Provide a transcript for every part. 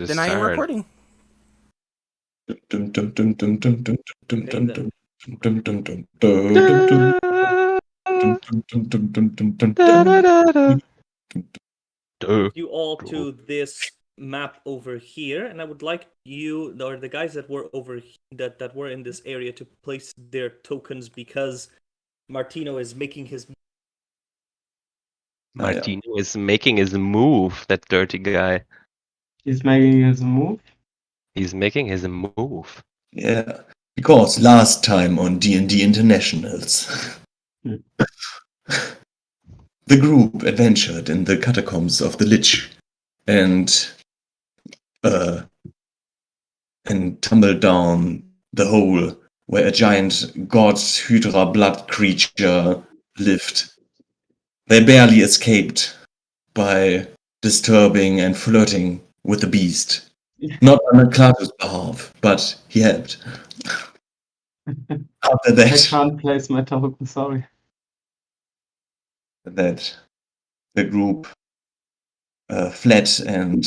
This Then I am turn. recording. Dum, dum, dum, dum, dum, dum, dum, Okay, dum, then. dum, dum, dum, dum, dum, dum, dum, dum, dum, dum, dum, dum, dum. You all to this map over here, and I would like you, or the guys that were that were in this area, to place their tokens because Martino is making his. Martino is making his move, that dirty guy. He's making his move. He's making his move. Yeah, because last time on D&D Internationals, the group adventured in the catacombs of the Lich and uh, and tumbled down the hole where a giant god Hydra blood creature lived. They barely escaped by disturbing and flirting with the beast. Not on Claudius' behalf, but he helped. After I that, can't place my token, sorry. the group fled and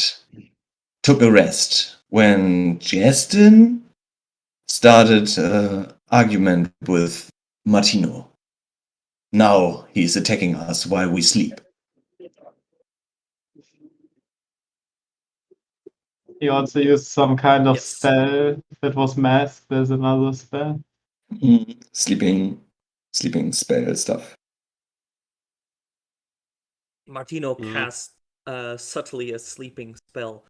took a rest when Justin started an argument with Martino. Now he's attacking us while we sleep. He also used some kind of Yes. spell that was masked. There's another spell. Sleeping spell stuff. Martino cast subtly a sleeping spell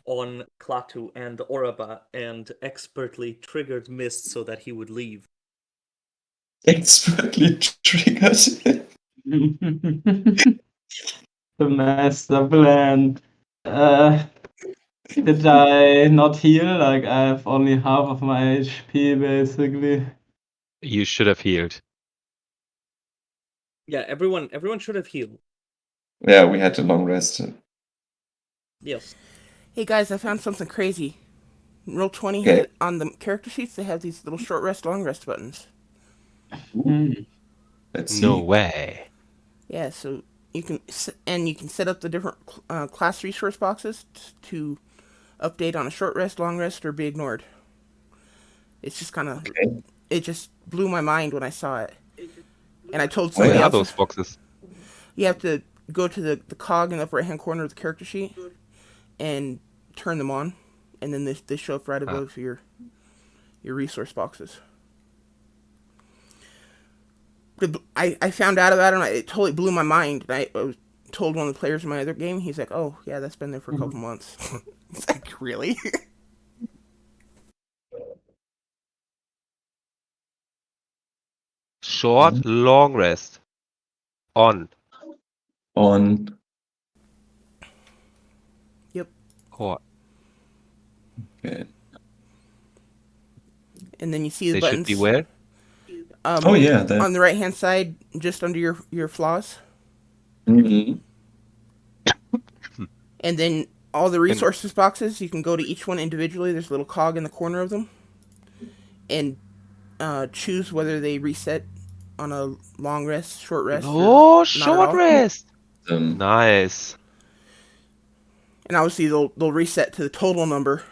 on Klaatu and Oraba and expertly triggered Mist so that he would leave. Expertly triggered. The master plan. Did I not heal? Like, I have only half of my HP, basically. You should have healed. Yeah, everyone should have healed. Yeah, we had a long rest. Yes. Hey guys, I found something crazy. Roll20 Okay. on the character sheets, they have these little short rest, long rest buttons. Let's see. No way. Yeah, so you can set up the different class resource boxes to update on a short rest, long rest, or be ignored. It's just kind of It just blew my mind when I saw it. And I told What somebody are else those boxes? you have to go to the cog in the upper right hand corner of the character sheet and turn them on, and then they show up right above your resource boxes. I found out about it, and it totally blew my mind. And I was told one of the players in my other game, he's like, "Oh, yeah, that's been there for a couple months." It's like, really? Short, long rest. On. Yep. Or Okay. And then you see the they should buttons. be where? Oh yeah, that. On the right hand side, just under your flaws. Mhm. And then all the resources boxes, you can go to each one individually. There's a little cog in the corner of them. And choose whether they reset on a long rest, short rest, Oh, or not at short all. rest. Nice. And obviously they'll reset to the total number.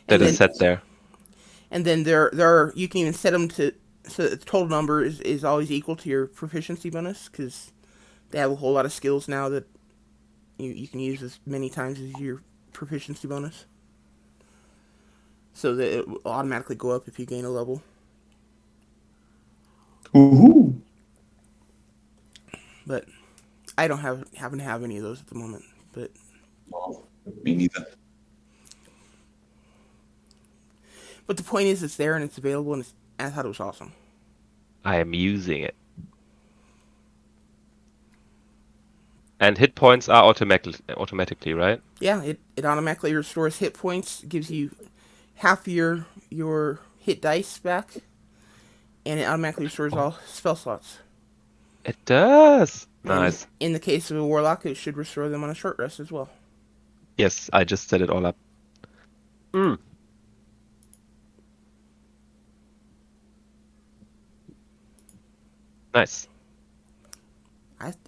That is set there. And then there are, you can even set them to so that the total number is always equal to your proficiency bonus, because they have a whole lot of skills now that you can use as many times as your proficiency bonus. So that it will automatically go up if you gain a level. Woohoo! But I don't happen to have any of those at the moment. But Me neither. But the point is, it's there and it's available, and I thought it was awesome. I am using it. And hit points are automatically, right? Yeah, it automatically restores hit points, gives you half your hit dice back, and it automatically restores all spell slots. It does. And Nice. in the case of a warlock, it should restore them on a short rest as well. Yes, I just set it all up. Nice.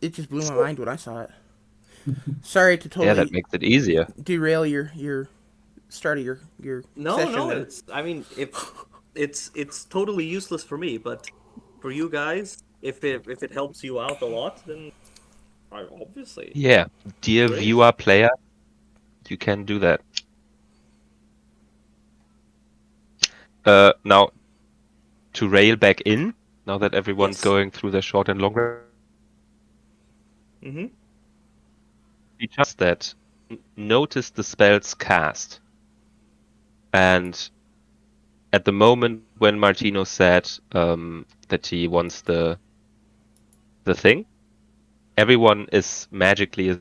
It just blew my mind when I saw it. Sorry to Yeah, that totally makes it easier. derail your start of your No, session there. I mean, if it's totally useless for me, but for you guys, if it helps you out a lot, then obviously. Yeah, dear Great. viewer player, you can do that. Now, to rail back in, now that everyone's Yes. going through their short and long rest, Mm-hmm. just that, notice the spells cast. And at the moment when Martino said that he wants the thing, everyone is magically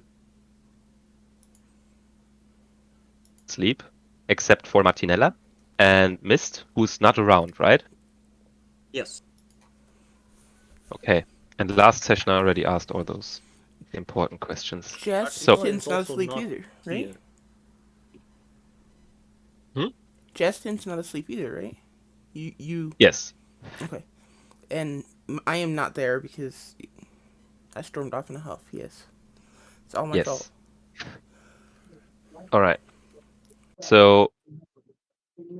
asleep, except for Martinella and Mist, who's not around, right? Yes. Okay. And last session I already asked all those important questions. So- Justin's not asleep either, right? here. Justin's not asleep either, right? You Yes. okay? And I am not there because I stormed off in a huff. Yes, it's all my fault. All right. So,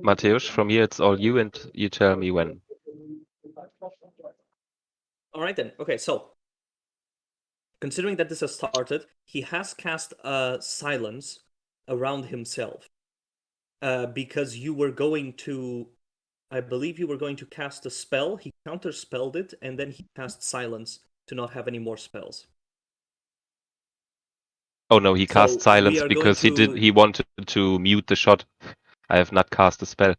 Mateusz, from here it's all you, and you tell me when. All right then. Okay, so considering that this has started, he has cast a silence around himself. Because you were going to, I believe you were going to cast a spell. He counterspelled it, and then he cast silence to not have any more spells. Oh no, he So cast silence we are because going he wanted to mute the shot. I have not cast a spell.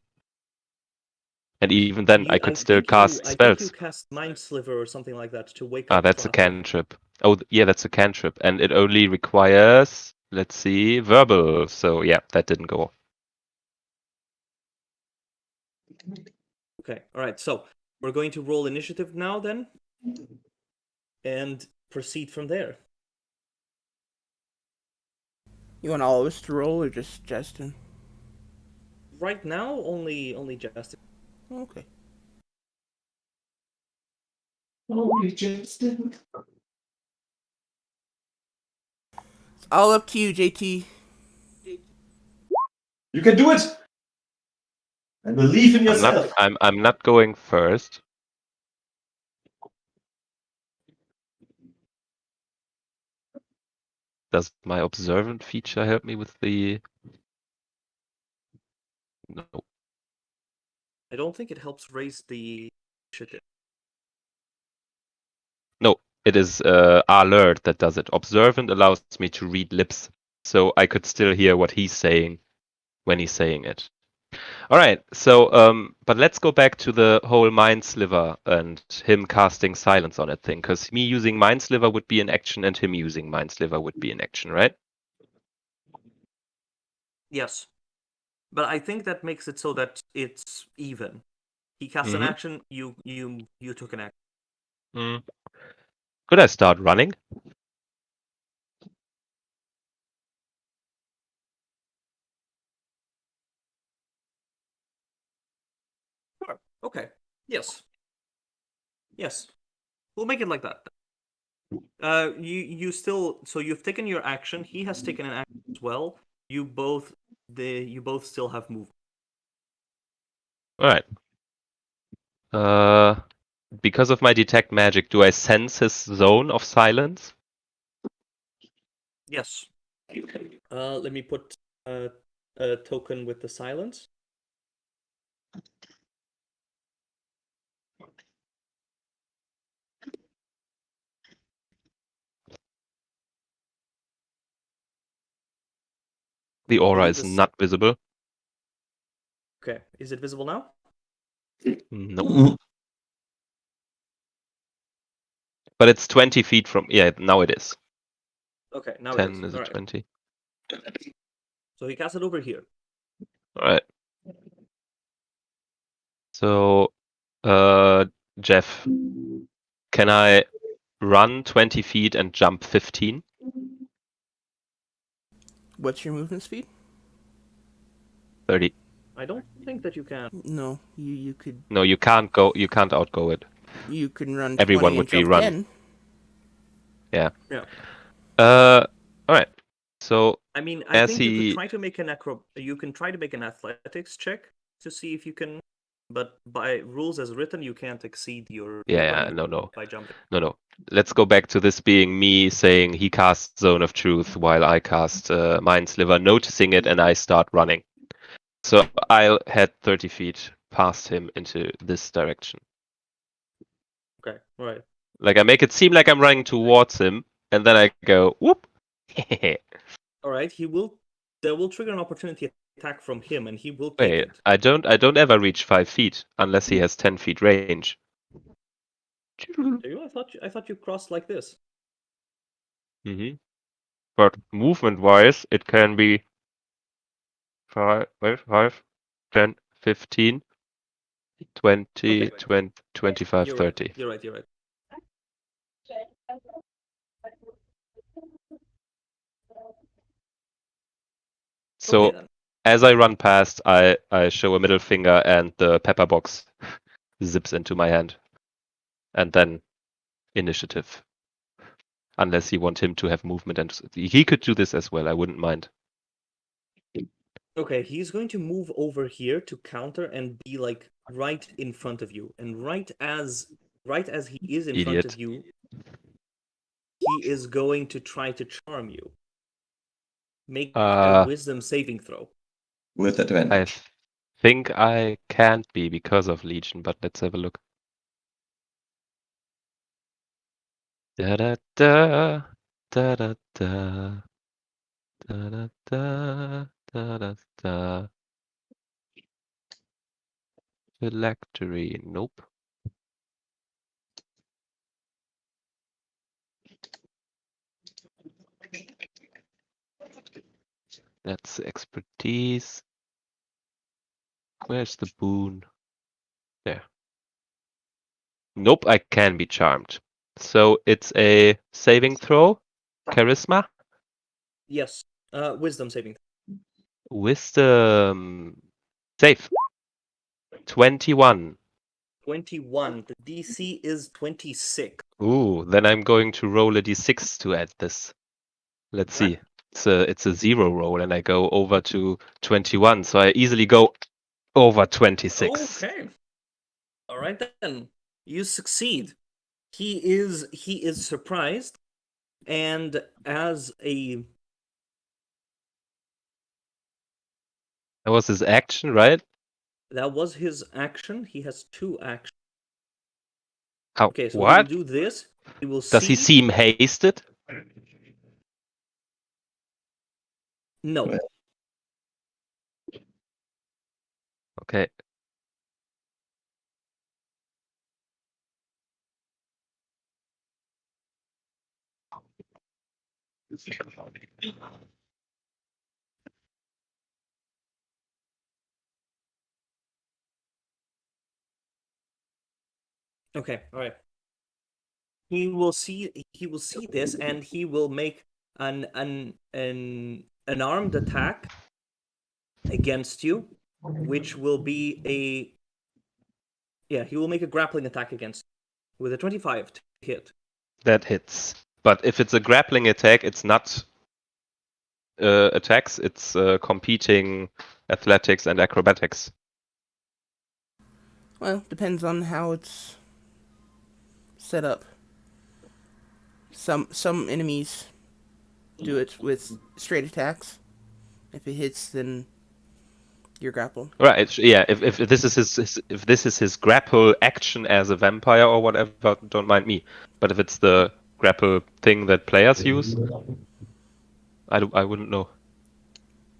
And even then, I could still cast I think you spells. cast Mind Sliver or something like that to wake Ah, up that's a Tracker. cantrip. Oh, yeah, that's a cantrip. And it only requires, let's see, verbal. So yeah, that didn't go off. Okay, all right. So we're going to roll initiative now then, and proceed from there. You want all of us to roll or just Justin? Right now, only Justin. Okay. Only Justin. It's all up to you, JT. You can do it. I believe in yourself. I'm not going first. Does my observant feature help me with the? No. I don't think it helps raise the initiative. No, it is alert that does it. Observant allows me to read lips, so I could still hear what he's saying when he's saying it. All right, so but let's go back to the whole Mind Sliver and him casting silence on that thing, because me using Mind Sliver would be an action and him using Mind Sliver would be an action, right? Yes, but I think that makes it so that it's even. He cast an action. You took an action. Mm. Could I start running? Sure. Okay. Yes. Yes. We'll make it like that. You still, so you've taken your action. He has taken an action as well. You both still have movement. All right. Because of my detect magic, do I sense his zone of silence? Yes. Let me put a token with the silence. The aura believe is this- not visible. Okay. Is it visible now? Nope. But it's 20 feet from. Yeah, now it is. Okay. Now 10 it is is. a All right. 20. So he cast it over here. All right. So, Jeff, can I run 20 feet and jump 15? What's your movement speed? 30. I don't think that you can. No, you could No, you can't go. You can't outgo it. run Everyone 20 would and be jump run. 10. Yeah. Yeah. All right. So I mean, I as think you he could try to make you can try to make an athletics check to see if you can, but by rules as written, you can't exceed your range no. by jumping. No. Let's go back to this being me saying he casts Zone of Truth while I cast Mind Sliver, noticing it, and I start running. So I'll head 30 feet past him into this direction. Okay, right. Like I make it seem like I'm running towards him, and then I go whoop. All right, that will trigger an opportunity attack from him, and he will take Wait, it. I don't ever reach 5 feet unless he has 10 feet range. Do you? I thought you crossed like this. Mm-hmm. But movement-wise, it can be 5, 10, 15, 20, Okay. 20 25, You're 30. right. You're right. You're right. So Okay, then. as I run past, I show a middle finger and the pepper box zips into my hand. And then initiative. Unless you want him to have movement, and he could do this as well. I wouldn't mind. Okay, he's going to move over here to counter and be like right in front of you. And right as he is in front of Idiot. you, he is going to try to charm you. Make a wisdom saving throw. With I advantage. think I can't be because of Legion, but let's have a look. Da da da da da da da da da da da da. Phylactery, nope. That's expertise. Where's the boon? There. Nope, I can be charmed. So it's a saving throw. Charisma. Yes. Wisdom saving. Wisdom. Save. 21. 21. The DC is 26. Ooh, then I'm going to roll a d6 to add this. Let's see. It's a 0 roll, and I go over to 21, so I easily go over 26. Okay. All right then. You succeed. He is surprised, and as a That was his action, right? that was his action. He has 2 actions. How? Okay, so he will What? do this. He will Does he seem hasted? No. Well. Okay. Okay, all right. He will see this, and he will make an armed attack against you, which will be he will make a grappling attack against you with a 25 to hit. That hits. But if it's a grappling attack, it's not attacks, it's competing athletics and acrobatics. Well, depends on how it's set up. Some enemies do it with straight attacks. If it hits, then you're grappled. Right. Yeah. If this is his grapple action as a vampire or whatever, don't mind me. But if it's the grapple thing that players use, I wouldn't know.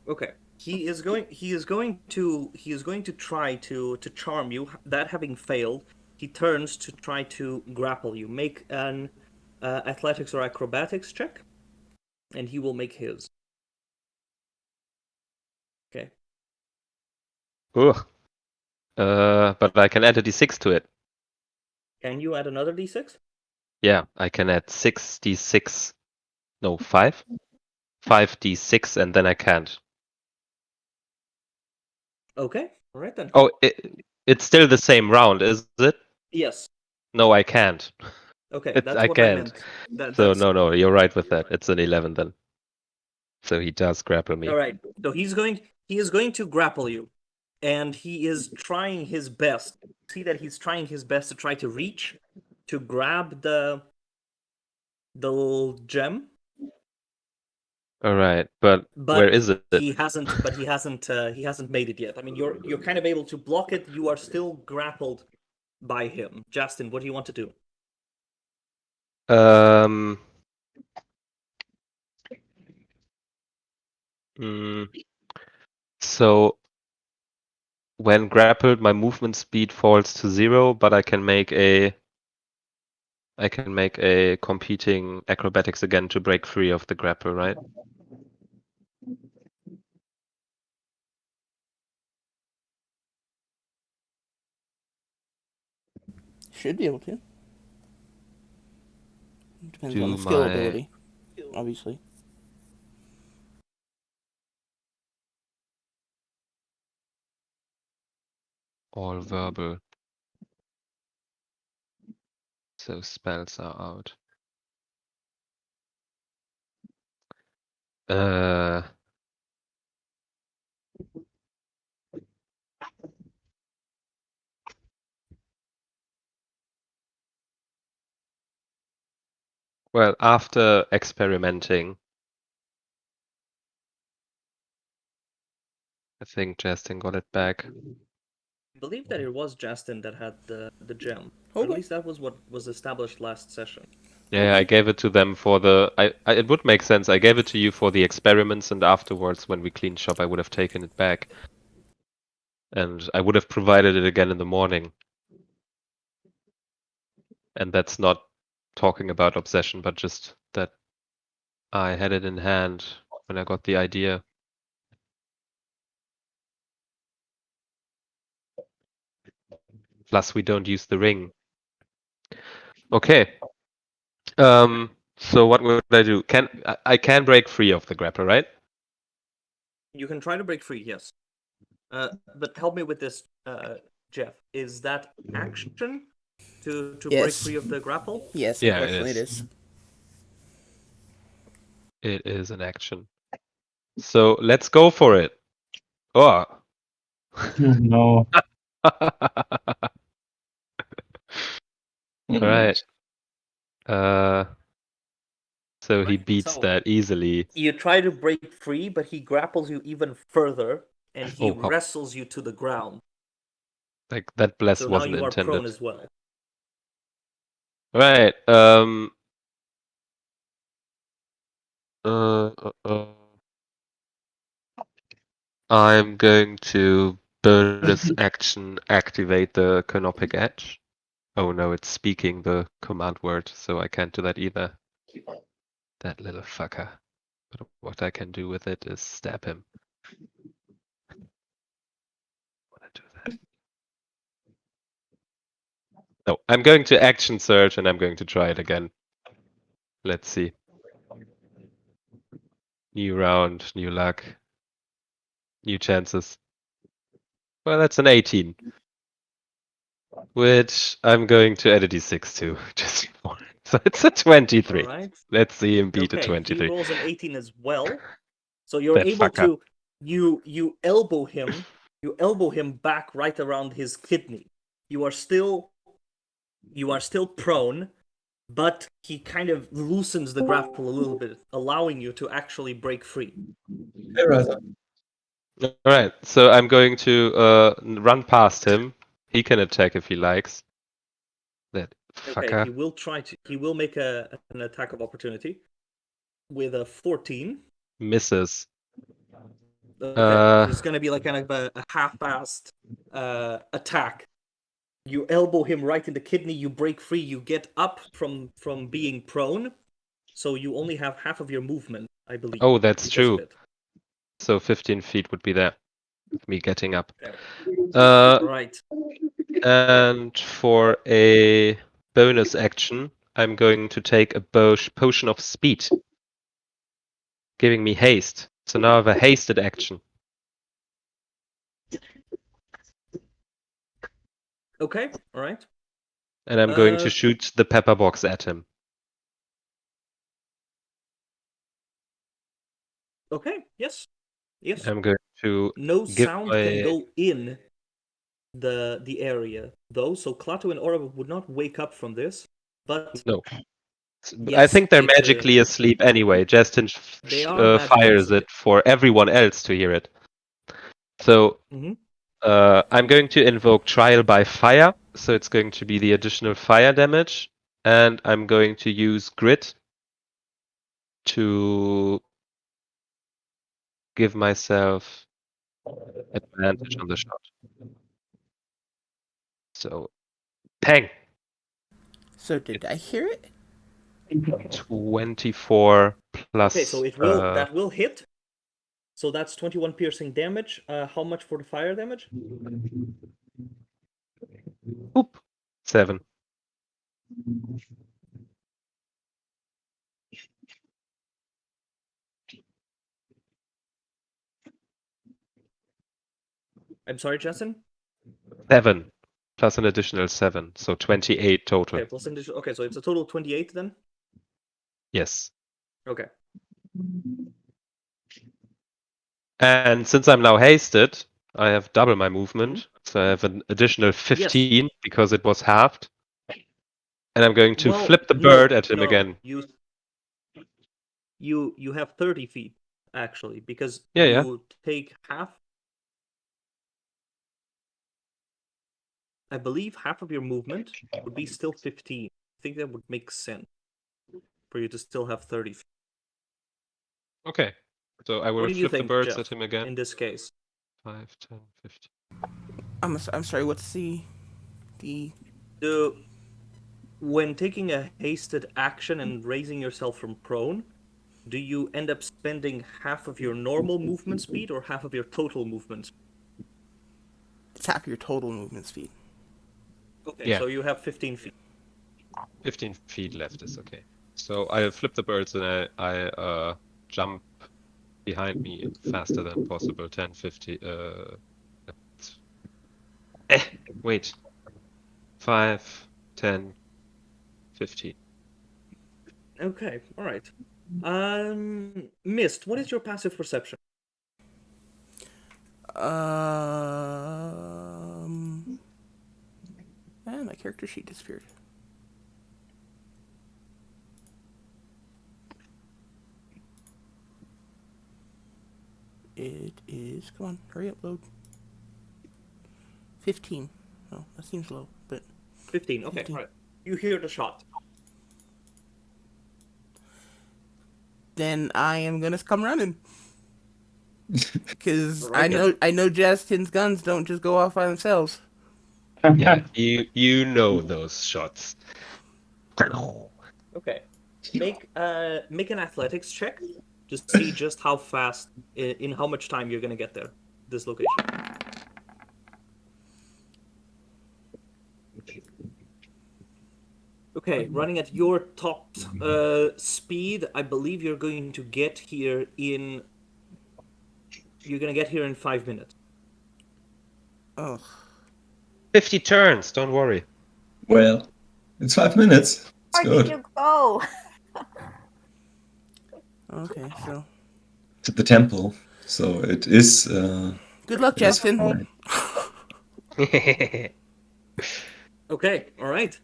Okay. He is going to try to charm you. That having failed, he turns to try to grapple you. Make an athletics or acrobatics check, and he will make his. Okay. Ugh. But I can add a d6 to it. Can you add another d6? Yeah, I can add 6d6. No, 5? 5d6, and then I can't. Okay. All right then. Oh, it's still the same round, is it? Yes. No, I can't. Okay, that's I what I can't. meant. So That's no, you're right with that. It's an 11 then. So he does grapple me. All right. So he is going to grapple you, and he is trying his best. See that he's trying his best to try to reach, to grab the little gem. All right, but where is it? He hasn't. But he hasn't made it yet. I mean, you're kind of able to block it. You are still grappled by him. Justin, what do you want to do? So when grappled, my movement speed falls to 0, but I can make a competing acrobatics again to break free of the grapple, right? Should be able to. Depends Do on the skill my- ability, obviously. All verbal. So spells are out. Well, after experimenting, I think Justin got it back. I believe that it was Justin that had the gem. Or Okay. at least that was what was established last session. Yeah, I gave it to them for the. It would make sense. I gave it to you for the experiments, and afterwards, when we cleaned shop, I would have taken it back, and I would have provided it again in the morning. And that's not talking about obsession, but just that I had it in hand when I got the idea. Plus, we don't use the ring. Okay. So what would I do? I can break free of the grapple, right? You can try to break free, yes. But help me with this, Jeff. Is that action to break Yes. free of the grapple? Yes, Yeah, it unfortunately it is. is. It is an action. So let's go for it. Oh. No. All right. So he Right, beats so- that easily. You try to break free, but he grapples you even further, and he Oh, wow. wrestles you to the ground. Like that bless So now wasn't you are intended. prone as well. Right. I'm going to bonus action activate the canopic edge. Oh no, it's speaking the command word, so I can't do that either. That little fucker. But what I can do with it is stab him. Wanna do that? No, I'm going to action search and I'm going to try it again. Let's see. New round, new luck, new chances. Well, that's an 18. Which I'm going to add a d6 to. Just for it. So it's a 23. All right. Let's see him beat a Okay, he 23. rolls an 18 as well. So you're That able fucker. to you elbow him back right around his kidney. You are still prone, but he kind of loosens the grapple a little bit, allowing you to actually break free. Hey, Raza. All right, so I'm going to run past him. He can attack if he likes. That Okay, fucker. he will make an attack of opportunity with a 14. Misses. Okay, it's gonna be like kind of a half-assed attack. You elbow him right in the kidney. You break free. You get up from being prone, so you only have half of your movement, I believe. Oh, that's because of true. it. So 15 feet would be there. Me getting up. Okay. Uh, Right. and for a bonus action, I'm going to take a potion of speed, giving me haste. So now I have a hasted action. Okay. All right. And I'm going to shoot the pepper box at him. Okay. Yes. Yes. I'm going to No give sound my can go in the area though, so Klaatu and Orb would not wake up from this. But no. I yes, think they're it, magically asleep anyway. Justin they are magically fires asleep. it for everyone else to hear it. So Mhm. I'm going to invoke Trial by Fire. So it's going to be the additional fire damage. And I'm going to use Grit to give myself advantage on the shot. So, pang! So did I hear it? 24 plus. Okay, so that will hit. So that's 21 piercing damage. How much for the fire damage? Oop, 7. I'm sorry, Justin. 7 plus an additional 7, so 28 total. Okay, plus additional. Okay, so it's a total of 28 then. Yes. Okay. And since I'm now hasted, I have double my movement. So I have an additional 15 because it was halved. And I'm going to flip the bird at him again. You have 30 feet actually because Yeah, you take half. I believe half of your movement would be still 15. I think that would make sense for you to still have 30 feet. Okay. So I will What do you flip the think, birds Jeff, at him again. in this case? 5, 10, 15. I'm sorry. What's the When taking a hasted action and raising yourself from prone, do you end up spending half of your normal movement speed or half of your total movement? It's half your total movement speed. Okay, Yeah. so you have 15 feet. 15 feet left is okay. So I'll flip the birds and I jump behind me faster than possible. 10, 50. Wait. 5, 10, 15. Okay, all right. Mist, what is your passive perception? Man, my character sheet disappeared. It is. Come on, hurry up, load. 15. Oh, that seems low, but 15. Okay, 15. all right. You hear the shot. Then I am gonna come running. Because Right, I know Justin's guns don't just go off by themselves. Yeah, you know those shots. Okay. Make an athletics check to see just how fast, in how much time you're gonna get there. This location. Okay, running at your top speed, I believe you're going to get here in. You're gonna get here in 5 minutes. Oh, 50 turns, don't worry. Well, it's 5 minutes. It's Where did good. you go? okay. So To the temple. So it is. good luck, It is Justin. fine. Okay, all right.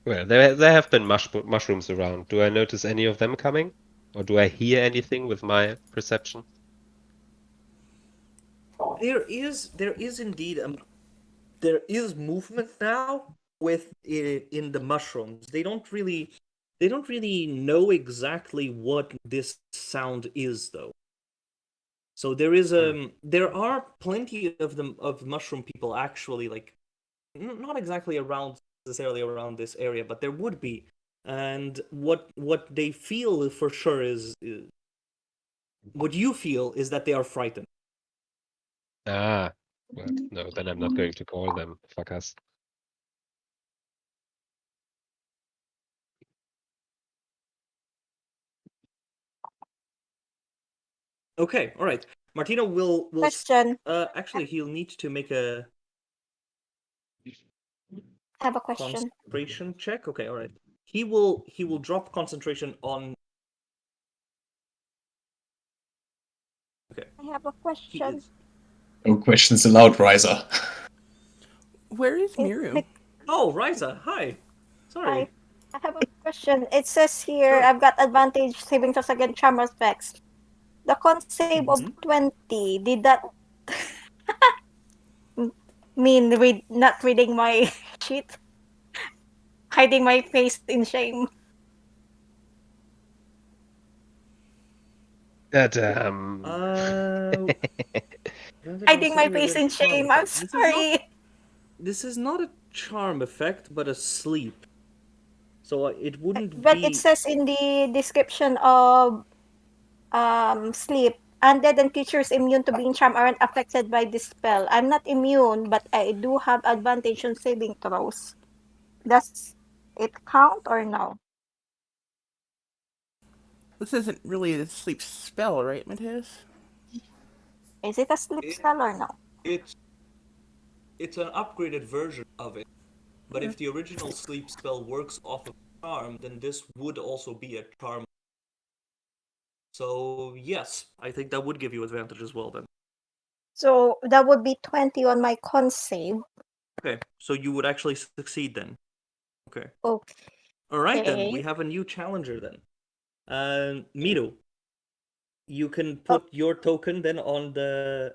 Well, there have been mushrooms around. Do I notice any of them coming? Or do I hear anything with my perception? There is indeed there is movement now with in the mushrooms. They don't really know exactly what this sound is though. So there are plenty of them of mushroom people actually, like not exactly around necessarily around this area, but there would be. And what they feel for sure is what you feel is that they are frightened. Ah, well, no, then I'm not going to call them fuckers. Okay, all right. Martino will Question. actually he'll need to make a I have a question. concentration check. Okay, all right. He will drop concentration on I have a question. No questions allowed, Riser. Where is It- Miru? it- Oh, Riza, hi. Sorry. Hi. I have a question. It says here Sure. I've got advantage saving throws against charm effects. The con save of Mhm. 20. Did that mean not reading my sheet? Hiding my face in shame. That Hiding my face in shame. I'm sorry. This is not a charm effect, but a sleep. So it wouldn't But it be. says in the description of sleep, undead and creatures immune to being charmed aren't affected by this spell. I'm not immune, but I do have advantage on saving throws. Does it count or no? This isn't really a sleep spell, right, Mateus? Is it a sleep spell or no? It's an upgraded version of it. But if the original sleep spell works off of charm, then this would also be a charm. So yes, I think that would give you advantage as well then. So that would be 20 on my con save. Okay, so you would actually succeed then. Okay. Okay. All right then, we have a new challenger then. Miru, you can put your token then on the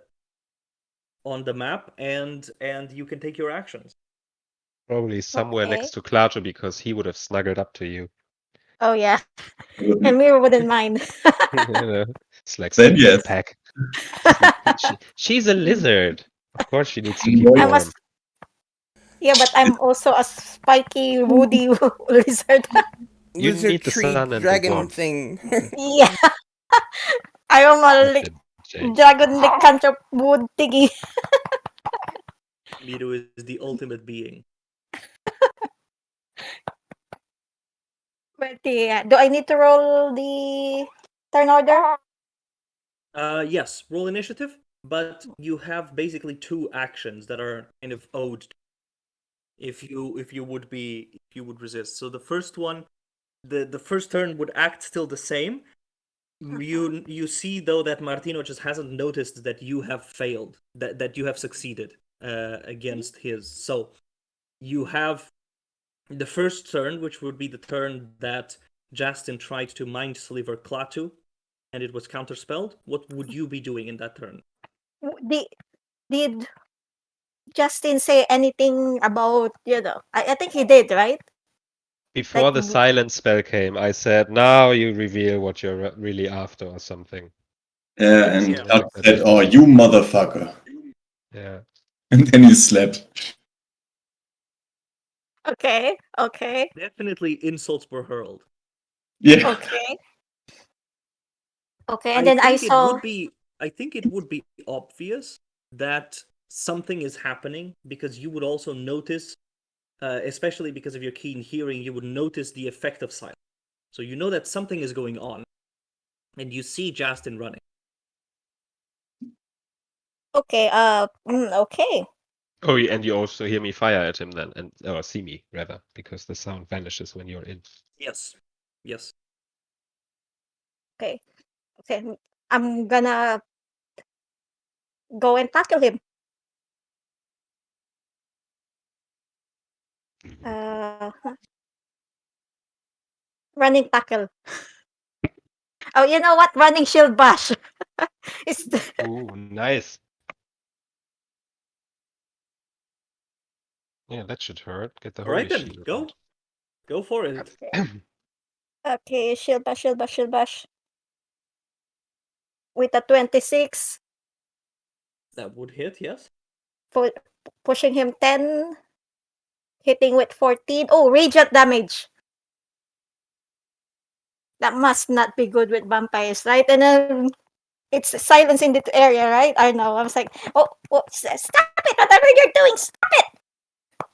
map, and you can take your actions. probably somewhere Okay. next to Klaatu because he would have snuggled up to you. Oh yeah. And Mira wouldn't mind. It's like Then some yes. pack. She's a lizard. Of course, she needs to I'm keep going- I'm a warm. Yeah, but I'm also a spiky, woody lizard. You Lizard need the tree sun and the dragon warmth. thing. Yeah. I am a That's it, Jake. dragon lycanthrope wood thingy. Miru is the ultimate being. But yeah, do I need to roll the turn order? Yes, roll initiative, but you have basically two actions that are kind of owed if you would resist. So the first one, the first turn would act still the same. You see though that Martino just hasn't noticed that you have failed, that you have succeeded against his. So you have the first turn, which would be the turn that Justin tried to mind sliver Klaatu, and it was counterspelled. What would you be doing in that turn? Did Justin say anything about, I think he did, right? Before Like, the silence spell came, I said, now you reveal what you're really after or something. Yeah, and Yeah. Doug said, "Oh, you motherfucker," Yeah. and then he slept. okay. Definitely insults were hurled. Yeah. Okay. Okay, and then I think saw. I think it would be obvious that something is happening because you would also notice, especially because of your keen hearing, you would notice the effect of silence. So you know that something is going on, and you see Justin running. Okay, okay. Oh, and you also hear me fire at him then, or see me rather, because the sound vanishes when you're in. Yes. Yes. Okay. I'm gonna go and tackle him. Uh, running tackle. Oh, you know what? Running shield bash. It's Ooh, nice. Yeah, that should hurt. Get the All right holy then, shield. go for it. okay. Shield bash. With a 26, That would hit. Yes. pushing him 10, hitting with 14. Oh, radiant damage. That must not be good with vampires, right? And then it's silence in the area, right? I know. I was like, oh, stop it! Whatever you're doing, stop it!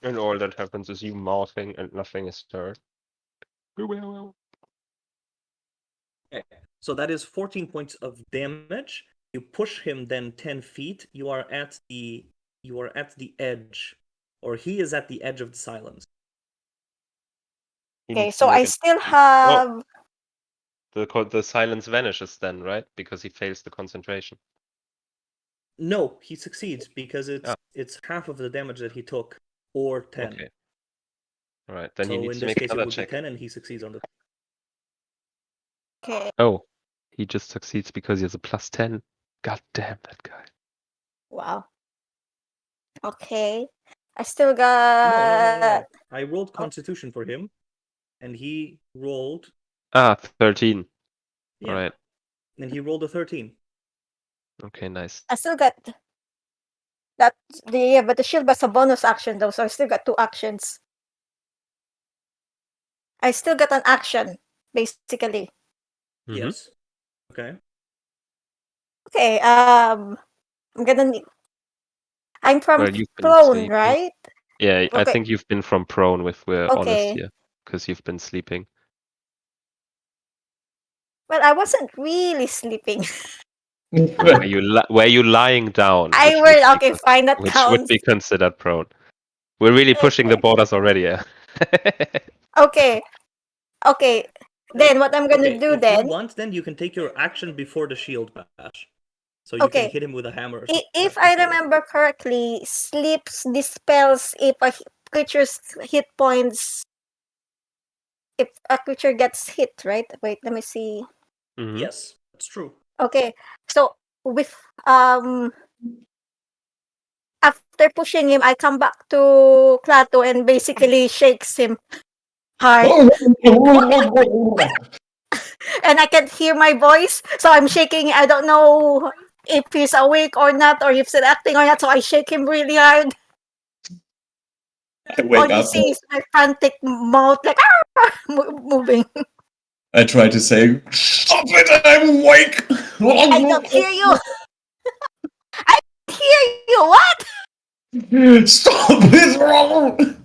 And all that happens is you mouthing and nothing is hurt. Okay. So that is 14 points of damage. You push him then 10 feet. You are at the edge, or he is at the edge of the silence. He Okay, needs to so I make still have. the silence vanishes then, right? Because he fails the concentration. No, he succeeds because it's half of the damage that he took, or 10. Okay. All right, then he So needs in to this make case, it another would be check. 10, and he succeeds on the. Okay. Oh, he just succeeds because he has a +10. God damn that guy. Wow. Okay. I still No. got. I rolled Constitution for him, and he rolled. 13. Yeah. All right. And he rolled a 13. Okay, nice. I still got that. But the shield was a bonus action though, so I still got 2 actions. I still got an action, basically. Mhm. Yes. Okay. Okay. I'm gonna need. I'm from Well, you've been prone, sleeping. right? Yeah, I Okay. think you've been from prone if we're honest Okay. here, because you've been sleeping. Well, I wasn't really sleeping. Were you lying down? I which were would be okay. con- Fine, that Which would counts. be considered prone. We're really pushing the Okay. borders already, yeah. Okay. Okay. Then what I'm gonna Okay, do if then? you want, then you can take your action before the shield bash. So you Okay. can hit him with a hammer. Or If something I before. remember correctly, sleeps dispels if a creature's hit points. If a creature gets hit, right? Wait, let me see. Mhm. Yes, that's true. Okay, so with after pushing him, I come back to Klaatu and basically shakes him hard, and I can't hear my voice, so I'm shaking. I don't know if he's awake or not, or if he's acting or not. So I shake him really hard. I All wake you up. see is my frantic mouth, like moving. I try to say, "Stop it! I'm awake." I don't hear you. I hear you. What? Stop it!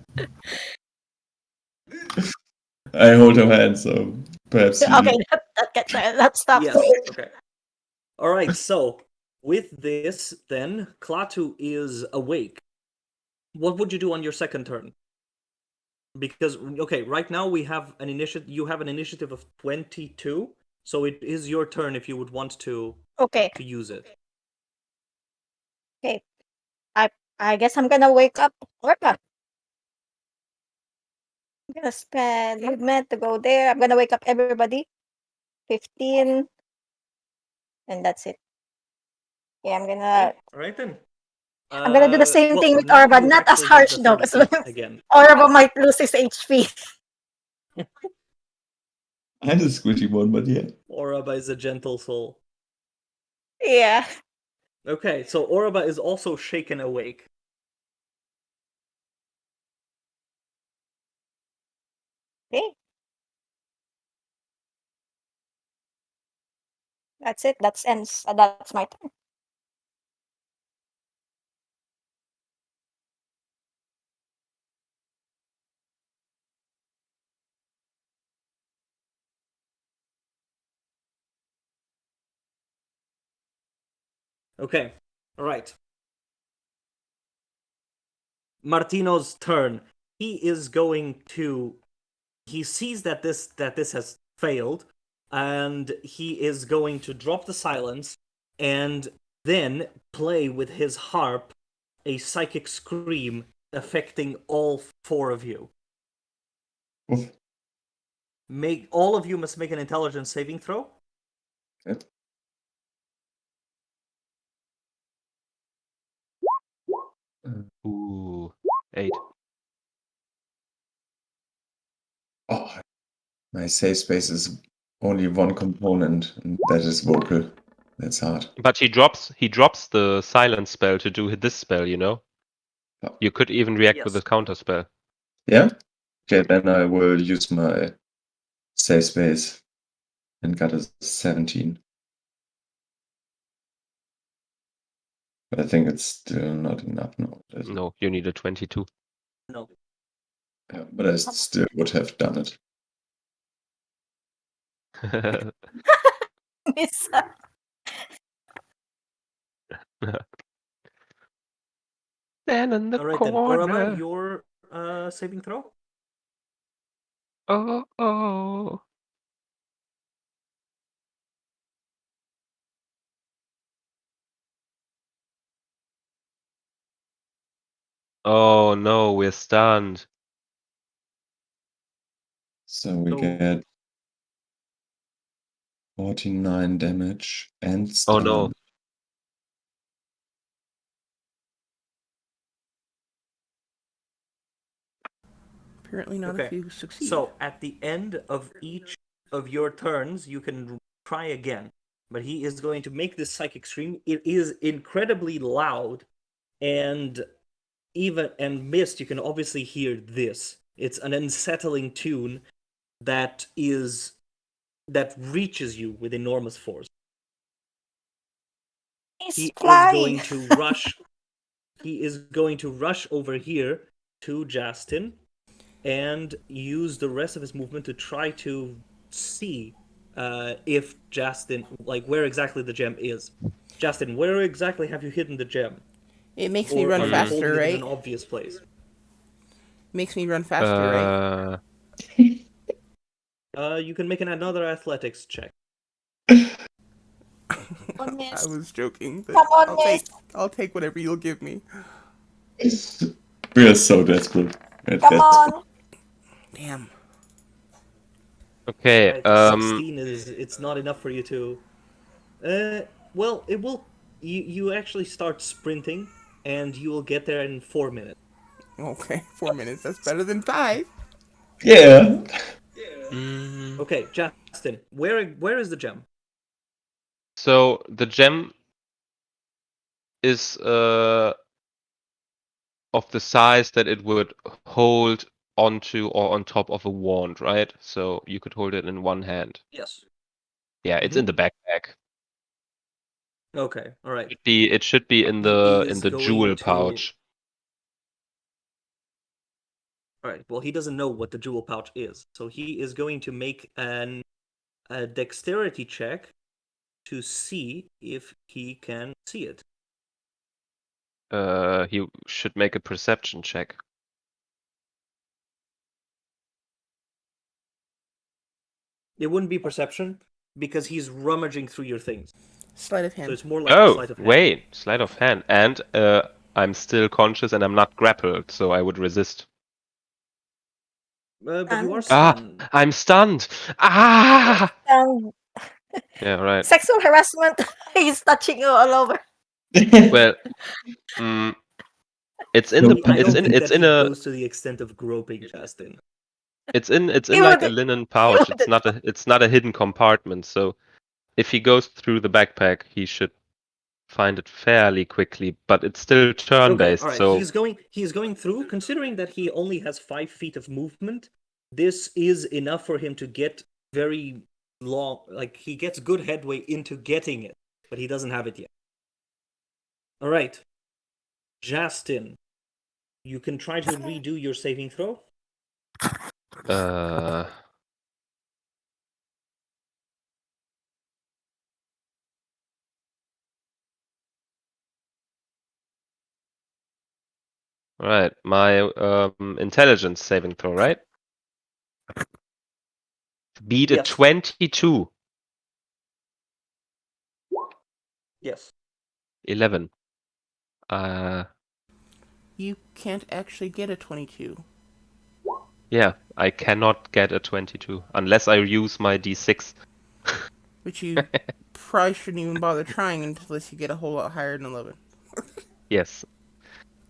I hold her hand, so perhaps you. Okay, that stops. Yes. Okay. All right. So with this, then Klaatu is awake. What would you do on your second turn? Because okay, right now we have an initiative. You have an initiative of 22, so it is your turn if you would want to Okay. use it. Okay. I guess I'm gonna wake up Orca. I'm gonna spend movement to go there. I'm gonna wake up everybody. 15. And that's it. Yeah, I'm gonna All right then. I'm gonna do the same well, thing with now Orba, you not as actually have harsh the though, 30 because feet again. Orba might lose his HP. I had a squishy one, but yeah. Oraba is a gentle soul. Yeah. Okay, so Oraba is also shaken awake. Okay. That's it. That's ends. That's my turn. Okay, all right. Martino's turn. He is going to. He sees that this has failed, and he is going to drop the silence and then play with his harp a psychic scream affecting all 4 of you. Oof. All of you must make an intelligence saving throw. Okay. Ooh, 8. Oh, my safe space is only one component, and that is vocal. That's hard. But he drops the silence spell to do this spell, you know? Oh. You could even react with Yes. a counter spell. Yeah? Okay, then I will use my safe space and got a 17. But I think it's still not enough now. No, you need a 22. No. Yeah, but I still would have done it. Miss. Stand in the All right then, Oraba, corner. your saving throw. Oh. Oh no, we're stunned. So we get 49 damage and Oh stun. no. Apparently not if you succeed. So at the end of each of your turns, you can try again. But he is going to make this psychic scream. It is incredibly loud, and Mist, you can obviously hear this. It's an unsettling tune that reaches you with enormous force. He is going to rush. He is going to rush over here to Justin and use the rest of his movement to try to see if Justin, like where exactly the gem is. Justin, where exactly have you hidden the gem? It makes me run are you faster, holding it right? in an obvious place? Makes me run faster, right? You can make another athletics check. I was joking, but Come on, I'll take whatever you'll give me. We are so desperate. Come on. Damn. Okay. Right, 16 it's not enough for you to. Well, it will. You actually start sprinting, and you will get there in 4 minutes. Okay, 4 minutes. That's better than 5. Yeah. Okay, Justin, where is the gem? So the gem is of the size that it would hold onto or on top of a wand, right? So you could hold it in one hand. Yes. Yeah, it's in the backpack. Okay, all right. It should be in the jewel pouch. All right. Well, he doesn't know what the jewel pouch is, so he is going to make a dexterity check to see if he can see it. He should make a perception check. It wouldn't be perception because he's rummaging through your things. Sleight of hand. So it's more like a sleight of hand. Wait, sleight of hand. And I'm still conscious and I'm not grappled, so I would resist. But you are stunned. I'm stunned. Ah! Yeah, right. Sexual harassment. He's touching you all over. Well, it's in the I don't think it's that in he a goes to the extent of groping Justin. it's in He like a wouldn't- linen pouch. It's not a hidden compartment. So if he goes through the backpack, he should find it fairly quickly. But it's still turn-based. Okay, all right. So He's going through. Considering that he only has 5 feet of movement, this is enough for him to get very long. Like he gets good headway into getting it, but he doesn't have it yet. All right, Justin, you can try to redo your saving throw. All right, my intelligence saving throw, right? Beat a Yes. 22. Yes. 11. You can't actually get a 22. Yeah, I cannot get a 22 unless I use my D6. Which you probably shouldn't even bother trying unless you get a whole lot higher than 11. Yes.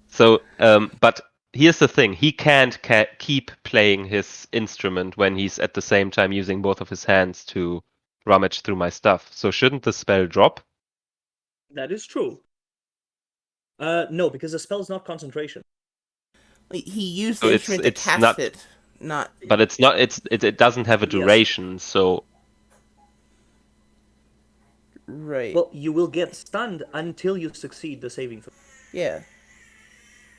So, but here's the thing: he can't keep playing his instrument when he's at the same time using both of his hands to rummage through my stuff. So, shouldn't the spell drop? That is true. No, because the spell is not concentration. He used So the it's- instrument to it's cast not- it, not... But it's not. It doesn't have a Yes. duration. So Right. Well, you will get stunned until you succeed the saving throw. Yeah.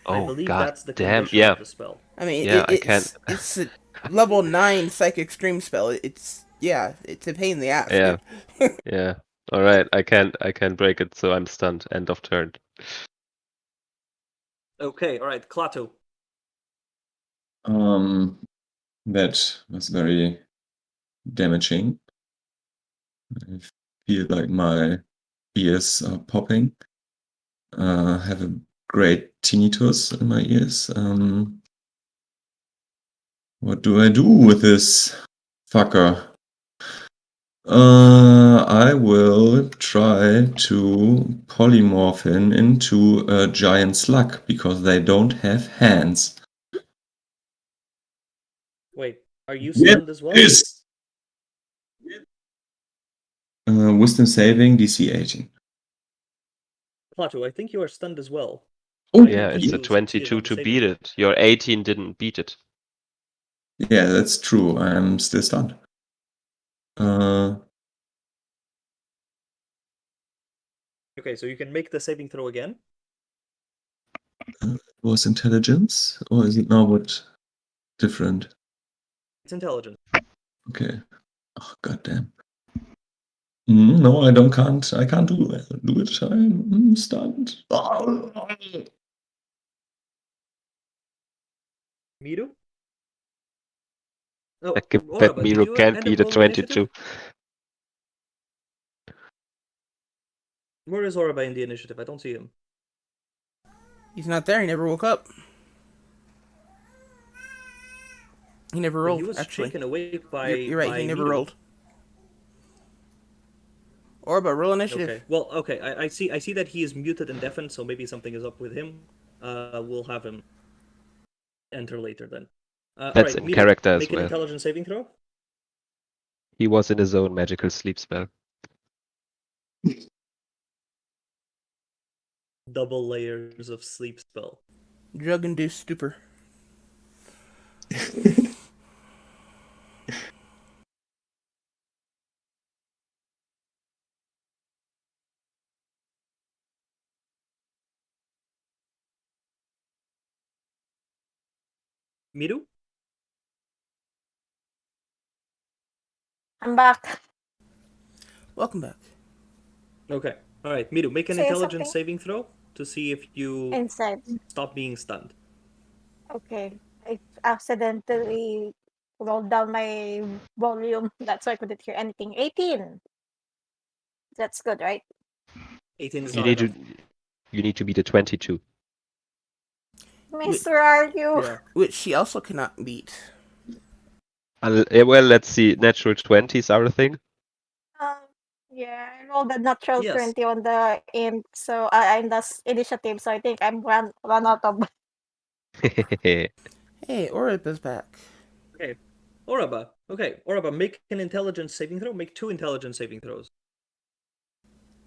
I oh believe god that's the damn, condition yeah. of the spell. I mean, Yeah, I can't. it's a level 9 psychic scream spell. It's a pain in the ass. Yeah. dude. Yeah. All right, I can't break it, so I'm stunned. End of turn. Okay, all right, Klaatu. That was very damaging. I feel like my ears are popping. Have a great tinnitus in my ears. What do I do with this fucker? I will try to polymorph him into a giant slug because they don't have hands. Wait, are you stunned as well? Yes. Wisdom saving DC 18. Plato, I think you are stunned as well. Oh, Yeah, it's a You succeeded 22 on the to saving beat throw. it. Your 18 didn't beat it. yeah, that's true. I'm still stunned. Okay, so you can make the saving throw again. Was intelligence, or is it now what different? It's intelligence. Okay. Oh, goddamn. No, I can't. I can't do it. I'm stunned. Miru? Oh, I bet Oraba, did Miro you can't end beat up a rolling initiative? 22. Where is Oraba in the initiative? I don't see him. He's not there. He never woke up. He never rolled, He was actually. shaken awake by You're right, he never Miru. rolled. Orba, roll initiative. Okay. Well, okay. I see that he is muted and deafened, so maybe something is up with him. We'll have him enter later then. That's all right, in Miru, character as make an well. intelligence saving throw. He was in his own magical sleep spell. Double layers of sleep spell. Drug-induced stupor. Miru? I'm back. Welcome back. Okay. All right, Miru, make an Say intelligence something. saving throw to see if you Inside. stop being stunned. Okay. I accidentally rolled down my volume. That's why I couldn't hear anything. 18. That's good, right? 18 is You not need enough. to beat a 22. Miss, where are you? Yeah. Which she also cannot beat. Well, let's see. Natural 20s are a thing. Um, yeah, I rolled a natural Yes. 20 on the int, so I'm the initiative, so I think I'm run out of. Hey, Orba's back. Okay. Oraba. Okay, Oraba, make an intelligence saving throw. Make 2 intelligence saving throws.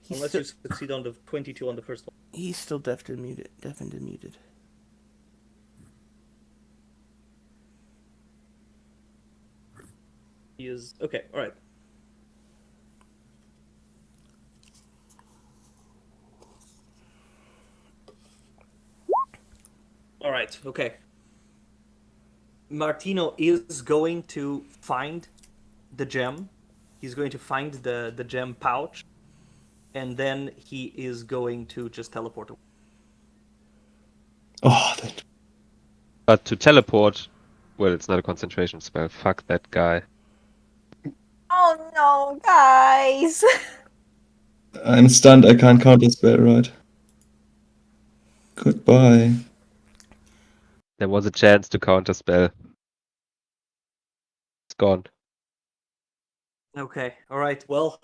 He's Unless still, you succeed on the 22 on the first one. he's still deafened and muted. He is okay. All right. All right. Okay. Martino is going to find the gem. He's going to find the gem pouch, and then he is going to just teleport away. Oh, that. But to teleport, well, it's not a concentration spell. Fuck that guy. Oh no, guys! I'm stunned. I can't counter spell, right? Goodbye. There was a chance to counterspell. It's gone. Okay. All right. Well,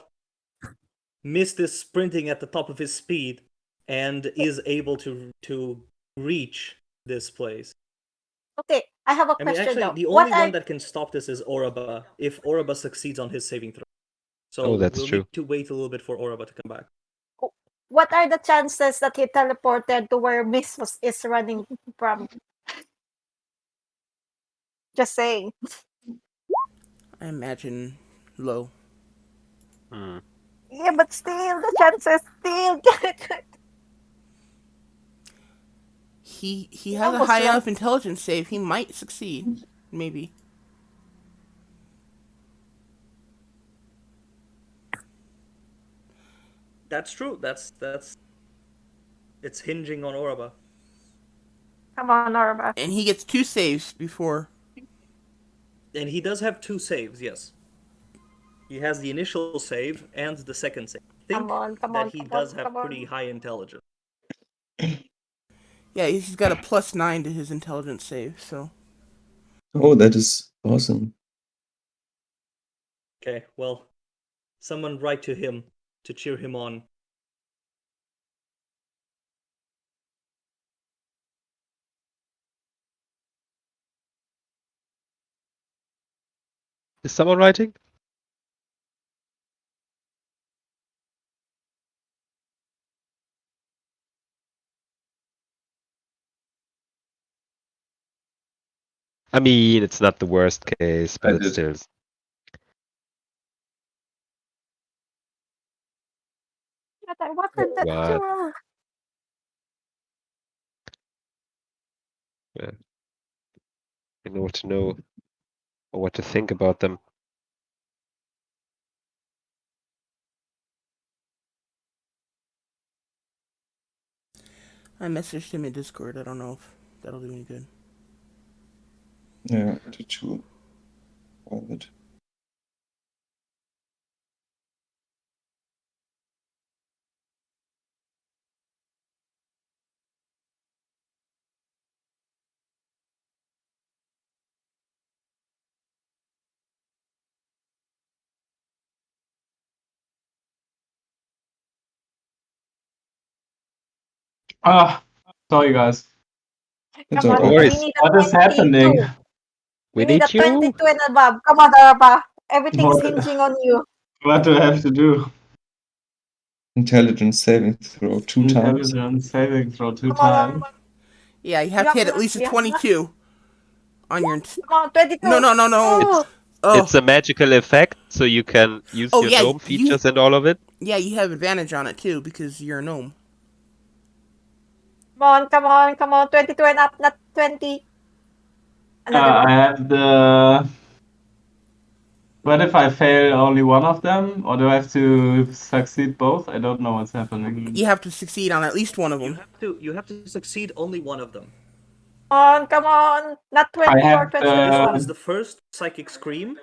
Mist is sprinting at the top of his speed and is able to reach this place. Okay, I have a I mean, question actually, though. the What only are one that can stop this is Oraba, if Oraba succeeds on his saving throw. So Oh, that's we'll true. need to wait a little bit for Oraba to come back. the chances that he teleported to where Miss is running from? Just saying. I imagine low. Hmm. Yeah, but still, the chances still. He has a almost high ran. enough intelligence save. He might succeed. Maybe. That's true. That's it's hinging on Oraba. Come on, Orba. And he gets 2 saves before. And he does have 2 saves, yes. He has the initial save and the second save. I think Come on, that he does have come on. pretty high intelligence. Yeah, he's got a +9 to his intelligence save, so. Oh, that is awesome. Okay, well, someone write to him to cheer him on. Is someone writing? I mean, it's not the worst case, but I it's did. still. But I wasn't that What? sure. You know what to know or what to think about them. I messaged him in Discord. I don't know if that'll do any good. Yeah, I did too. Private. Sorry guys. It's Come on, No alright. worries. we need a What is 22. happening? We We need a need you. 22 and above. Come on, Araba. Everything's What, hinging on you. what do I have to do? Intelligence saving throw 2 times. Intelligence saving throw 2 Come on. times. Yeah, you have to hit at least a Yeah. 22 on your. Come on, 22. No. Oh, It's a magical effect, so you can use Oh, your yeah, gnome features and all of it. Yeah, you have advantage on it too because you're a gnome. come on. 22 and up, not 20. Another I one. have the. What if I fail only one of them, or do I have to succeed both? I don't know what's happening. You have to succeed on at least one of You them. have to succeed only one of them. Come on. Not 20 I or have 22. This one the. is the first psychic scream,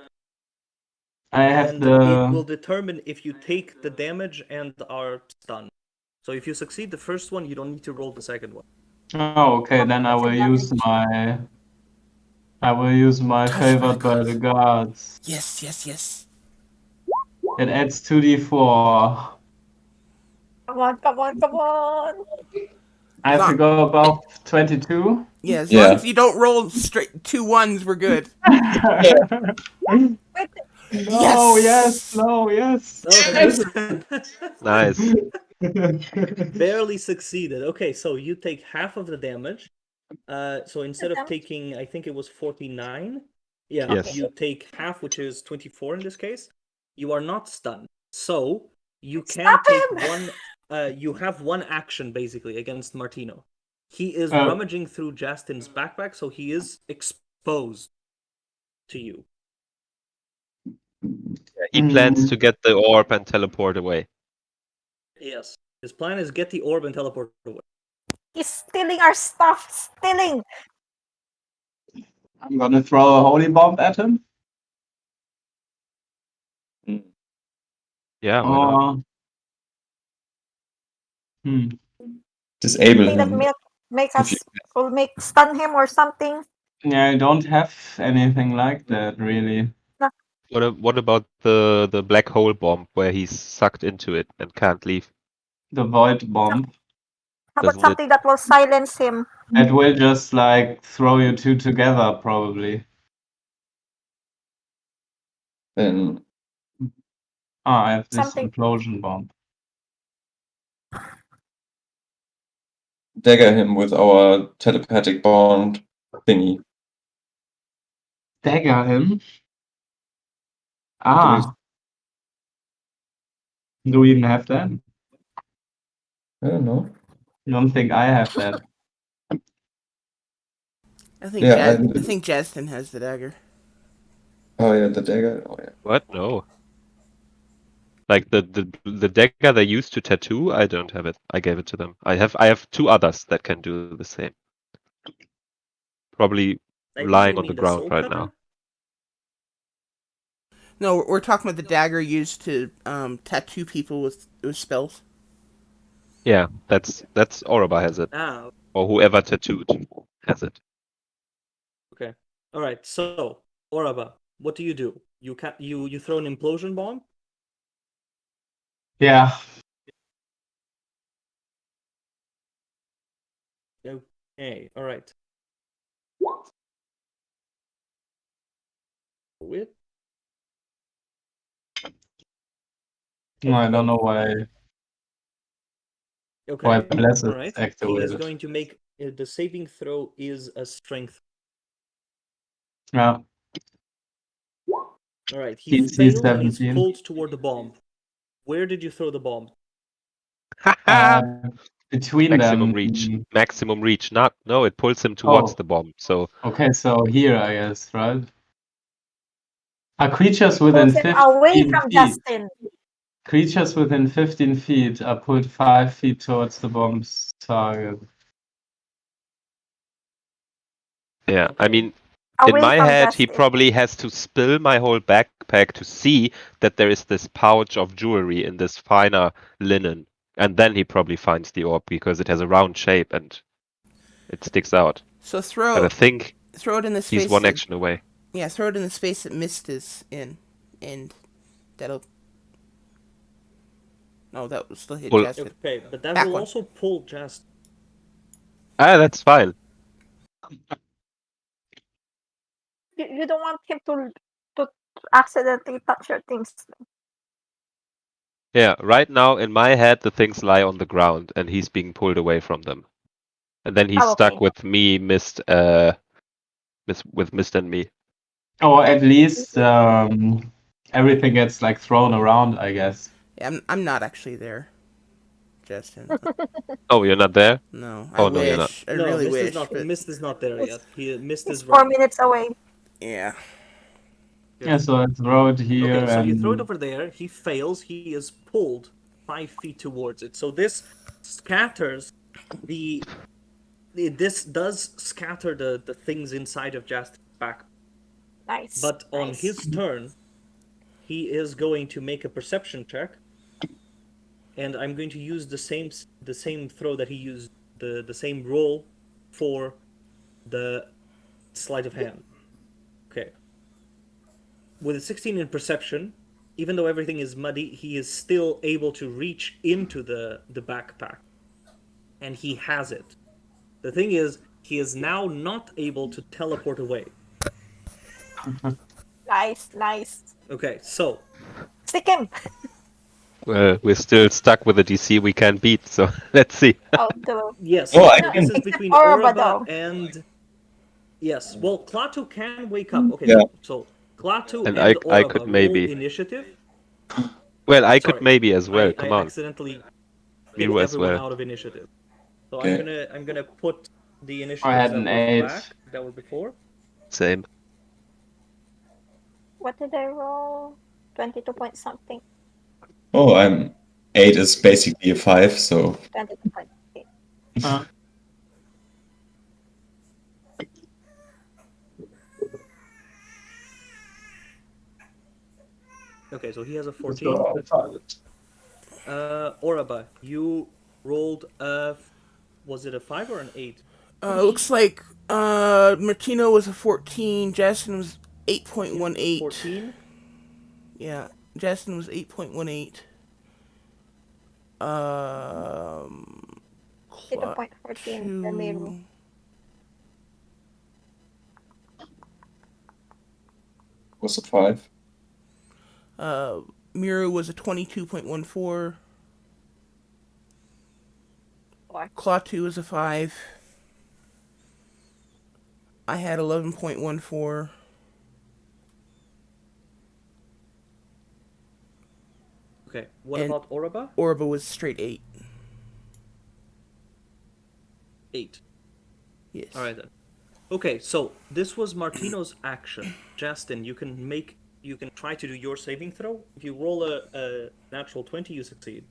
I have and it will the. determine if you take the damage and are stunned. So if you succeed the first one, you don't need to roll the second one. Oh, okay. Then I will use my. I will use my Touch by favored by the gods. Yes. It adds 2d4. Come on. I have to go above 22. Yeah, as long Yeah. as you don't roll straight 2 1s, we're good. No, yes, no, yes. Okay. Nice. Barely succeeded. Okay, so you take half of the damage. So instead of taking, I think it was 49. Yeah, Yes. you take half, which is 24 in this case. You are not stunned. So you can Stop take him! one. You have one action basically against Martino. He is Oh. rummaging through Justin's backpack, so he is exposed to you. He plans to get the orb and teleport away. Yes. His plan is get the orb and teleport away. He's stealing our stuff. Stealing. I'm gonna throw a holy bomb at him. Yeah, why not? Or Disable Thing that him. If you- will make stun him or something. yeah, I don't have anything like that really. What about the black hole bomb where he's sucked into it and can't leave? The void bomb. How about Doesn't something that will silence him? It will just like throw you two together probably. Then I have this Something. implosion bomb. dagger him with our telepathic bond thingy. Dagger him. Do we even have that? I don't know. I don't think I have that. I think Yeah, I think Justin has the dagger. Oh yeah, the dagger. Oh yeah. What? No. Like the dagger they used to tattoo, I don't have it. I gave it to them. I have 2 others that can do the same. Probably I think lying you on the mean ground soul right cutter? now. No, we're talking about the dagger used to tattoo people with spells. Yeah, that's Oroba has it. Ah, or whoever tattooed has it. Okay. All right. So, Oraba, what do? You throw an implosion bomb? Yeah. Okay. All right. With No, I don't know why okay. Bless All is right. He is activated. going to make the saving throw is a strength. Yeah. All right. He DC fails. He's 17. pulled toward the bomb. Where did you throw the bomb? Between Maximum them. reach. Maximum reach. No, it pulls him towards Oh. the bomb. So Okay, so here, I guess, right? Are creatures within Pulls him 15 away from feet? Justin. Creatures within 15 feet are pulled 5 feet towards the bomb's target. yeah, I mean, Away in my from head, he Justin. probably has to spill my whole backpack to see that there is this pouch of jewelry in this finer linen. And then he probably finds the orb because it has a round shape and it sticks out. So But I think throw it in the space. he's one action away. Yeah, throw it in the space that Mist is in, and that'll. No, that was still hit Pull. Justin. Okay, but that Back will one. also pull Justin. That's fine. You don't want him to accidentally touch your things. Yeah, right now in my head, the things lie on the ground and he's being pulled away from them. And then he's Oh, stuck okay. with me, Mist, with Mist and me. Or at least everything gets like thrown around, I guess. Yeah, I'm not actually there, Justin. Oh, you're not there? No, Oh, no, you're not. wish. I No, really Mist wish. is not. But Mist is not there yet. Mist It's is 4 running. minutes away. yeah. Yeah, so I throw it here. Okay, so you and throw it over there. He fails. He is pulled 5 feet towards it. So this scatters the. This does scatter the things inside of Justin's back. Nice. But on nice. his turn, he is going to make a perception check, and I'm going to use the same throw that he used, the same roll for the sleight of hand. Okay. With a 16 in perception, even though everything is muddy, he is still able to reach into the backpack, and he has it. The thing is, he is now not able to teleport away. Nice. Okay, so Stick him. Well, we're still stuck with a DC we can't beat, so let's see. Oh, the yes, Oh, I this can- is between Oraba, Oraba though. and yes. Well, Klaatu can wake up. Okay, Yeah. so Klaatu And and I Oraba could roll maybe. initiative. Well, I Sorry, could maybe as well. I Come on. accidentally You kicked as everyone well. out of initiative. So Okay. I'm gonna put the initiatives I had that an were 8. back that were before. Same. what did I roll? 22 point something. Oh, 8 is basically a 5, so 22.8. Okay, so he has a 14. Oraba, you rolled was it a 5 or an 8? Looks like Martino was a 14. Justin was 8.18. 14. Yeah, Justin was 8.18. 22.14 the middle. was a 5. Miru was a 22.14. What? Klaatu was a 5. I had 11.14. Okay, what And- about Oraba? Orba was straight 8. 8. Yes. All right then. Okay, so this was Martino's action. Justin, you can try to do your saving throw. If you roll a natural 20, you succeed.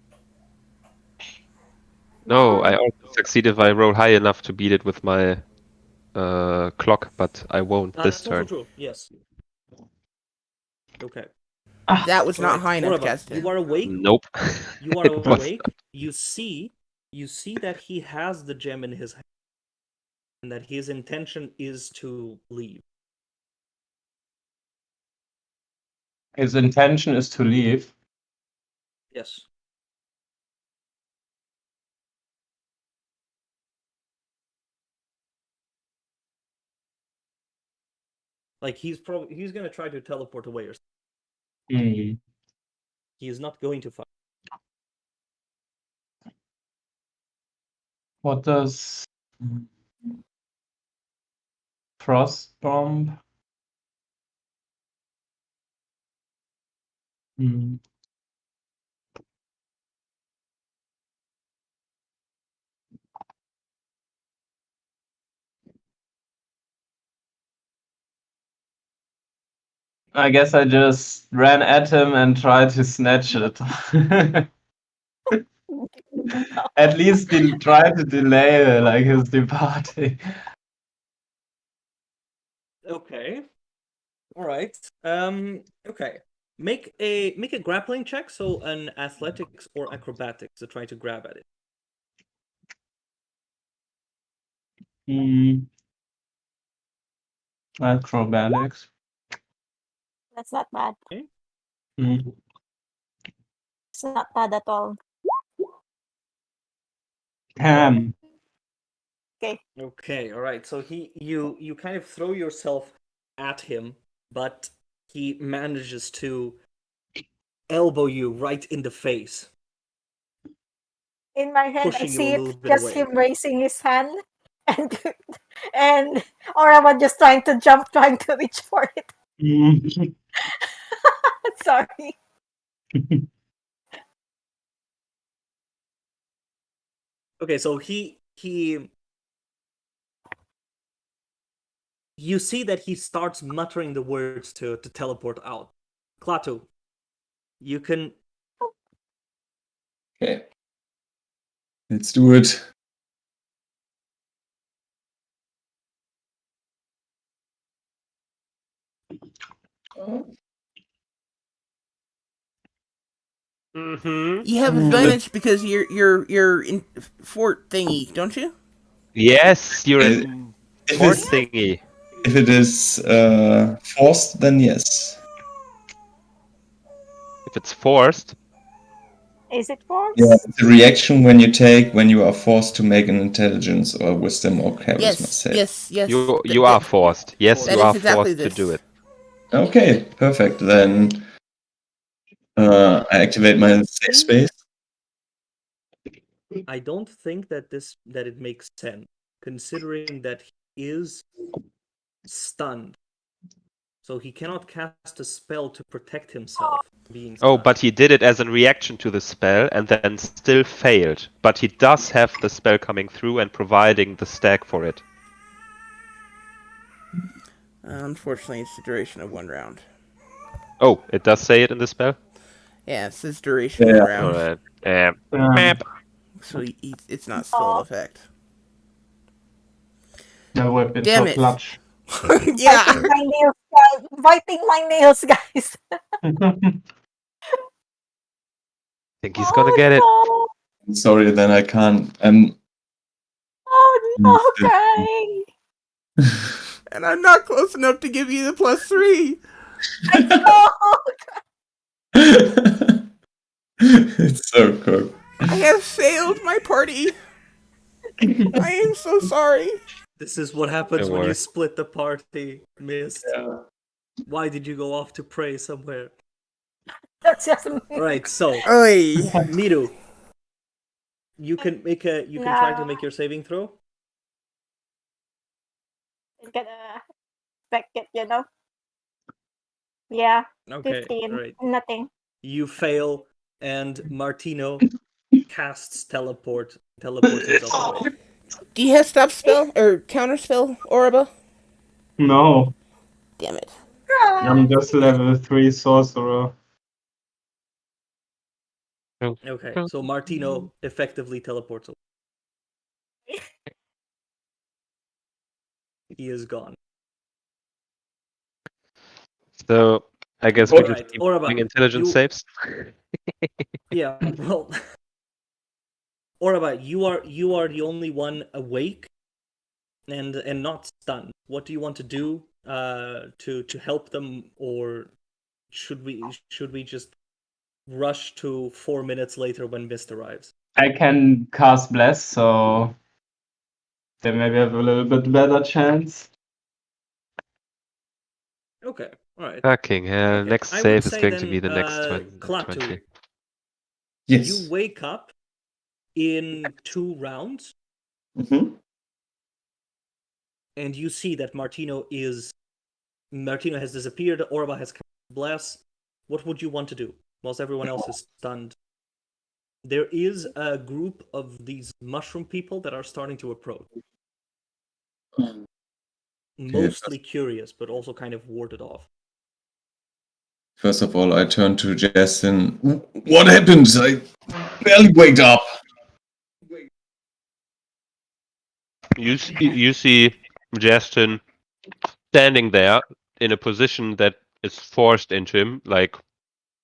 No, I also succeed if I roll high enough to beat it with my clock, but I won't this That's also turn. true. Yes. Okay. That was not Alright, high enough, Oraba, Justin. you are awake. Nope. You are It was awake. You see that he has the gem in his hand. and that his intention is to leave. His intention is to leave. Yes. Like he's gonna try to teleport away or something. He is not going to fight. What does Frost Bomb? I guess I just ran at him and tried to snatch it. At least try to delay like his departing. Okay. All right. Okay. Make a grappling check, so an athletics or acrobatics to try to grab at it. Acrobatics. That's not bad. Okay. It's not bad at all. 10. Okay. All right. So you kind of throw yourself at him, but he manages to elbow you right in the face. In my head, I Pushing you see a it little bit just away. him raising his hand, and Orama just trying to jump, trying to reach for it. Sorry. Okay, so he you see that he starts muttering the words to teleport out. Klaatu, you can. Okay. Let's do it. You have advantage because you're in fort thingy, don't you? Yes, you're If in if fort it's, thingy. if it is forced, then yes. If it's forced, Is it forced? Yeah, it's a reaction when you are forced to make an intelligence or wisdom or charisma save. Yes. you are forced. Yes, That you is are exactly forced to this. do it. Okay, perfect. Then I activate my safe space. I don't think that it makes sense, considering that he is stunned, so he cannot cast a spell to protect himself from being stunned. Oh, but he did it as a reaction to the spell and then still failed. But he does have the spell coming through and providing the stack for it. Unfortunately, it's the duration of 1 round. Oh, it does say it in the spell? Yeah, it says duration Yeah. 1 round. Alright. So it's not spell effect. The weapon Damn so it. clutch. Yeah. Biting my nails, guys. Biting my nails, guys. Think he's gonna get it. No. Sorry, then I can't. Oh no, guys. And I'm not close enough to give you the +3. It's so cool. I have failed my party. I am so sorry. This is what happens Don't when you worry. split the party, Mist. Yeah. Why did you go off to pray somewhere? That's just me. Alright, so Oi. Miru, you can try to make your saving throw. I'm gonna expect it, you know? Yeah, Okay, 15. alright. Nothing. You fail, and Martino casts teleports himself away. Do you have stop spell or counter spell, Orba? No, Damn it. I'm just level 3 sorcerer. Okay, so Martino effectively teleports away. He is gone. So I guess we Alright, just keep Orba, doing intelligence you- saves. Yeah, well, Orba, you are the only one awake, and not stunned. What do you want to do to help them, or should we just rush to 4 minutes later when Mist arrives? I can cast Bless, so they maybe have a little bit better chance. Okay, all right. Fucking hell. Okay. Next I save would is say going then, to be the next 20. Klaatu, Yes. you wake up in 2 rounds, Mm-hmm. and you see that Martino has disappeared. Orba has cast Bless. What would you want to do whilst everyone else is stunned? There is a group of these mushroom people that are starting to approach. Mostly curious, but also kind of warded off. First of all, I turn to Justin. What happened? I barely waked up. You see Justin standing there in a position that is forced into him, like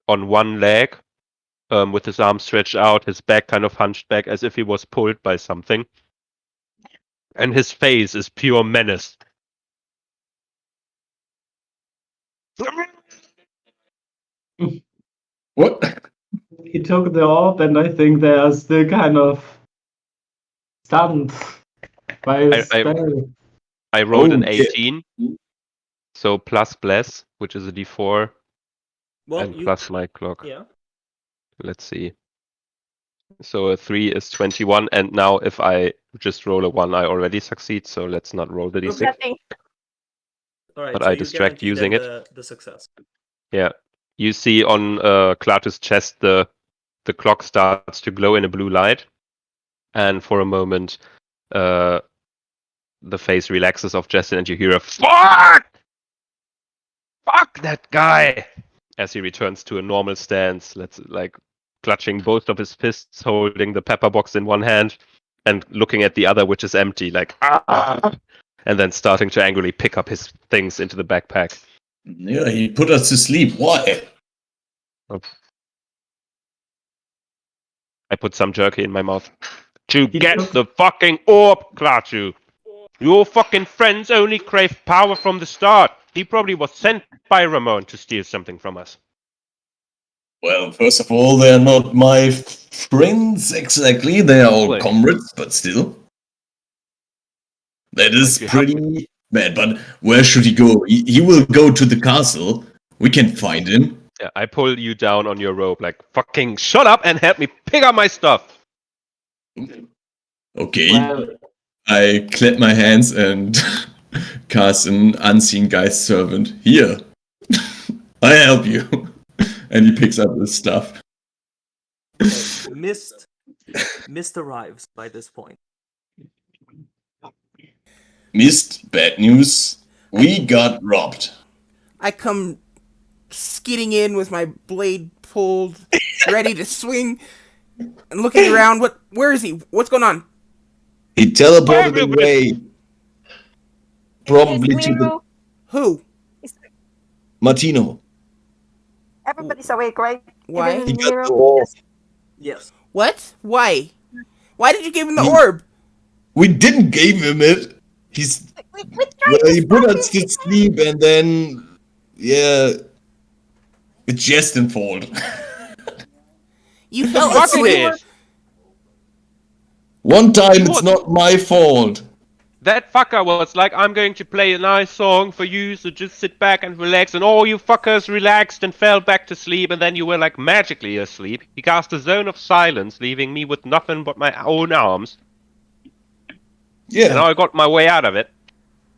on one leg, with his arms stretched out, his back kind of hunched back as if he was pulled by something. And his face is pure menace. What? He took the orb, and I think they are still kind of stunned by his spell. I rolled an yeah. 18, so plus bless, which is a d4, and plus my clock. Yeah. Let's see. So a 3 is 21, and now if I just roll a 1, I already succeed, so let's not roll the d6. Nothing. All right, But so I you distract guarantee using them the success. Yeah. You see on Klaatu's chest the clock starts to glow in a blue light, and for a moment the face relaxes of Justin, and you hear a "Fuck! Fuck that guy!" as he returns to a normal stance. Let's like clutching both of his fists, holding the pepper box in one hand, and looking at the other, which is empty, like ah, and then starting to angrily pick up his things into the backpack. Yeah, he put us to sleep. Why? I put some jerky in my mouth. To get the fucking orb, Klaatu. Your fucking friends only crave power from the start. He probably was sent by Ramon to steal something from us. Well, first of all, they're not my friends exactly. They are all comrades, but still. That is pretty bad. But where should he go? He will go to the castle. We can find him. Yeah, I pull you down on your rope, like, fucking shut up and help me pick up my stuff. Okay. Well, I clap my hands and cast an unseen geist servant. Here. I help you. And he picks up his stuff. Mist arrives by this point. Mist, bad news. We got robbed. I come skidding in with my blade pulled, ready to swing, and looking around. Where is he? What's going on? He teleported away. Probably to the... Who? Martino. Everybody's awake, right? Why? Even He got Nero? the orb. Yes. What? Why? Why did you give him the orb? We didn't give him it. He's... We tried to he put stop us him. to sleep and then... Yeah... It's Justin's fault. You fell Fuck it asleep. is. One time it's not my fault. That fucker was like, I'm going to play a nice song for you, so just sit back and relax. And all you fuckers relaxed and fell back to sleep, and then you were like magically asleep. He cast a zone of silence, leaving me with nothing but my own arms. Yeah. And I got my way out of it.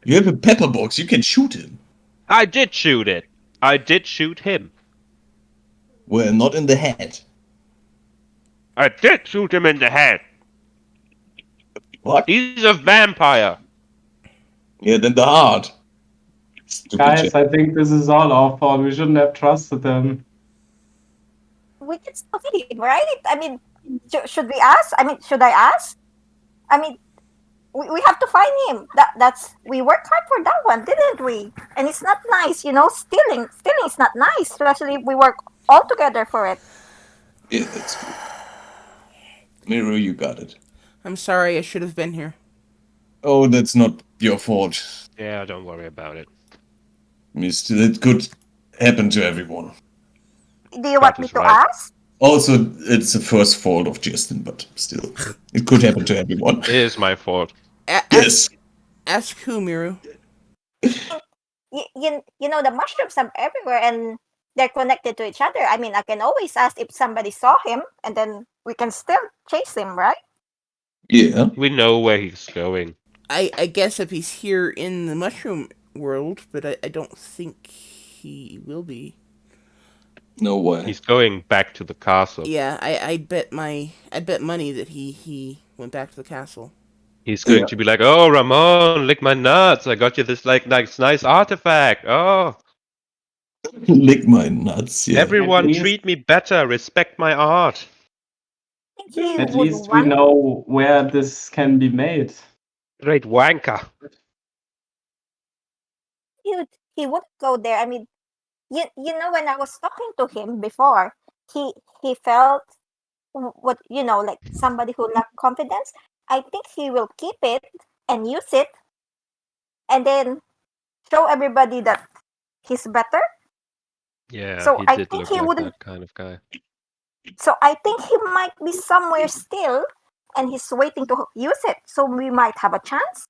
You have a pepper box, you can shoot him. I did shoot it. I did shoot him. Well, not in the head. I did shoot him in the head. What? He's a vampire. Yeah, then the heart. Stupid guys, shit. I think this is all our fault. We shouldn't have trusted them. We can still feed him, right? I mean, should we ask? I mean, should I ask? I mean, we have to find him. We worked hard for that one, didn't we? And it's not nice, stealing is not nice, especially if we work all together for it. Yeah, that's good. Miro, you got it. I'm sorry, I should have been here. Oh, that's not your fault. Yeah, don't worry about it. Mister, it could happen to everyone. Do you want That me is to right. ask? Also, it's the first fault of Justin, but still, it could happen to everyone. It is my fault. Yes. Ask who, Miru? You know the mushrooms are everywhere and they're connected to each other. I mean, I can always ask if somebody saw him, and then we can still chase him, right? Yeah. We know where he's going. I guess if he's here in the mushroom world, but I don't think he will be. No way. He's going back to the castle. Yeah, I'd bet money that he went back to the castle. He's going Yeah. to be like, "Oh, Ramon, lick my nuts! I got you this like nice artifact. Oh, Lick my nuts. Yeah. everyone least- treat me better. Respect my art." I think he At would least we want. know where this can be made. Great wanker. He would go there. I mean, you know, when I was talking to him before, he felt what, you know, like somebody who lacked confidence. I think he will keep it and use it, and then show everybody that he's better. Yeah, So he I did think look he like wouldn't. that kind of guy. So I think he might be somewhere still, and he's waiting to use it. So we might have a chance.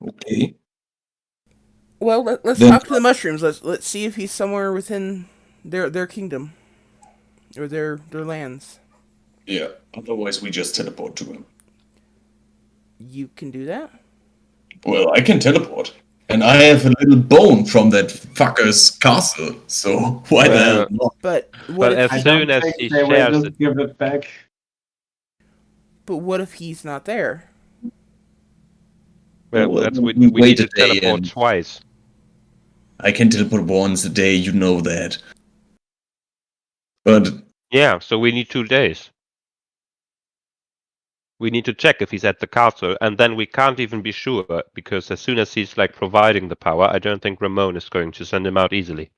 Okay. Well, let's Then- talk to the mushrooms. Let's see if he's somewhere within their kingdom or their lands. Yeah. Otherwise, we just teleport to him. You can do that. Well, I can teleport. And I have a little bone from that fucker's castle, so why the hell not? But But as I soon don't as think he they will shares just it, give it back. But what if he's not there? well, Well, we we need wait to a day teleport and- twice. I can teleport once a day, you know that. But Yeah, so we need 2 days. We need to check if he's at the castle, and then we can't even be sure because as soon as he's like providing the power, I don't think Ramon is going to send him out easily.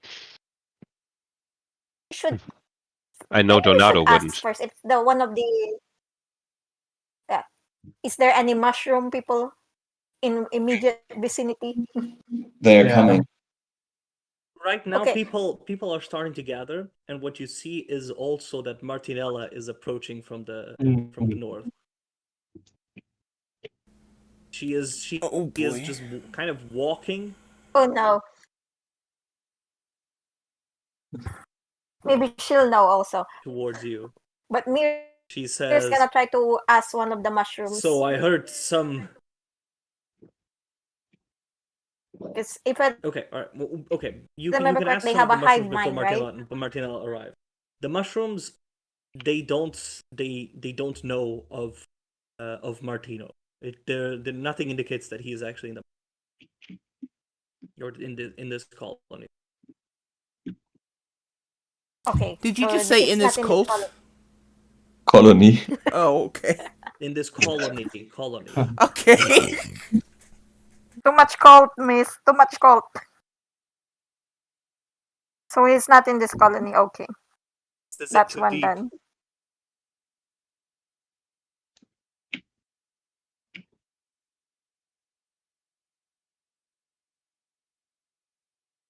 We should. I know Maybe we should Donato ask wouldn't. first. It's the one of the. Yeah. Is there any mushroom people in immediate vicinity? they're Yeah. coming. Right now, Okay. people are starting to gather, and what you see is also that Martinella is approaching from the north. She is Oh she is boy. just kind of walking Oh no. Maybe she'll know also. towards you. But Mir's She says, gonna try to ask one of the mushrooms. "So I heard some." Because if I Okay, all right. Okay, you remember can ask correctly, some of have the a hive mushrooms before mind, Martinella arrive. The mushrooms, they don't know of Martino. Nothing indicates that he is actually in the or in this colony. Okay. Did you so just say it's in not this cult? Colony. Oh, okay. In this colony. Okay. Too much cult, miss. Too much cult. So he's not in this colony. Okay. That's one done.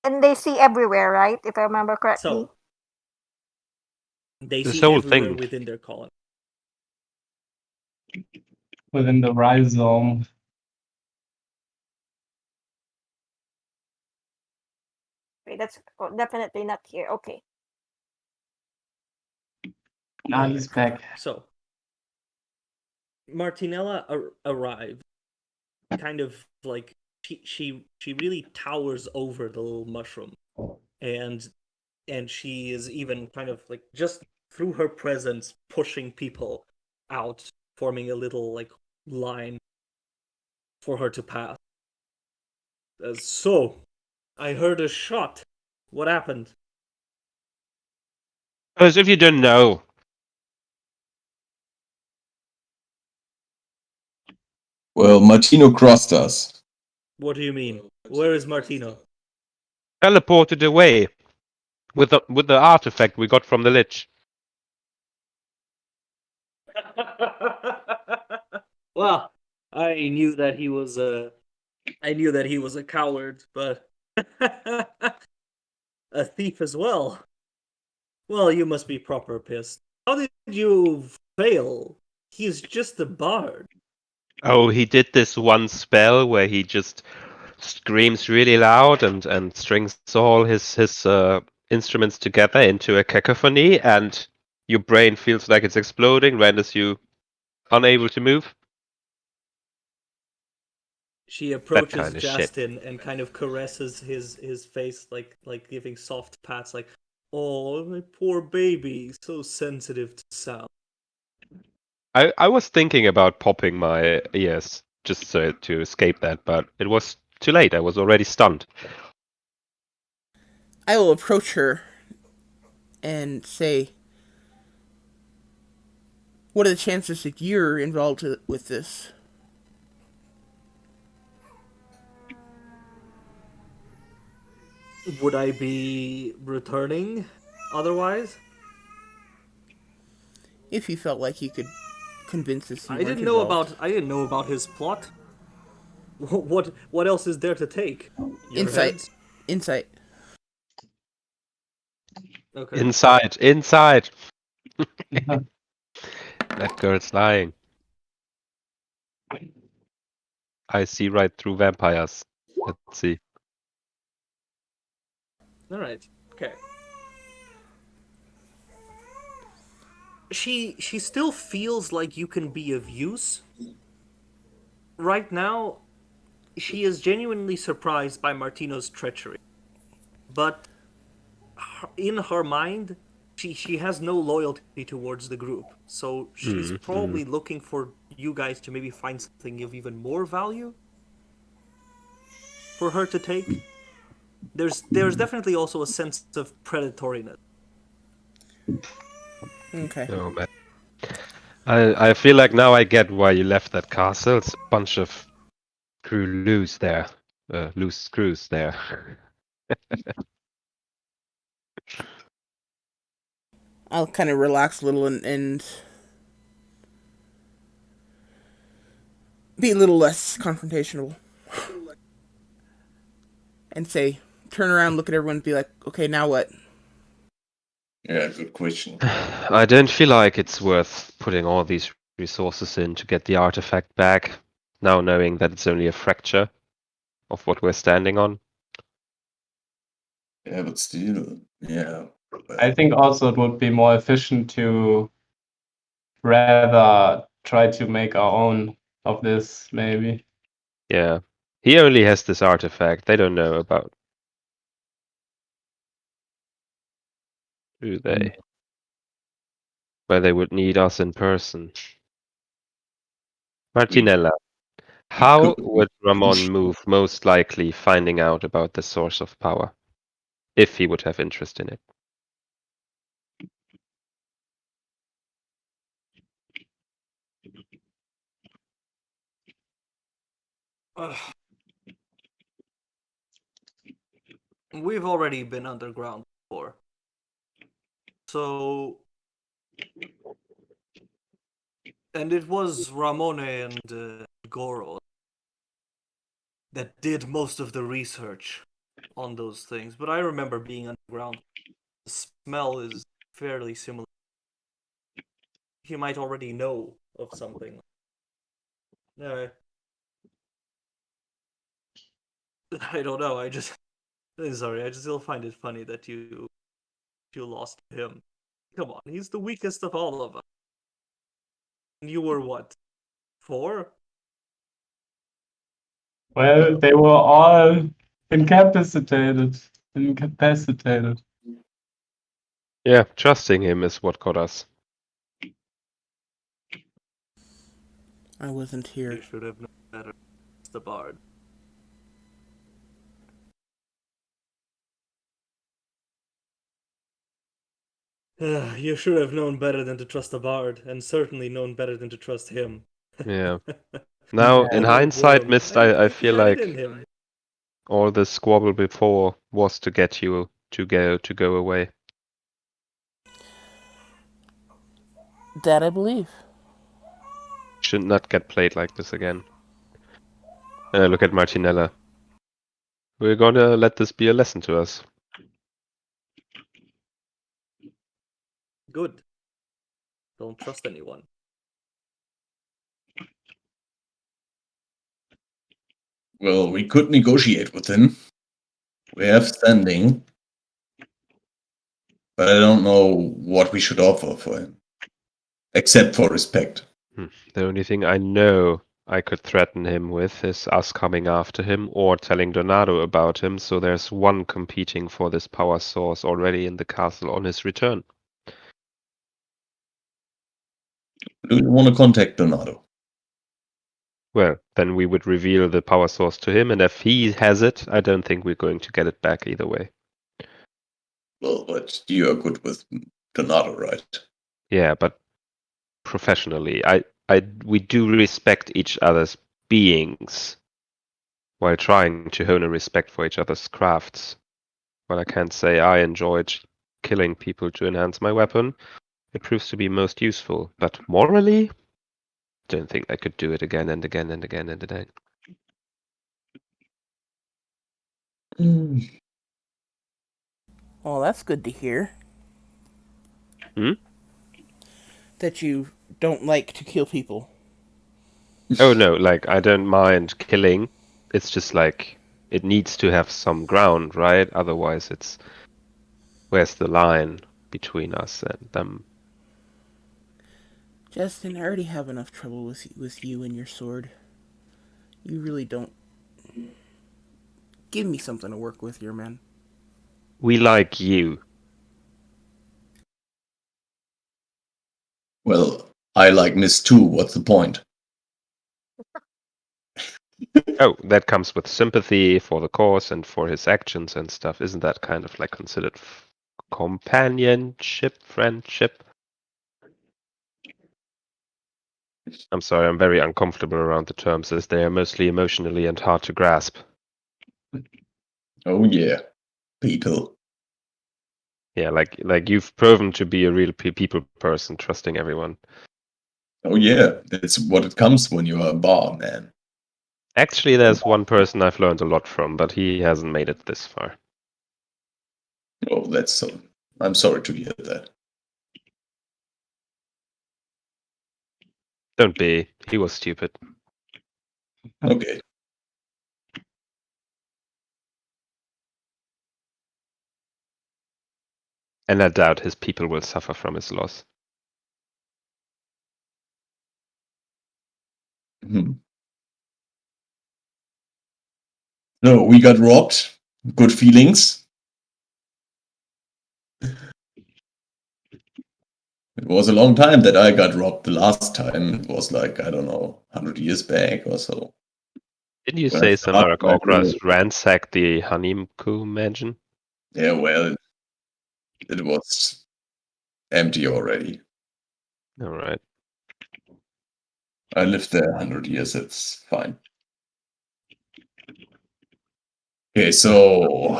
And they see everywhere, right? If I remember correctly. So they This see whole everywhere thing. within their colony. Within the rhizome. Okay, that's definitely not here. Okay. Now he's back. So Martinella arrived, kind of like she really towers over the little mushroom, and she is even kind of like just through her presence pushing people out, forming a little like line for her to pass. So, I heard a shot. What happened? As if you didn't know. Well, Martino crossed us. What do you mean? Where is Martino? Teleported away with the artifact we got from the Lich. Well, I knew that he was a coward, but a thief as well. Well, you must be proper pissed. How did you fail? He's just a bard. Oh, he did this one spell where he just screams really loud and strings all his instruments together into a cacophony, and your brain feels like it's exploding, renders you unable to move. She approaches kind of shit. Justin and kind of caresses his face, like giving soft pats, like, "Oh, my poor baby, so sensitive to sound." I was thinking about popping my ears just so to escape that, but it was too late. I was already stunned. I will approach her and say, "What are the chances that you're involved with this?" Would I be returning otherwise? If you felt like you could convince us you I weren't didn't know involved. about I didn't know about his plot. What else is there to take? Your Insight. heads? Insight. Okay. Inside. That girl's lying. I see right through vampires. Let's see. All right. Okay. She still feels like you can be of use. Right now, she is genuinely surprised by Martino's treachery. But in her mind, she has no loyalty towards the group. So she's probably looking for you guys to maybe find something of even more value for her to take. There's definitely also a sense of predatoriness. Okay. Oh man. I feel like now I get why you left that castle. It's a bunch of loose there. Loose screws there. I'll kind of relax a little and be a little less confrontational. And say, turn around, look at everyone, and be like, "Okay, now what?" Yeah, good question. I don't feel like it's worth putting all these resources in to get the artifact back, now knowing that it's only a fracture of what we're standing on. Yeah, but still, yeah. I think also it would be more efficient to rather try to make our own of this, maybe. Yeah. He only has this artifact. They don't know about. Do they? Where they would need us in person. Martinella, how would Ramon move most likely finding out about the source of power? If he would have interest in it. We've already been underground before. So, and it was Ramone and Goro that did most of the research on those things. But I remember being underground. The smell is fairly similar. He might already know of something. No, I don't know. I just sorry. I just still find it funny that you lost him. Come on, he's the weakest of all of us. You were what? 4? Well, they were all incapacitated. Incapacitated. Yeah, trusting him is what got us. I wasn't here. You should have known better. It's the bard. You should have known better than to trust the bard, and certainly known better than to trust him. Yeah. Now, in hindsight, Mist, I feel had it like in him. all the squabble before was to get you to go away. That I believe. Should not get played like this again. Look at Martinella. We're gonna let this be a lesson to us. Good. Don't trust anyone. Well, we could negotiate with him. We have standing. But I don't know what we should offer for him. Except for respect. The only thing I know I could threaten him with is us coming after him or telling Donato about him, so there's one competing for this power source already in the castle on his return. Do you want to contact Donato? Well, then we would reveal the power source to him, and if he has it, I don't think we're going to get it back either way. Well, but you are good with Donato, right? Yeah, but professionally, we do respect each other's beings while trying to hone a respect for each other's crafts. While I can't say I enjoyed killing people to enhance my weapon, it proves to be most useful. But morally, don't think I could do it again and again and again and again. Well, that's good to hear. Hmm? That you don't like to kill people. Oh no, like I don't mind killing. It's just like it needs to have some ground, right? Otherwise it's where's the line between us and them? Justin, I already have enough trouble with you and your sword. You really don't. Give me something to work with here, man. We like you. Well, I like Miss too. What's the point? Oh, that comes with sympathy for the cause and for his actions and stuff. Isn't that kind of like considered companionship, friendship? I'm sorry, I'm very uncomfortable around the terms as they are mostly emotionally and hard to grasp. Oh yeah, people. Yeah, like you've proven to be a real people person, trusting everyone. Oh yeah, that's what it comes when you are a bar man. Actually, there's one person I've learned a lot from, but he hasn't made it this far. Oh, that's so. I'm sorry to hear that. Don't be. He was stupid. Okay. And I doubt his people will suffer from his loss. No, we got robbed. Good feelings. It was a long time that I got robbed. The last time it was like, I don't know, 100 years back or so. Didn't you When I say some started my Ogras career. ransacked the Honeycomb mansion? Yeah, well, it was empty already. All right. I lived there 100 years. It's fine. Okay, so.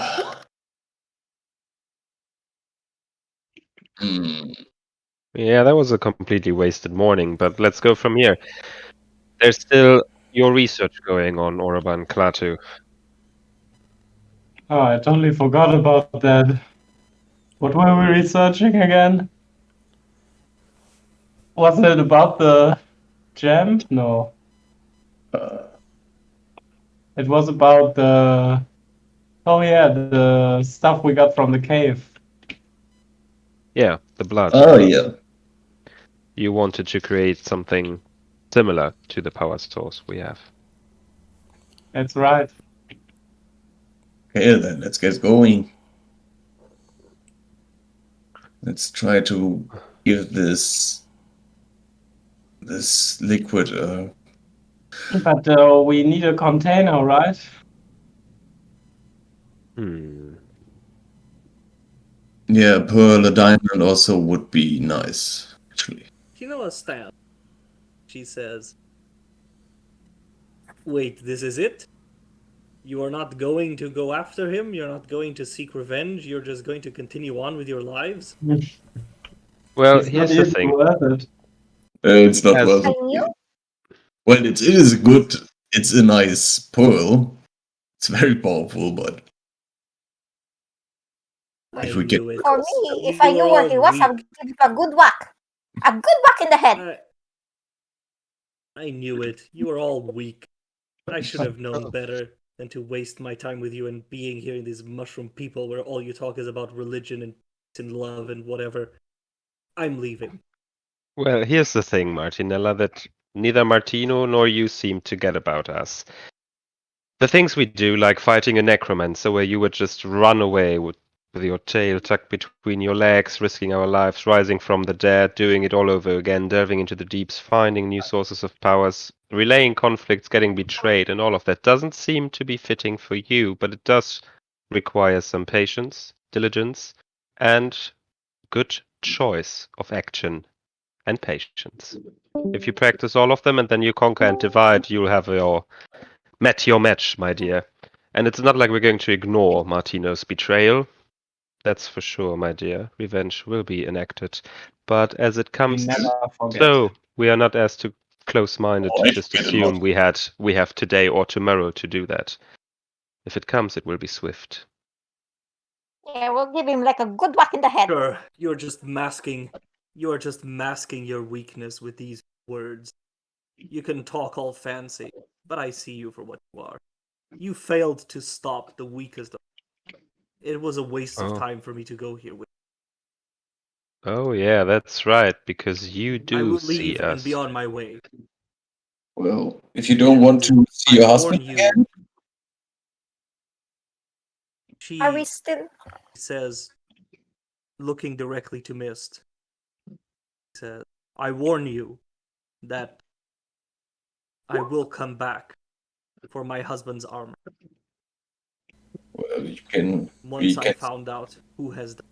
Yeah, that was a completely wasted morning, but let's go from here. There's still your research going on, Oraban Klaatu. Oh, I totally forgot about that. What were we researching again? Was it about the gem? No. It was about the... Oh yeah, the stuff we got from the cave. Yeah, the blood. Oh, yeah. You wanted to create something similar to the power source we have. That's right. Okay, then let's get going. Let's try to give this liquid But we need a container, right? yeah, pearl, a diamond also would be nice, actually. You know, Stan, she says, wait, this is it? You are not going to go after him? You're not going to seek revenge? You're just going to continue on with your lives? Well, It's here's not the even thing. worth it. It's not As- worth I it. knew. Well, it is good it's a nice pearl. It's very powerful, but I if we get knew it. For me, if You I knew are where all he was, I'd weak. give him a good whack. A good whack in the head. I knew it. You are all weak. I should have known better than to waste my time with you and being here in these mushroom people where all you talk is about religion and love and whatever. I'm leaving. Well, here's the thing, Martinella, that neither Martino nor you seem to get about us. The things we do, like fighting a necromancer where you would just run away with your tail tucked between your legs, risking our lives, rising from the dead, doing it all over again, delving into the deeps, finding new sources of powers, relaying conflicts, getting betrayed, and all of that doesn't seem to be fitting for you, but it does require some patience, diligence, and good choice of action and patience. If you practice all of them and then you conquer and divide, you'll have met your match, my dear. And it's not like we're going to ignore Martino's betrayal. That's for sure, my dear. Revenge will be enacted. But as it We comes never forget. so, we are not as too close-minded to I just forget a assume lot. we have today or tomorrow to do that. If it comes, it will be swift. Yeah, we'll give him like a good whack in the head. Sure, you're just masking your weakness with these words. You can talk all fancy, but I see you for what you are. You failed to stop the weakest of them. It was a waste of Oh. time for me to go here with Oh yeah, that's right, because you you. I do will see leave and us. be on my way. Well, if you don't want to see your I warn husband you, again, Are we she still? says, looking directly to Mist, says, I warn you that I will come back for my husband's armor well, you can. once We I can. found out who has done.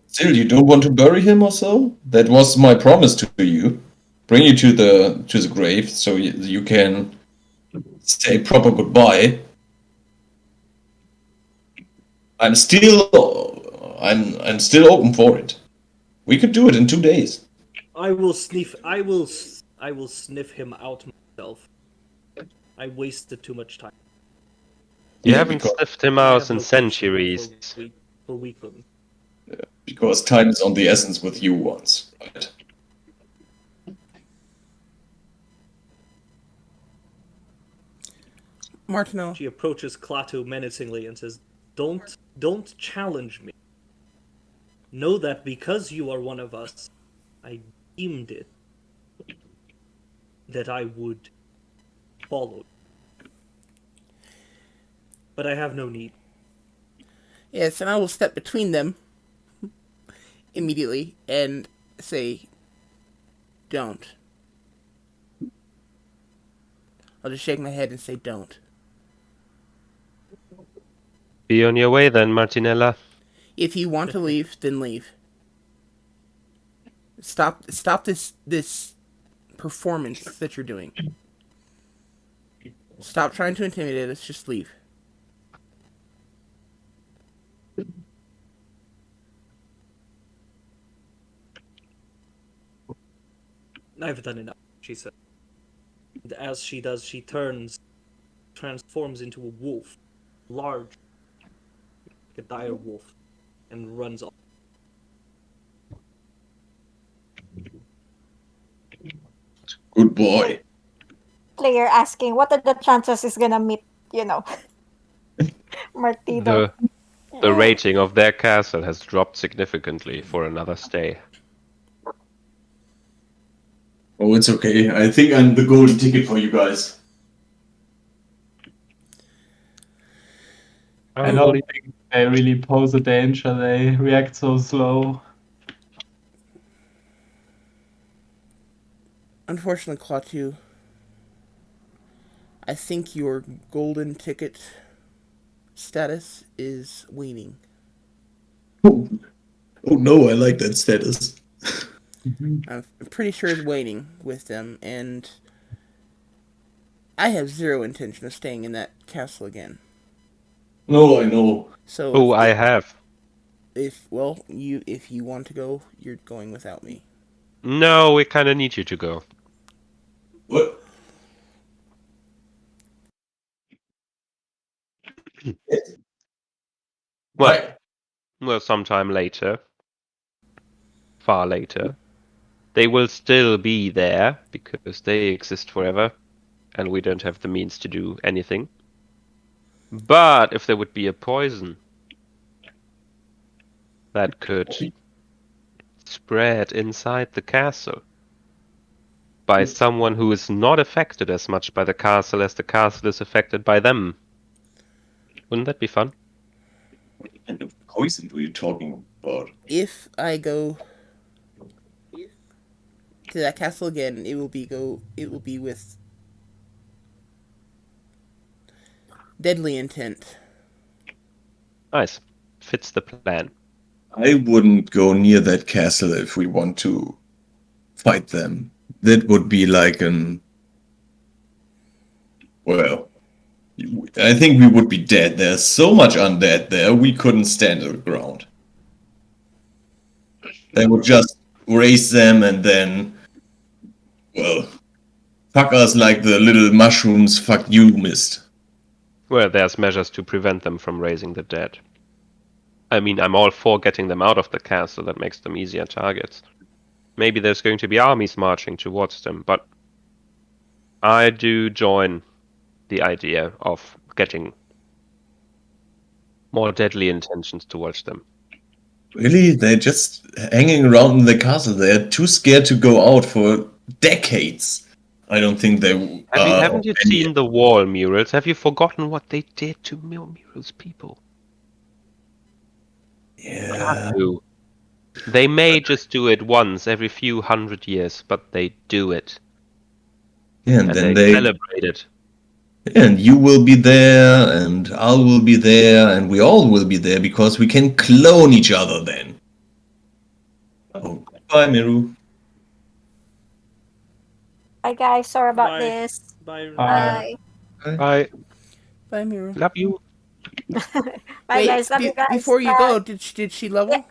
Still, you don't want to bury him or so? That was my promise to you. Bring you to the grave so you can say proper goodbye. I'm still I'm still open for it. We could do it in 2 days. I will sniff him out myself. I wasted too much time. You Yeah, haven't because sniffed him I out have in no patience centuries. for weakling. time is on the essence with you once, right? Martineau, She approaches Klaatu menacingly and says, Don't challenge me. Know that because you are one of us, I deemed it that I would follow. But I have no need. yes, and I will step between them immediately and say, don't. I'll just shake my head and say, don't. Be on your way then, Martinella. If you want to leave, then leave. Stop this performance that you're doing. Stop trying to intimidate us. Just leave. I've done enough, she said. And as she does, she transforms into a wolf, large, like a dire wolf, and runs off. Good boy. Player asking, what are the chances he's gonna meet, Martino? The rating of their castle has dropped significantly for another stay. Oh, it's okay. I think I'm the golden ticket for you guys. I don't think they really pose a danger. They react so slow. Unfortunately, Klaatu, I think your golden ticket status is waning. Oh, oh no, I like that status. I'm pretty sure it's waning with them, and I have zero intention of staying in that castle again. No, I know. So Oh, I have. if you want to go, you're going without me. No, we kind of need you to go. What? Well, sometime later, far later, they will still be there because they exist forever, and we don't have the means to do anything. But if there would be a poison that could spread inside the castle by someone who is not affected as much by the castle as the castle is affected by them, wouldn't that be fun? What kind of poison were you talking about? If I go to that castle again, it will be with deadly intent. Nice. Fits the plan. I wouldn't go near that castle if we want to fight them. That would be like well, I think we would be dead. There's so much undead there, we couldn't stand the ground. They would just raise them and then, well, fuck us like the little mushrooms fuck you, Mist. Well, there's measures to prevent them from raising the dead. I mean, I'm all for getting them out of the castle. That makes them easier targets. Maybe there's going to be armies marching towards them, but I do join the idea of getting more deadly intentions towards them. Really? They're just hanging around in the castle. They're too scared to go out for decades. I don't think they... Haven't you seen the wall murals? Have you forgotten what they did to murals people? Yeah. They may just do it once every few hundred years, but they do it. Yeah, And then they celebrate it. And you will be there, and Al will be there, and we all will be there because we can clone each other then. Oh, bye, Miru. Bye, guys. Sorry about Bye. this. Bye. Bye. Bye. Bye, Miru. Love you. Bye, guys. Love you guys. Before you Bye. go, did she level? Yeah.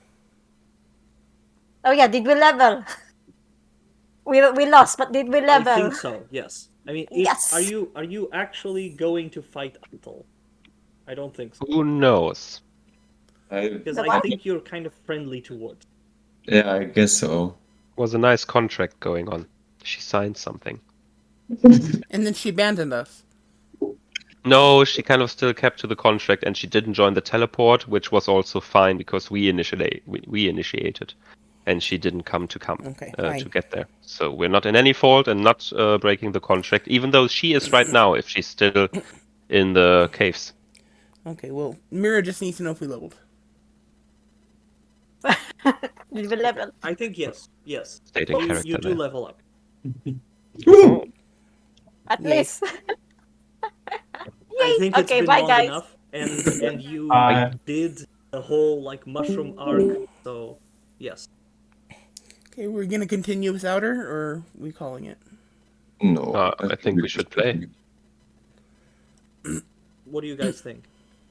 Oh yeah, did we level? We lost, but did we level? I think so. Yes. I mean, Yes. are you actually going to fight Atal? I don't think so. Who knows? Because I think you're kind of friendly towards. Yeah, I guess so. Was a nice contract going on. She signed something. And then she abandoned us. No, she kind of still kept to the contract, and she didn't join the teleport, which was also fine because we initiated, and she didn't come to get there. So we're not in any fault and not breaking the contract, even though she is right now if she's still in the caves. Okay, well, Mira just needs to know if we leveled. Did we level? I think yes. Yes. Stating character You do there. level up. At Yay. least. I think it's Okay, been bye, long guys. enough, and you Bye. did the whole like mushroom arc. So yes. Okay, we're gonna continue without her, or are we calling it? No. I think we should play. What do you guys think?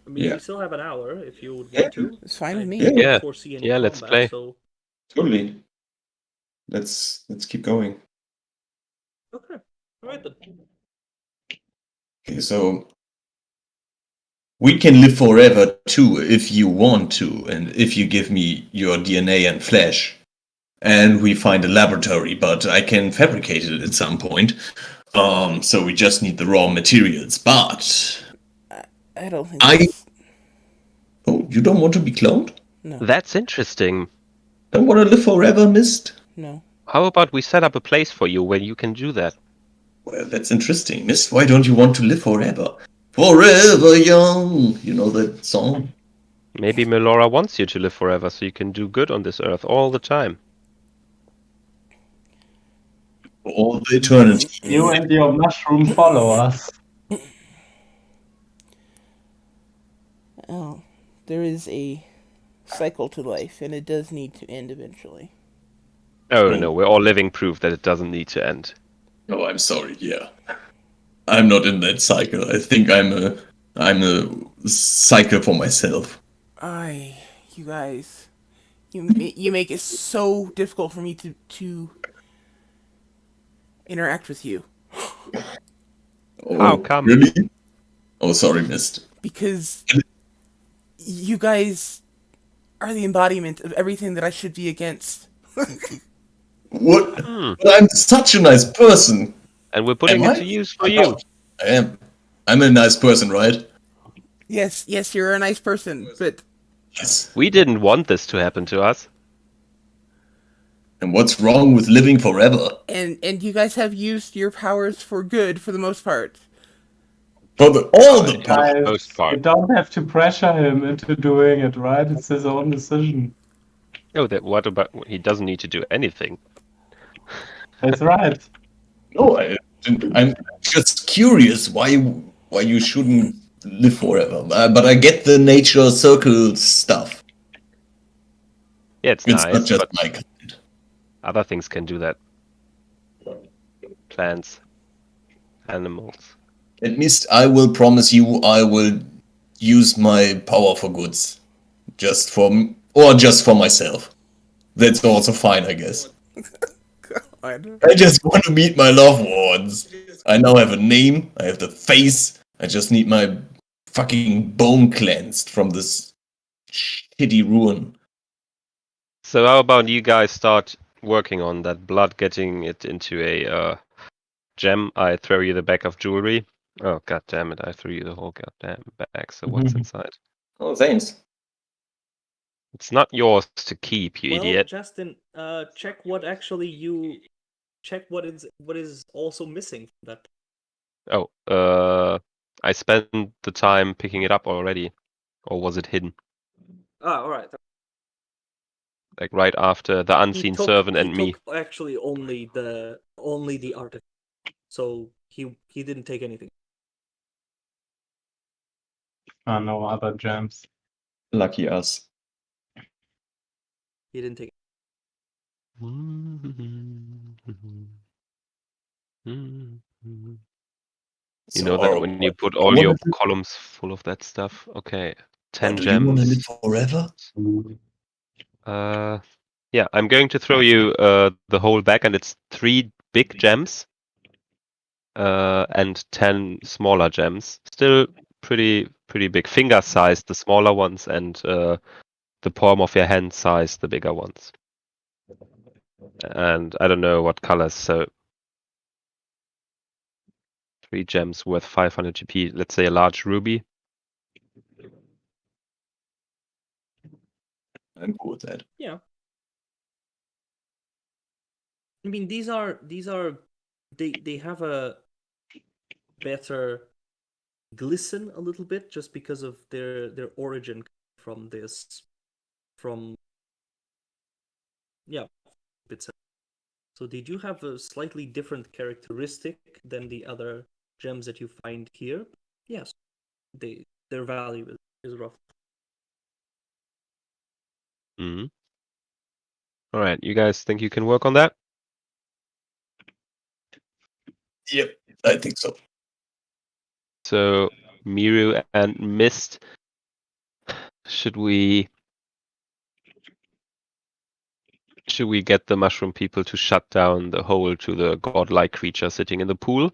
I mean, Yeah. we still have an hour if you would want to. It's fine with me. Yeah. Yeah. Foresee any Yeah, let's combat, play. So Totally. Let's keep going. okay, all right then. Okay, so we can live forever too if you want to, and if you give me your DNA and flesh. And we find a laboratory, but I can fabricate it at some point. So we just need the raw materials. But I don't think. oh, you don't want to be cloned? No. That's interesting. Don't want to live forever, Mist? No. How about we set up a place for you where you can do that? Well, that's interesting, Mist. Why don't you want to live forever? Forever young. You know that song? Maybe Melora wants you to live forever so you can do good on this earth all the time. All the eternity. You and your mushroom followers. Oh, there is a cycle to life, and it does need to end eventually. Oh no, we're all living proof that it doesn't need to end. Oh, I'm sorry. Yeah, I'm not in that cycle. I think I'm a cycle for myself. You guys, you make it so difficult for me to interact with you. Oh, How come? Really? Oh, sorry, Mist. because you guys are the embodiment of everything that I should be against. What? Hmm. But I'm such a nice person. And we're putting Am it I? to use for I you. know. I am. I'm a nice person, right? Yes, you're a nice person, but Yes. We didn't want this to happen to us. And what's wrong with living forever? and you guys have used your powers for good for the most part. For all the For part. the Guys, most part. you don't have to pressure him into doing it, right? It's his own decision. Oh, what about he doesn't need to do anything? That's right. No, I'm just curious why you shouldn't live forever. But I get the nature circle stuff. Yeah, it's It's nice, not just but my kind. other things can do that. Plants, animals. At least I will promise you I will use my power for goods. Just for myself. That's also fine, I guess. God. I just want to meet my loved ones. I now have a name, I have the face. I just need my fucking bone cleansed from this shitty ruin. So how about you guys start working on that blood, getting it into a gem? I throw you the bag of jewelry. Oh, god damn it, I threw you the whole goddamn bag, so what's inside? Oh, thanks. It's not yours to keep, you Well, idiot. Justin, check what is also missing from that. Oh, I spent the time picking it up already. Or was it hidden? Ah, all right. Like right after the unseen servant and me. He took actually only the artifact, so he didn't take anything. No other gems. Lucky us. He didn't take. You know that when you put I all your wanna- columns full of that stuff. Okay, Why 10 do you want to live gems. forever? Yeah, I'm going to throw you the whole bag, and it's 3 big gems and 10 smaller gems. Still pretty big, finger sized, the smaller ones, and the palm of your hand size, the bigger ones. And I don't know what colors, so 3 gems worth 500 GP. Let's say a large ruby. I'm cool with that. Yeah. I mean, these are they have a better glisten a little bit just because of their origin from bits. So they do have a slightly different characteristic than the other gems that you find here. Yes, their value is rough. Mm-hmm. All right, you guys think you can work on that? Yep, I think so. So Miru and Mist, should we get the mushroom people to shut down the hole to the godlike creature sitting in the pool?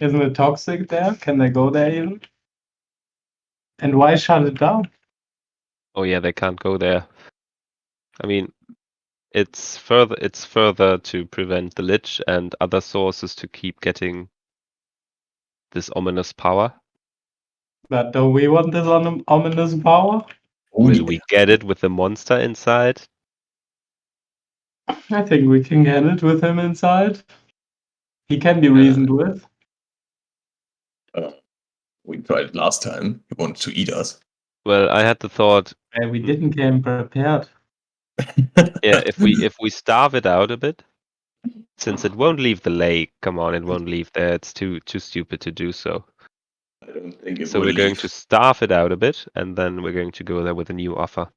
Isn't it toxic there? Can they go there even? And why shut it down? Oh yeah, they can't go there. I mean, it's further to prevent the lich and other sources to keep getting this ominous power. But don't we want this ominous power? Oh, Will yeah. we get it with the monster inside? I think we can get it with him inside. He can be reasoned with. We tried it last time. He wanted to eat us. Well, I had the thought, We didn't came prepared. yeah, if we starve it out a bit, since it won't leave the lake. Come on, it won't leave there. It's too stupid to do so. I don't think it So will we're going leave. to starve it out a bit, and then we're going to go there with a new offer.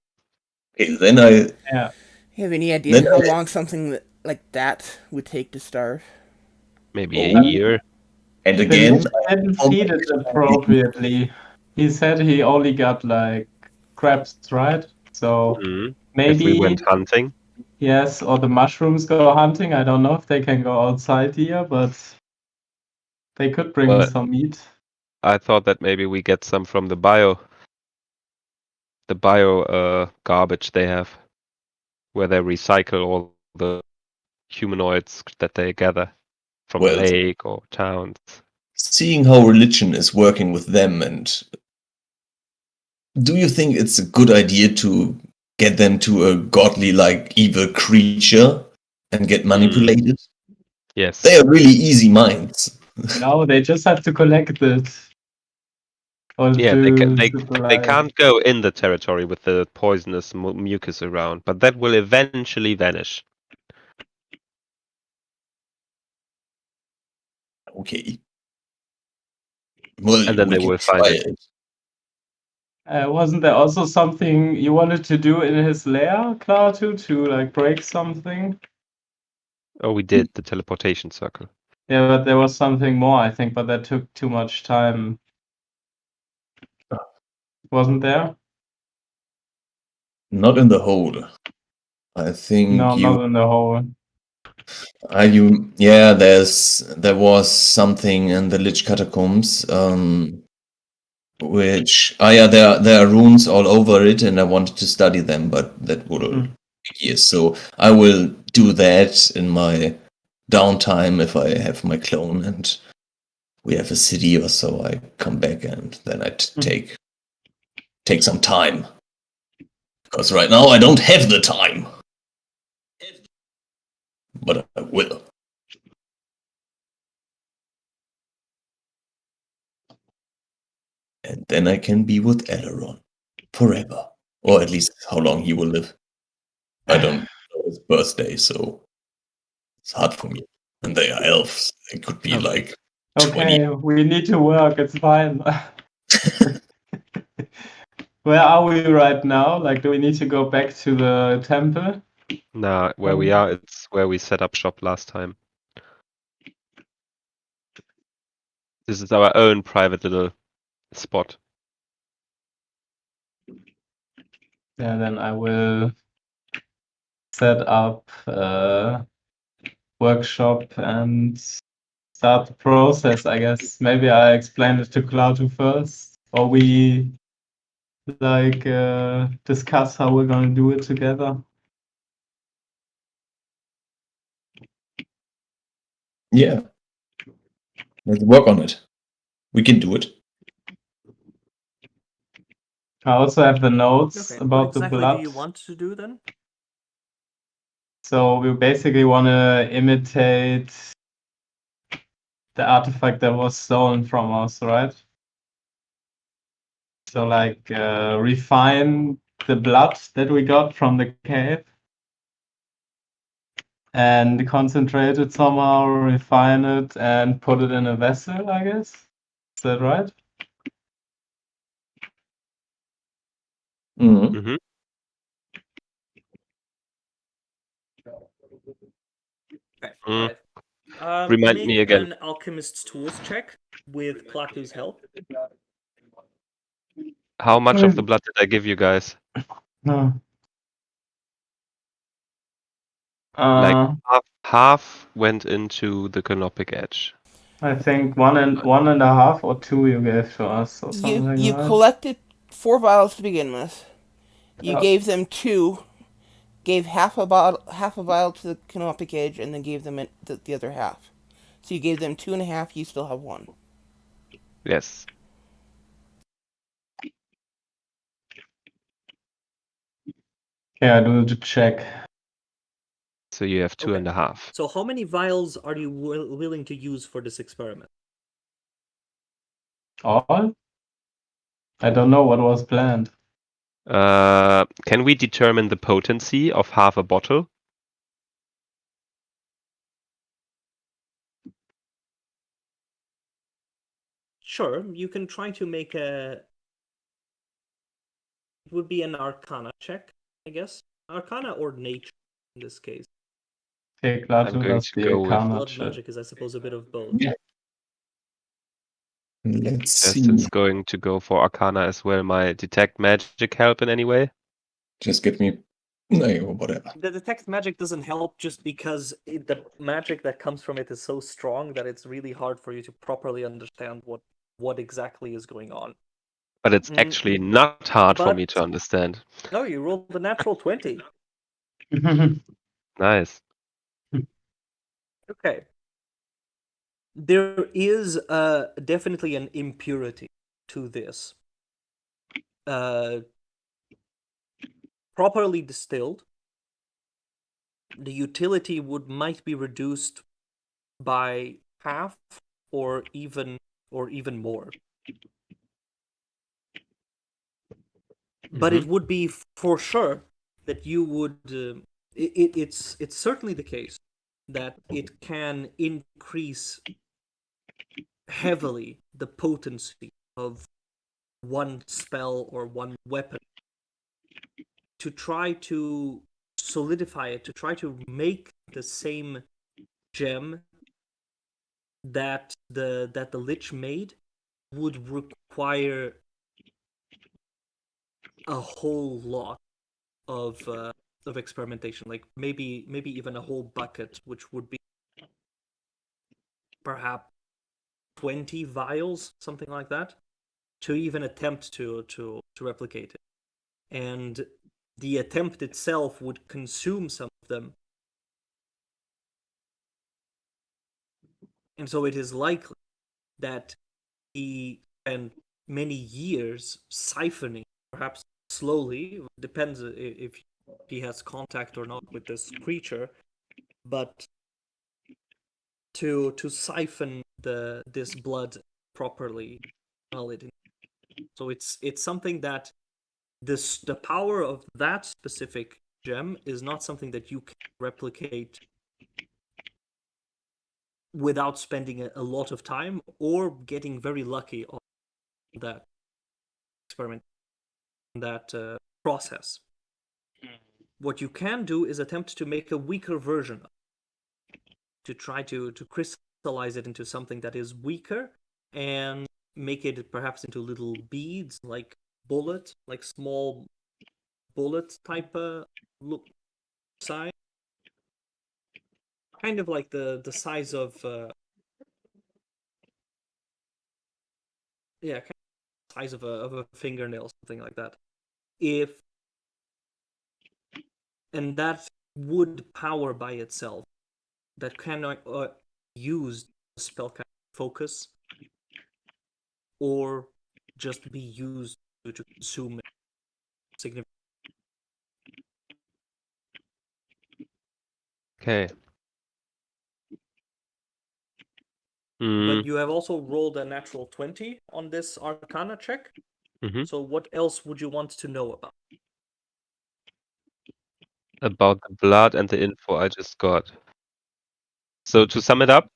Okay, then I Yeah. You have any idea how long something like that would take to starve? Maybe a year. and The again lich didn't feed it appropriately. He said he only got like crabs, right? So Mhm. maybe If we went hunting. yes, or the mushrooms go hunting. I don't know if they can go outside here, but They could bring But some meat. I thought that maybe we get some from the bio garbage they have, where they recycle all the humanoids that they gather from the Well, lake or towns. seeing how religion is working with them, and do you think it's a good idea to get them to a godly, like, evil creature and get manipulated? Yes. They are really easy minds. No, they just have to collect it. Or Yeah, do they supply. can't go in the territory with the poisonous mucus around, but that will eventually vanish. Okay. Well, And then we they can will find try it. it. Wasn't there also something you wanted to do in his lair, Klaatu, to like break something? Oh, we did the teleportation circle. Yeah, but there was something more, I think, but that took too much time. Wasn't there? Not in the hole. I think No, not in the hole. there was something in the Lich Catacombs, which there are runes all over it, and I wanted to study them, but that would take years. So I will do that in my downtime if I have my clone and we have a city or so. I come back and then I take some time, because right now I don't have the time, but I will. And then I can be with Eleron forever. Or at least how long he will live. I don't know his birthday, so it's hard for me. And they are elves. It could be like 20. Okay, we need to work, it's fine. Where are we right now? Like, do we need to go back to the temple? Nah, where we are, it's where we set up shop last time. This is our own private little spot. Yeah, then I will set up a workshop and start the process, I guess. Maybe I explain it to Klaatu first, or we like discuss how we're gonna do it together. Yeah. Let's work on it. We can do it. I also have the notes about what exactly the blood. do you want to do then? So we basically want to imitate the artifact that was stolen from us, right? So like refine the blood that we got from the cave and concentrate it somehow, refine it and put it in a vessel, I guess. Is that right? Mm-hmm. Mm-hmm. Okay. Mm. Right. Remind Make me again. an alchemist's tools check with Klaatu's help. How much of the blood did I give you guys? No. Like half went into the canopic edge. I think one and a half or two you gave to us or something. You right? collected 4 vials to begin with. You Yeah. gave them 2, gave half a vial to the canopic edge, and then gave them the other half. So you gave them 2.5. You still have 1. Yes. Okay, I do the check. So you have 2.5. So how many vials are you willing to use for this experiment? All? I don't know what was planned. Can we determine the potency of half a bottle? Sure, you can try to make a... It would be an Arcana check, I guess. Arcana or Nature, in this case. Okay, I'm Klaatu going does to the go with Arcana Blood check. magic is, I suppose, a bit of both. Yeah. Let's see. Justin's going to go for Arcana as well. My detect magic help in any way? Just give me No, whatever. The detect magic doesn't help just because the magic that comes from it is so strong that it's really hard for you to properly understand what exactly is going on. But it's actually not hard for me But- to understand. No, you rolled the natural 20. Nice. Okay. There is definitely an impurity to this. Properly distilled, the utility might be reduced by half or even more. But it would be for sure that you would. It's certainly the case that it can increase heavily the potency of one spell or one weapon to try to solidify it, to try to make the same gem that the Lich made would require a whole lot of experimentation, like maybe even a whole bucket, which would be perhaps 20 vials, something like that, to even attempt to replicate it. And the attempt itself would consume some of them. And so it is likely that he spent many years siphoning, perhaps slowly, depends if he has contact or not with this creature, but to siphon this blood properly. So it's something that the power of that specific gem is not something that you can replicate without spending a lot of time or getting very lucky on that experiment, that process. What you can do is attempt to make a weaker version, to try to crystallize it into something that is weaker and make it perhaps into little beads, like small bullet type look size, kind of like the size of kind of size of a fingernail, something like that. And that would power by itself, that cannot use spell kind of focus or just be used to consume significant. Okay. But you have also rolled a natural 20 on this Arcana check. So what else would you want to know about? About the blood and the info I just got. So to sum it up,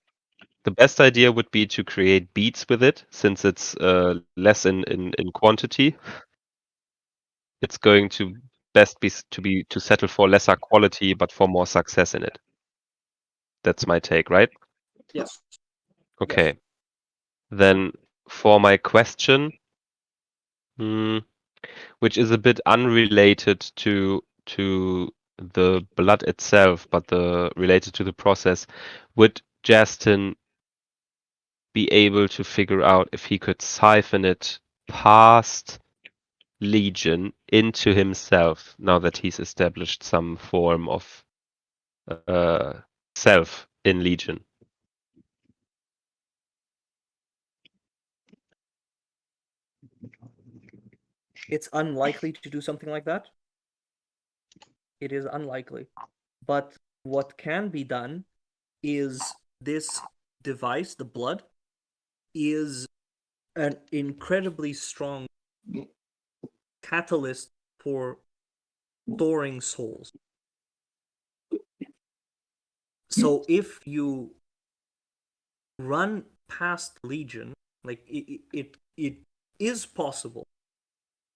the best idea would be to create beads with it, since it's less in quantity. It's going to best be to settle for lesser quality, but for more success in it. That's my take, right? Yes. Okay. Yes. Then for my question, which is a bit unrelated to the blood itself, but related to the process, would Justin be able to figure out if he could siphon it past Legion into himself now that he's established some form of self in Legion? It's unlikely to do something like that. It is unlikely. But what can be done is this device, the blood, is an incredibly strong catalyst for storing souls. So if you run past Legion, like it is possible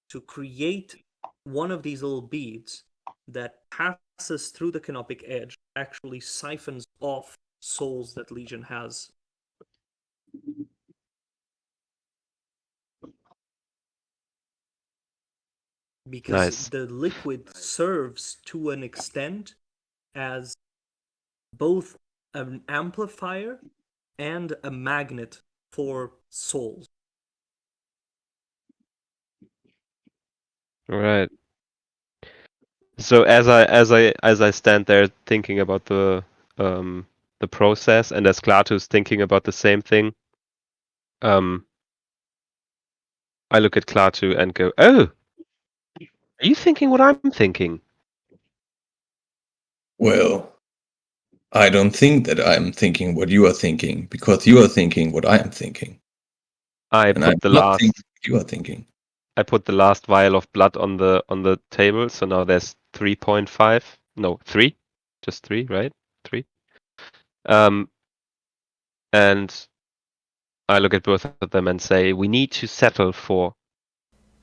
to create one of these little beads that passes through the canopic edge, actually siphons off souls that Legion has. because Nice. the liquid serves to an extent as both an amplifier and a magnet for souls. All right. So as I stand there thinking about the process, and as Klaatu's thinking about the same thing, I look at Klaatu and go, "Oh, are you thinking what I'm thinking?" Well, I don't think that I'm thinking what you are thinking, because you are thinking what I am thinking. I And I'm put the not last thinking what you are thinking. I put the last vial of blood on the table, so now there's 3.5. No, 3. Just 3, right? 3. And I look at both of them and say, we need to settle for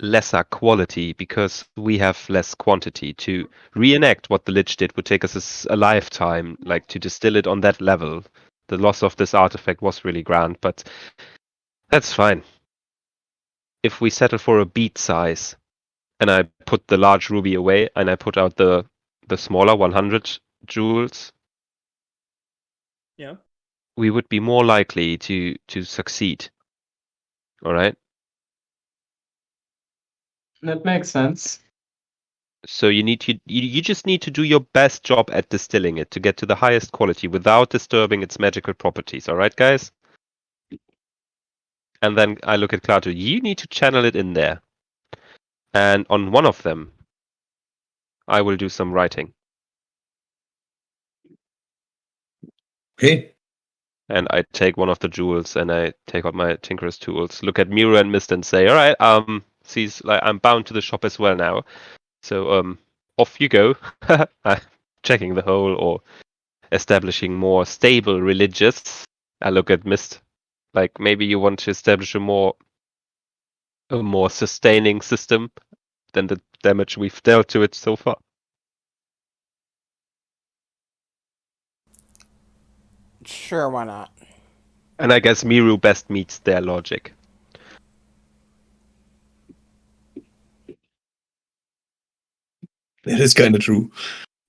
lesser quality because we have less quantity. To reenact what the Lich did would take us a lifetime, like to distill it on that level. The loss of this artifact was really grand, but that's fine. If we settle for a bead size, and I put the large ruby away, and I put out the smaller 100 jewels, Yeah. we would be more likely to succeed. All right. That makes sense. So you just need to do your best job at distilling it to get to the highest quality without disturbing its magical properties. All right, guys. And then I look at Klaatu. You need to channel it in there, and on one of them, I will do some writing. Okay. And I take one of the jewels and I take out my tinkerer's tools, look at Mira and Mist and say, all right, sees like I'm bound to the shop as well now. So off you go. Checking the hole or establishing more stable religious. I look at Mist. Like maybe you want to establish a more sustaining system than the damage we've dealt to it so far. Sure, why not? And I guess Miru best meets their logic. That is kind of true.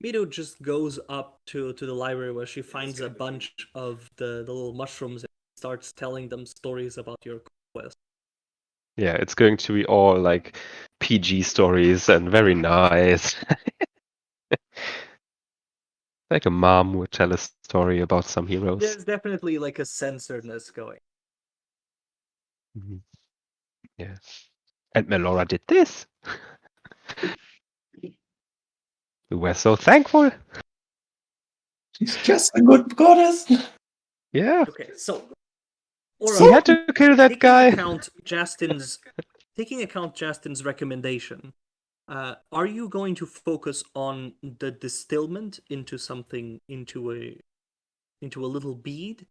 Mido just goes up to the library where she finds a bunch of the little mushrooms and starts telling them stories about your quest. Yeah, it's going to be all like PG stories and very nice. Like a mom would tell a story about some heroes. There's definitely like a censoredness going. Mhm. Yeah. And Melora did this. We were so thankful. She's just a good goddess. Yeah. Okay, so We had to kill that taking guy. account Justin's recommendation, are you going to focus on the distillment into something into a little bead?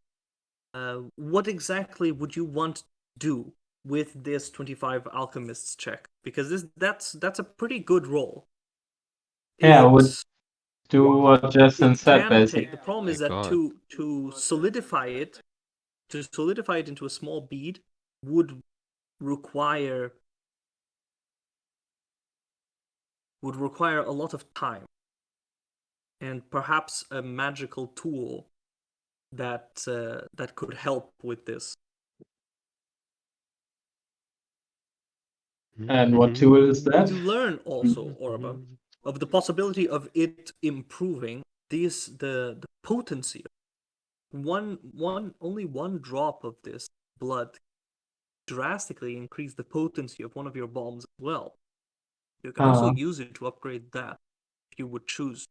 What exactly would you want to do with this 25 alchemists check? Because that's a pretty good roll. Yeah, I would It's- do what Justin it said, can basically. take. The problem is My that God. to solidify it into a small bead would require a lot of time and perhaps a magical tool that could help with this. And what tool is that? You learn also, Orba, of the possibility of it improving the potency. Only one drop of this blood drastically increase the potency of one of your bombs as well. You can also use it to upgrade that if you would choose.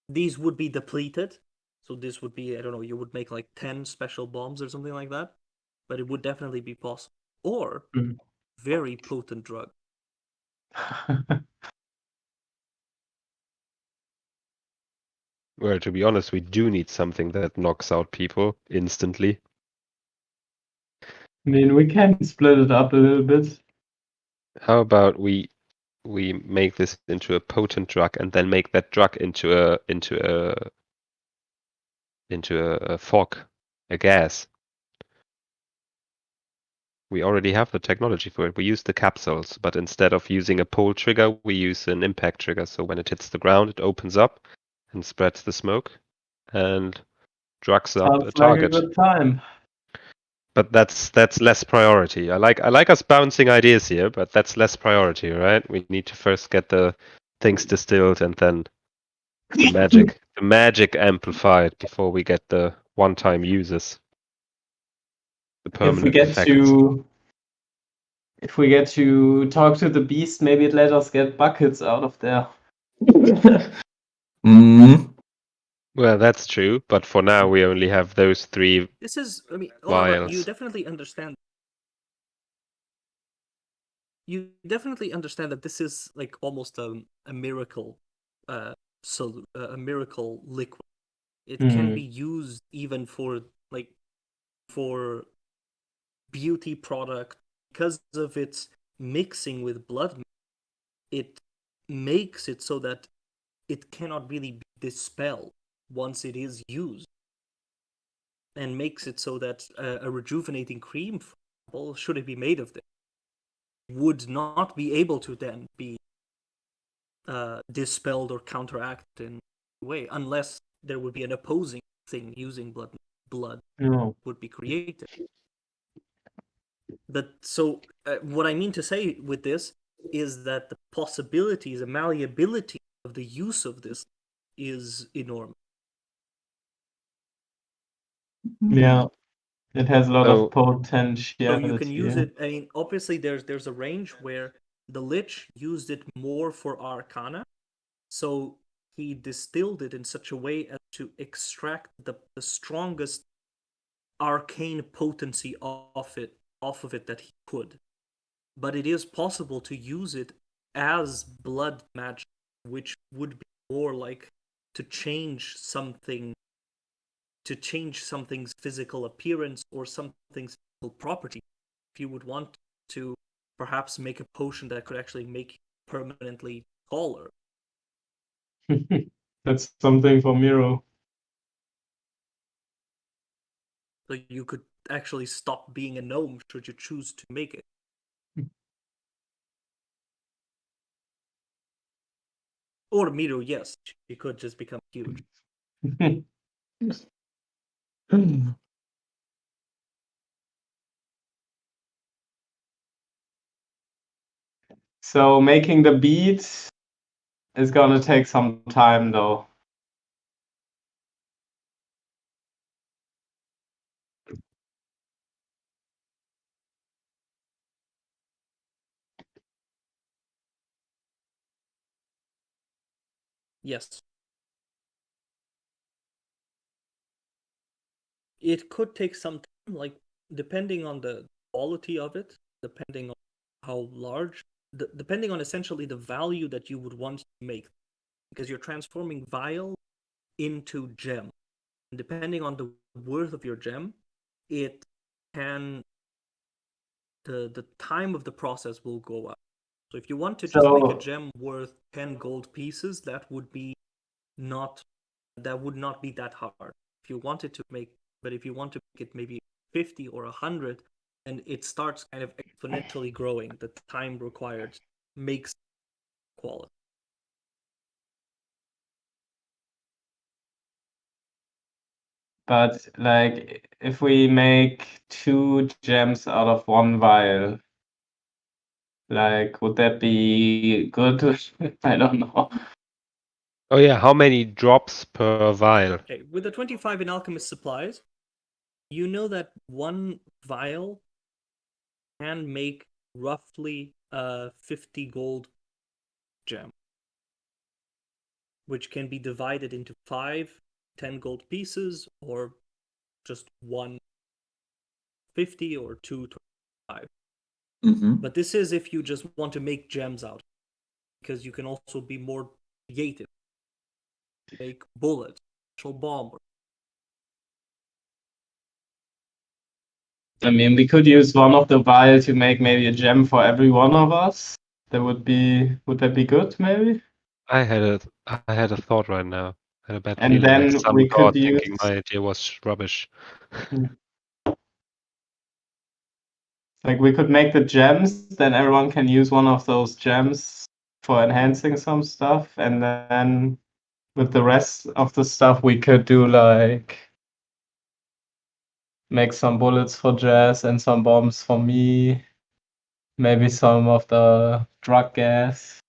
These would be depleted, so this would be, I don't know, you would make like 10 special bombs or something like that, but it would definitely be possible. Or very potent drug. Well, to be honest, we do need something that knocks out people instantly. I mean, we can split it up a little bit. How about we make this into a potent drug and then make that drug into a fog, a gas. We already have the technology for it. We use the capsules, but instead of using a pole trigger, we use an impact trigger. So when it hits the ground, it opens up and spreads the smoke and drugs up a Sounds like a target. good time. But that's less priority. I like us bouncing ideas here, but that's less priority, right? We need to first get the things distilled and then the magic amplified before we get the one-time uses. The If we permanent get effects. if we get to talk to the beast, maybe it let us get buckets out of there. Mm. Well, that's true, but for now we only have those 3 This is, I mean, vials. you definitely understand. You definitely understand that this is like almost a miracle, a miracle liquid. It can be used even for for beauty product because of its mixing with blood. It makes it so that it cannot really be dispelled once it is used, and makes it so that a rejuvenating cream, for example, should it be made of this, would not be able to then be dispelled or counteracted in a way unless there would be an opposing thing using blood No. would be created. So what I mean to say with this is that the possibilities, the malleability of the use of this is enormous. Yeah. It has a lot So- of potentiality. So you can use it. I mean, obviously, there's a range where the Lich used it more for Arcana, so he distilled it in such a way as to extract the strongest arcane potency off of it that he could. But it is possible to use it as blood magic, which would be more like to change something's physical appearance or something's physical property. If you would want to perhaps make a potion that could actually make you permanently taller. That's something for Miro. So you could actually stop being a gnome should you choose to make it. Or Miro, yes, you could just become huge. So making the beat is gonna take some time though. Yes. It could take some time, like depending on the quality of it, depending on how large, depending on essentially the value that you would want to make, because you're transforming vial into gem. And depending on the worth of your gem, it can the time of the process will go up. So if you want to just make a gem worth 10 gold pieces, that would not be that hard. If you wanted to make, but if you want to make it maybe 50 or 100, and it starts kind of exponentially growing, the time required makes quality. But like if we make 2 gems out of 1 vial, like would that be good? I don't know. Oh yeah, how many drops per vial? Okay, with the 25 in alchemist supplies, you know that 1 vial can make roughly 50 gold gem, which can be divided into 5 10 gold pieces, or just 1 50 or 2 25. Mm-hmm. But this is if you just want to make gems out, because you can also be more creative, make bullets, special bomb. I mean, we could use one of the vials to make maybe a gem for every one of us. Would that be good, maybe? I had a thought right now. I had a bad And feeling, like then some we god could use. thinking my idea was rubbish. Like we could make the gems, then everyone can use one of those gems for enhancing some stuff, and then with the rest of the stuff we could do like make some bullets for Jazz and some bombs for me, maybe some of the drug gas.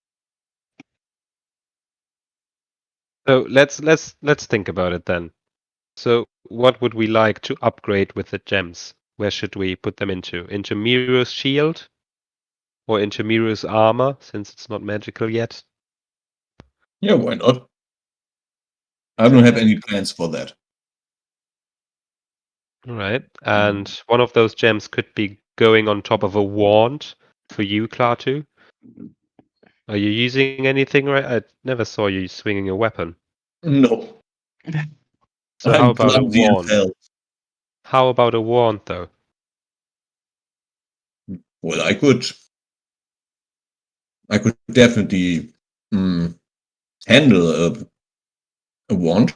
So let's think about it then. So what would we like to upgrade with the gems? Where should we put them into? Into Miru's shield? Or into Miru's armor, since it's not magical yet? Yeah, why not? I don't have any plans for that. Alright. And one of those gems could be going on top of a wand for you, Klaatu. Are you using anything right? I never saw you swinging a weapon. No. So how I'm about a clumsy as wand? hell. How about a wand, though? Well, I could definitely handle a wand.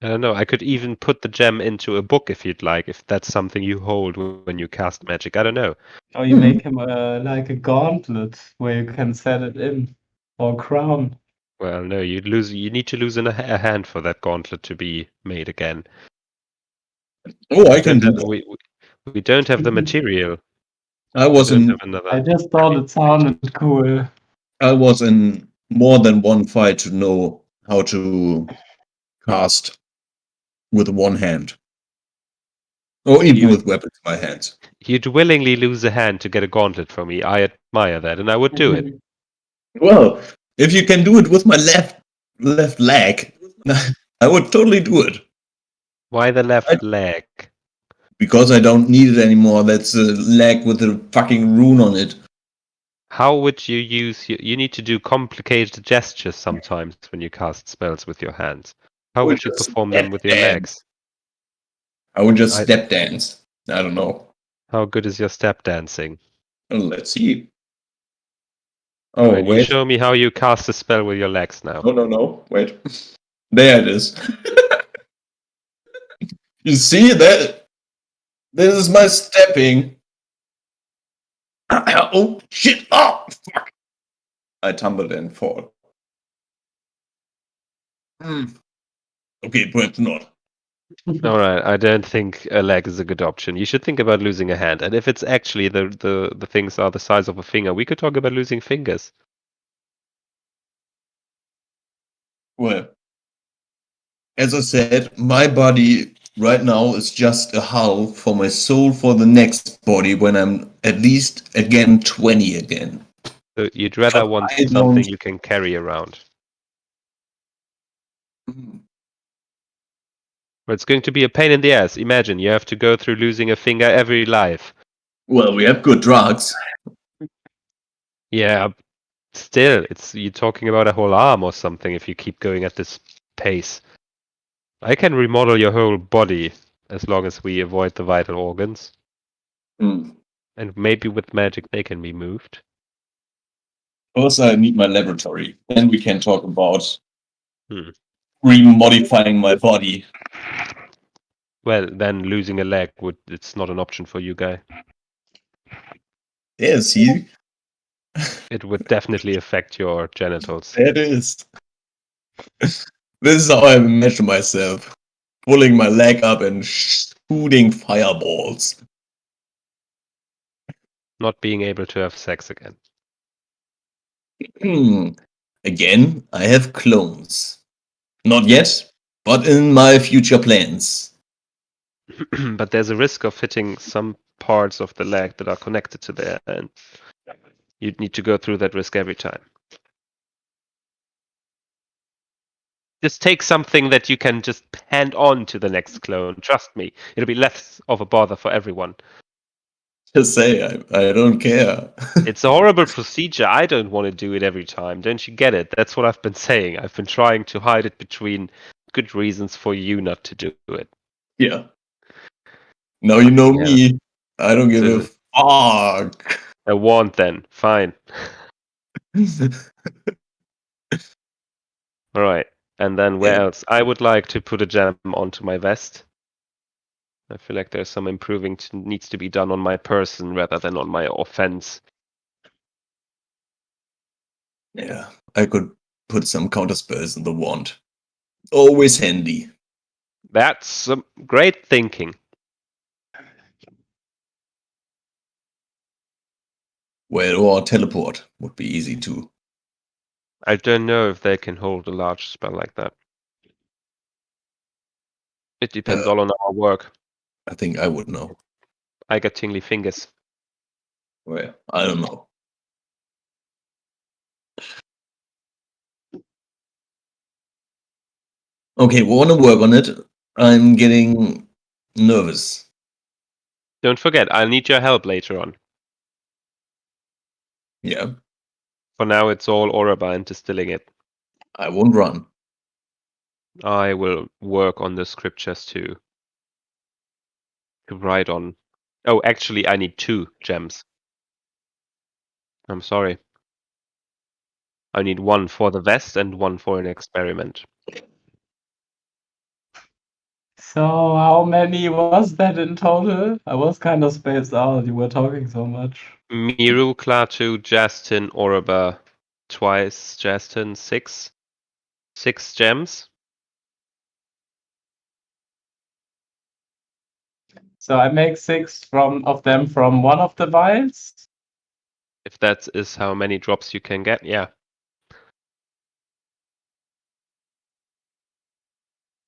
I don't know. I could even put the gem into a book if you'd like, if that's something you hold when you cast magic. I don't know. Or you make him like a gauntlet where you can set it in, or crown. Well, no, you need to lose a hand for that gauntlet to be made again. Oh, I can do that. We don't have the material. I We was don't in have another. I just thought it sounded cool. I was in more than one fight to know how to cast with one hand. Or even with weapons in my hands. You'd willingly lose a hand to get a gauntlet from me. I admire that, and I would do it. Well, if you can do it with my left leg, I would totally do it. Why the left leg? Because I don't need it anymore. That's a leg with a fucking rune on it. How would you use... You need to do complicated gestures sometimes when you cast spells with your hands. How would you perform them with your legs? I would just step dance. I don't know. How good is your step dancing? Well, let's see. Oh, Alright, you wait. show me how you cast a spell with your legs now. No. Wait. There it is. You see that? This is my stepping. Oh, shit. Oh, fuck. I tumbled and fall. Okay, perhaps not. Alright, I don't think a leg is a good option. You should think about losing a hand. And if it's actually the things are the size of a finger, we could talk about losing fingers. Well, as I said, my body right now is just a hull for my soul for the next body when I'm at least again 20 again. So you'd rather want something you can carry around. But it's going to be a pain in the ass. Imagine you have to go through losing a finger every life. Well, we have good drugs. Yeah, still, you're talking about a whole arm or something if you keep going at this pace. I can remodel your whole body as long as we avoid the vital organs. And maybe with magic they can be moved. First, I need my laboratory. Then we can talk about remodifying my body. Well, then losing a leg it's not an option for you, guy. Yeah, see? It would definitely affect your genitals. It is. This is how I imagine myself. Pulling my leg up and shooting fireballs. Not being able to have sex again. Again, I have clones. Not yet, but in my future plans. But there's a risk of hitting some parts of the leg that are connected to there, and you'd need to go through that risk every time. Just take something that you can just hand on to the next clone. Trust me, it'll be less of a bother for everyone. Just say, I don't care. It's a horrible procedure. I don't want to do it every time. Don't you get it? That's what I've been saying. I've been trying to hide it between good reasons for you not to do it. Yeah. Now you know me. I don't give a fuck. I want then. Fine. All right. And then where else? I would like to put a gem onto my vest. I feel like there's some improving needs to be done on my person rather than on my offense. Yeah, I could put some counter spells in the wand. Always handy. That's some great thinking. Well, or teleport would be easy too. I don't know if they can hold a large spell like that. It depends all on our work. I think I would know. I get tingly fingers. Well, I don't know. Okay, we want to work on it. I'm getting nervous. Don't forget, I'll need your help later on. Yeah, For now, it's all Oroba and distilling it. I won't run. I will work on the scriptures to write on. Oh, actually, I need 2 gems. I'm sorry. I need 1 for the vest and 1 for an experiment. So how many was that in total? I was kind of spaced out. You were talking so much. Miru, Klaatu, Justin, Oroba, twice Justin, 6. 6 gems. So I make 6 of them from one of the vials. If that is how many drops you can get, yeah.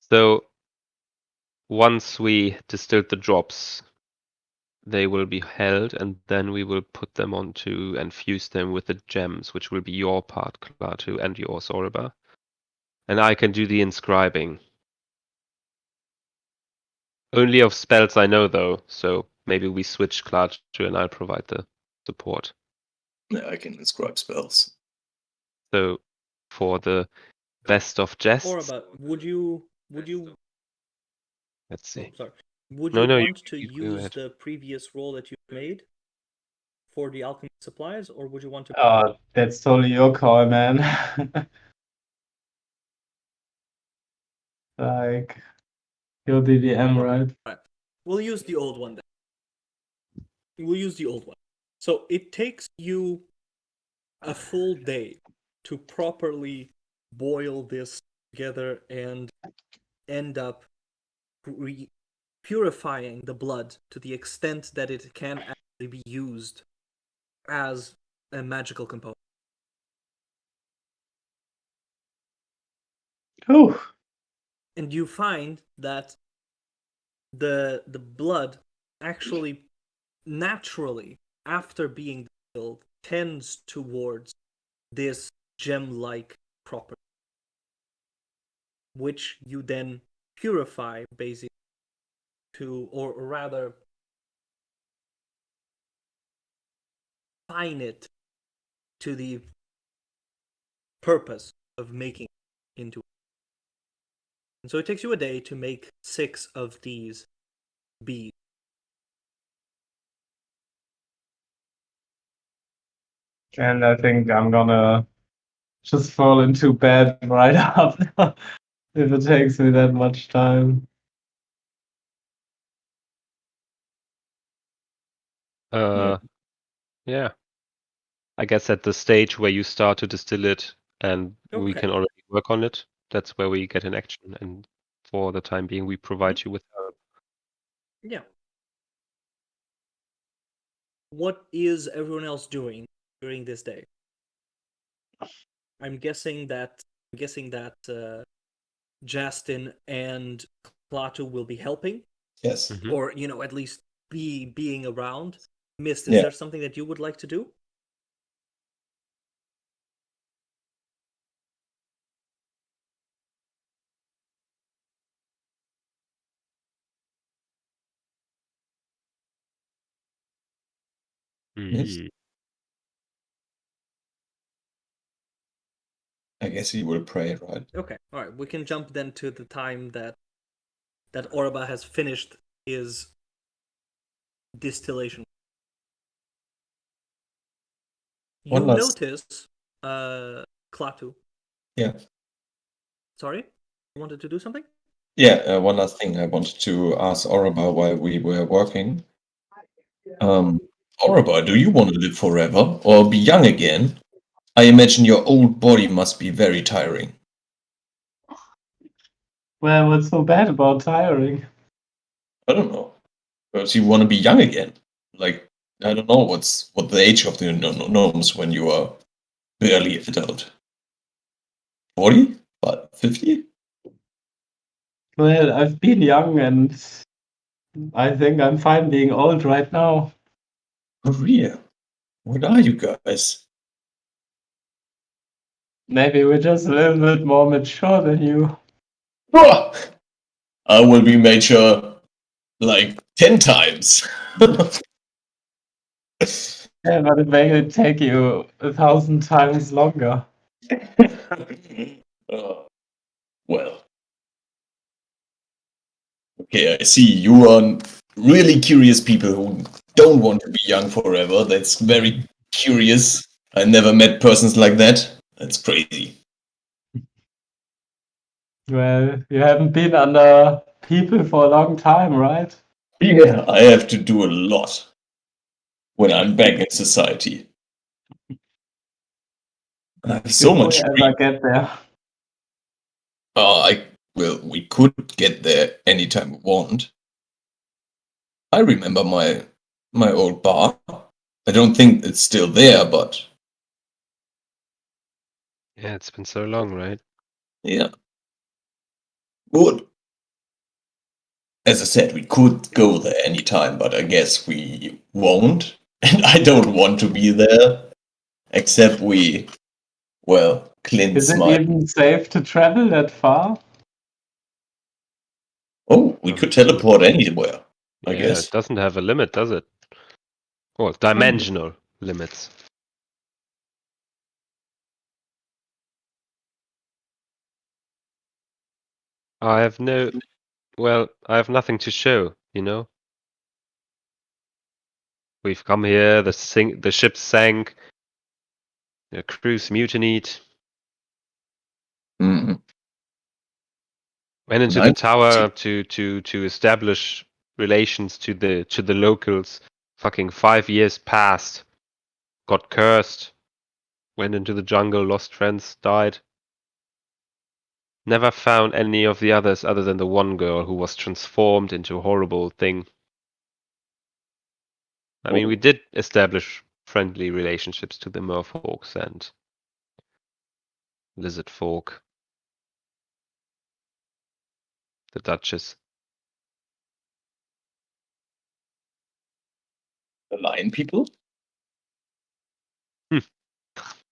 So once we distilled the drops, they will be held, and then we will put them onto and fuse them with the gems, which will be your part, Klaatu, and yours, Oroba. And I can do the inscribing. Only of spells I know, though, so maybe we switch Klaatu and I'll provide the support. Yeah, I can inscribe spells. So for the best of jests, Oroba, would you let's see. sorry. Would No, you no, want to you go use ahead. the previous roll that you made for the alchemy supplies, or would you want to? Oh, that's totally your call, man. Like, you're the DM, right? Right. We'll use the old one then. We'll use the old one. So it takes you a full day to properly boil this together and end up purifying the blood to the extent that it can actually be used as a magical component. Whew. And you find that the blood actually naturally, after being distilled, tends towards this gem-like property, which you then purify basically to, or rather fine it to the purpose of making it into. And so it takes you a day to make 6 of these beads. And I think I'm gonna just fall into bed right after if it takes me that much time. Yeah. I guess at the stage where you start to distill it and we Okay. can already work on it, that's where we get in action. And for the time being, we provide you with help. Yeah. What is everyone else doing during this day? I'm guessing that Justin and Klaatu will be helping, Yes. Mhm. or at least being around. Mist, is Yeah. there something that you would like to do? Yes. Mhm. I guess he will pray, right? Okay, all right. We can jump then to the time that Oroba has finished his distillation. You One last. notice, Klaatu. Yeah. Sorry, you wanted to do something? Yeah, one last thing I wanted to ask Oraba while we were working. Oraba, do you want to live forever or be young again? I imagine your old body must be very tiring. Well, what's so bad about tiring? I don't know. Perhaps you want to be young again. Like, I don't know what the age of the gnomes when you are barely adult. 40? But 50? Well, I've been young and I think I'm fine being old right now. Maria, what are you guys? Maybe we're just a little bit more mature than you. Ah! I will be mature like 10 times. Yeah, but it may take you 1,000 times longer. Well, okay, I see you are really curious people who don't want to be young forever. That's very curious. I never met persons like that. That's crazy. Well, you haven't been under people for a long time, right? Yeah, I have to do a lot when I'm back in society. I have so If we much ever dream. get there. We could get there anytime we want. I remember my old bar. I don't think it's still there, but Yeah, it's been so long, right? yeah. Good. As I said, we could go there anytime, but I guess we won't. And I don't want to be there, except Is cleanse it my. even safe to travel that far? Oh, we could teleport anywhere, I Yeah, guess. it doesn't have a limit, does it? Well, dimensional limits. I have I have nothing to show, you know? We've come here, the ship sank, the crew's mutinied, Mm. went into the tower to establish relations to the locals. Fucking 5 years passed, got cursed, went into the jungle, lost friends, died. Never found any of the others other than the one girl who was transformed into a horrible thing. I mean, we did establish friendly relationships to the merfolks and lizard folk, the Duchess. The lion people?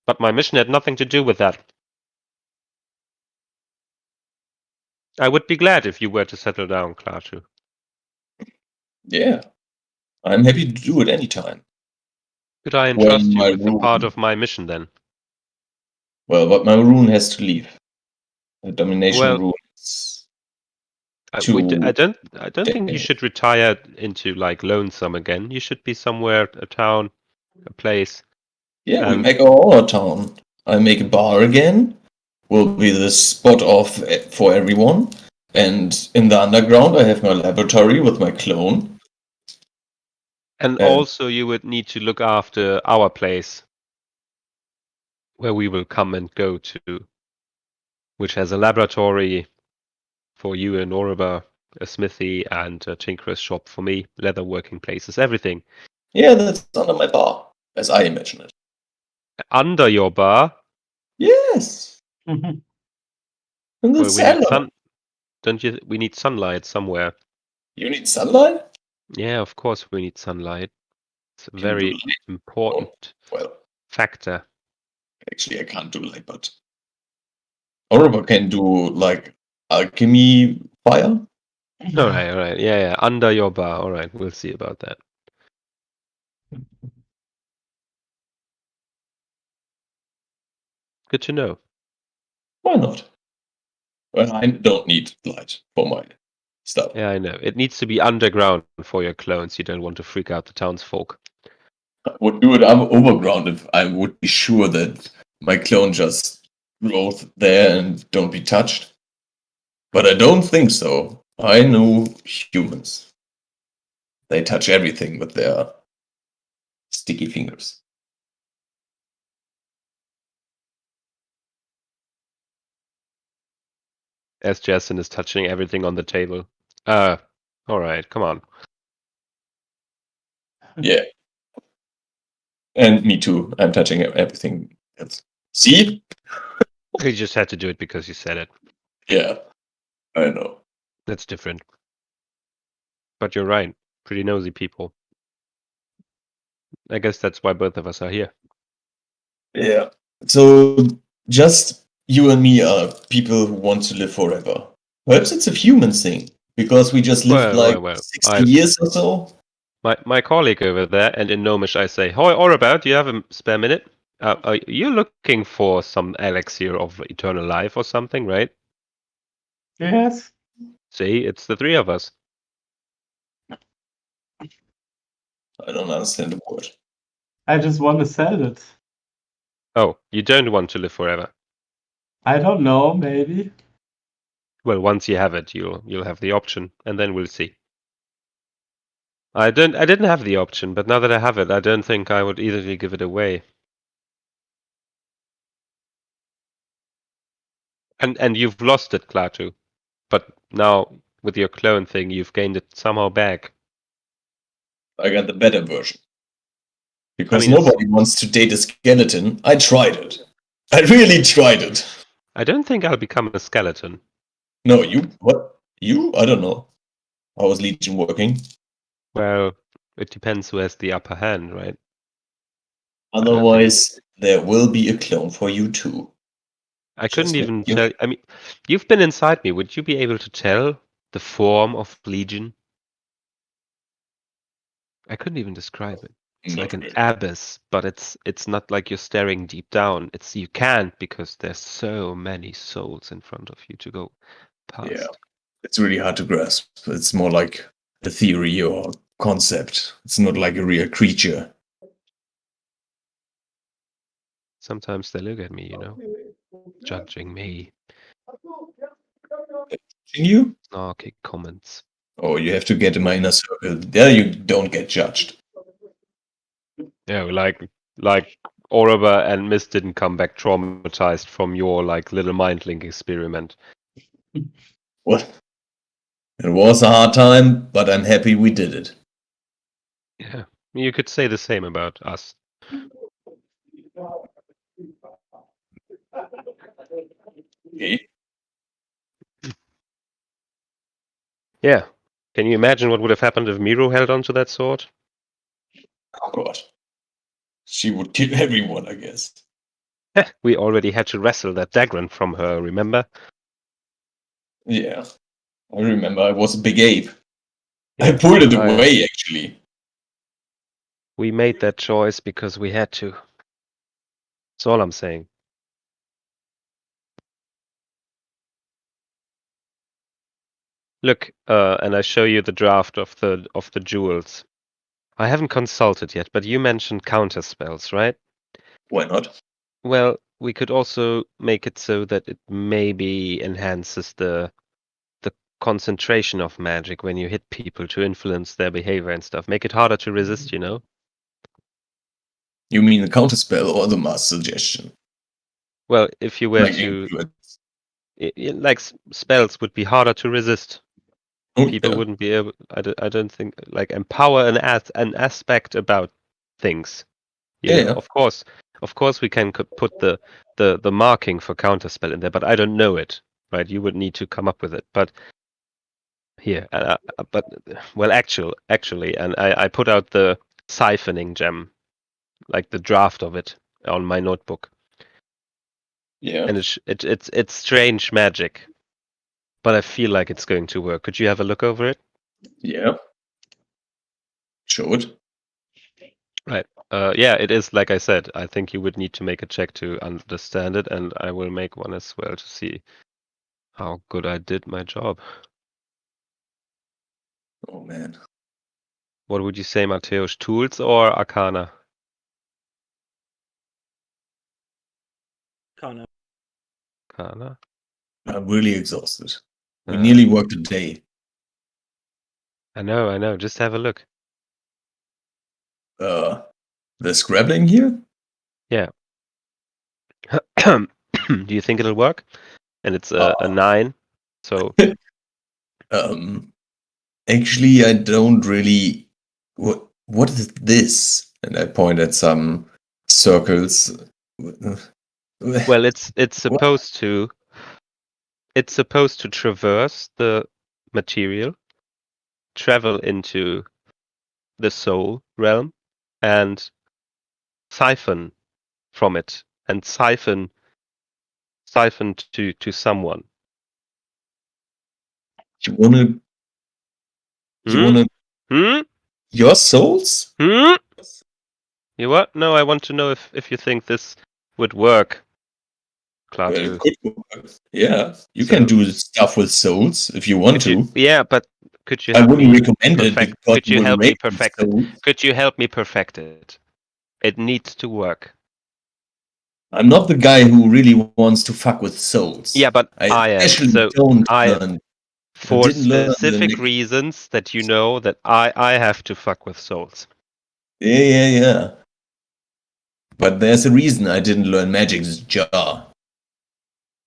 But my mission had nothing to do with that. I would be glad if you were to settle down, Klaatu. Yeah. I'm happy to do it anytime. Could I When entrust you my with a part rune. of my mission then? Well, but my rune has to leave. The domination Well, rune is I too. don't think you should retire into like lonesome again. You should be somewhere, a town, a place. Yeah, we make our own town. I make a bar again. Will be the spot off for everyone. And in the underground, I have my laboratory with my clone. And also, you would need to look after our place, where we will come and go to, which has a laboratory for you and Oraba, a smithy, and a tinkerer's shop for me, leather working places, everything. Yeah, that's under my bar, as I imagine it. Under your bar? Yes. Mhm. In the Well, we need cellar. Don't you? We need sunlight somewhere. You need sunlight? Yeah, of course we need sunlight. It's a Can you do very light? important Well, factor. actually, I can't do light, but Oraba can do like alchemy fire. All right. Yeah. Under your bar. All right, we'll see about that. Good to know. Why not? Well, I don't need light for my stuff. Yeah, I know. It needs to be underground for your clones. You don't want to freak out the townsfolk. I would do it overground if I would be sure that my clone just grows there and don't be touched. But I don't think so. I know humans. They touch everything with their sticky fingers. As Jason is touching everything on the table. Alright, come on. Yeah. And me too. I'm touching everything else. See? You just had to do it because you said it. Yeah. I know. That's different. But you're right. Pretty nosy people. I guess that's why both of us are here. Yeah. So just you and me are people who want to live forever. Perhaps it's a human thing because we just lived Well. 60 years or so. My colleague over there, and in Gnomish I say, "Hoi, Orabout, do you have a spare minute? Are you looking for some elixir of eternal life or something, right? Yes. See, it's the three of us. I don't understand the word. I just want to sell it. Oh, you don't want to live forever. I don't know, maybe. Well, once you have it, you'll have the option, and then we'll see. I didn't have the option, but now that I have it, I don't think I would easily give it away. And you've lost it, Klaatu. But now with your clone thing, you've gained it somehow back. I got the better version. Because mean, it's- nobody wants to date a skeleton. I tried it. I really tried it. I don't think I'll become a skeleton. No, you? What? You? I don't know. How is Legion working? Well, it depends who has the upper hand, right? Otherwise, there will be a clone for you too. I couldn't Just even maybe you- tell. I mean, you've been inside me. Would you be able to tell the form of Legion? I couldn't even describe it. It's Not like an really. abyss, but it's not like you're staring deep down. It's you can't because there's so many souls in front of you to go past. Yeah. It's really hard to grasp. It's more like a theory or concept. It's not like a real creature. Sometimes they look at me, judging me, You? snarky comments. Oh, you have to get in my inner circle. There you don't get judged. Yeah, like Oraba and Miss didn't come back traumatized from your little mind link experiment. Well, it was a hard time, but I'm happy we did it. Yeah, you could say the same about us. Okay. Yeah. Can you imagine what would have happened if Miro held onto that sword? Oh god. She would kill everyone, I guess. We already had to wrestle that Dagran from her, remember? Yeah. I remember I was a big ape. I Yeah, pulled it but away, actually. we made that choice because we had to. That's all I'm saying. Look, and I show you the draft of the jewels. I haven't consulted yet, but you mentioned counter spells, right? Why not? Well, we could also make it so that it maybe enhances the concentration of magic when you hit people to influence their behavior and stuff. Make it harder to resist, You mean the counterspell or the mass suggestion? Well, if you were Like to influence. spells would be harder to resist. Oh, People yeah. wouldn't be able. I don't think empower an aspect about things. Yeah. Of course, we can put the marking for counterspell in there, but I don't know it. Right, you would need to come up with it. But here, actually, and I put out the siphoning gem, like the draft of it, on my notebook, Yeah. and it's strange magic, but I feel like it's going to work. Could you have a look over it? Yeah. Show it. Right. Yeah, it is like I said. I think you would need to make a check to understand it, and I will make one as well to see how good I did my job. Oh man. What would you say, Mateusz? Tools or Arcana? Kana. Arcana. I'm really exhausted. We nearly worked a day. I know. Just have a look. The scrabbling here? Yeah. Do you think it'll work? And it's a 9. So Actually, I don't really. What is this? And I point at some circles. well, it's supposed to traverse the material, travel into the soul realm, and siphon from it, and siphon to someone. You wanna Hmm? your souls? Hmm? You what? No, I want to know if you think this would work, Well, it Klaatu. could work. Yeah, you So- can do stuff with souls if you want to. Yeah, but could you I help wouldn't me recommend it perfect? because Could you you will help me rape these perfect? souls. Could you help me perfect it? It needs to work. I'm not the guy who really wants to fuck with souls. Yeah, but I I am. especially So don't I, learn. for didn't learn the specific next- reasons that you know that I have to fuck with souls. Yeah. But there's a reason I didn't learn Magic's jar.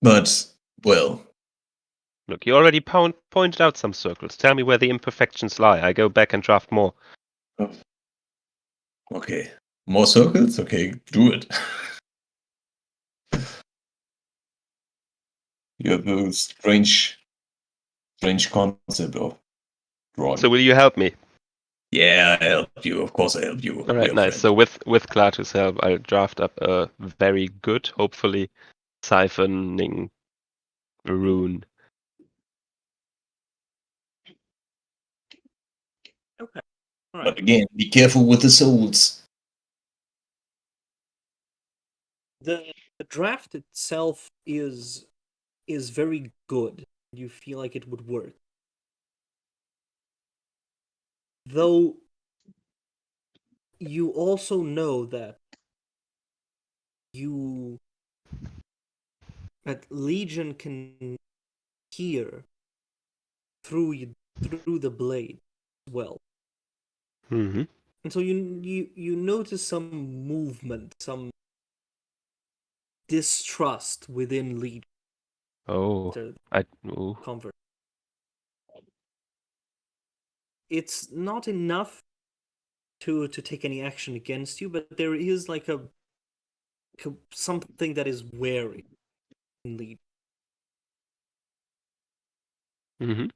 But, well, Look, you already pointed out some circles. Tell me where the imperfections lie. I go back and draft more. okay. More circles? Okay, do it. You have a strange concept of drawing. So will you help me? Yeah, I help you. Of course, I help you. All right, We're nice. friends. So with Klaatu's help, I'll draft up a very good, hopefully, siphoning rune. Okay. All right. But again, be careful with the souls. The draft itself is very good. You feel like it would work. Though you also know that Legion can hear through the blade as well. Mm-hmm. And so you notice some movement, some distrust within Legion. Oh, ooh. Convert. It's not enough to take any action against you, but there is like something that is wary in Legion. Mm-hmm.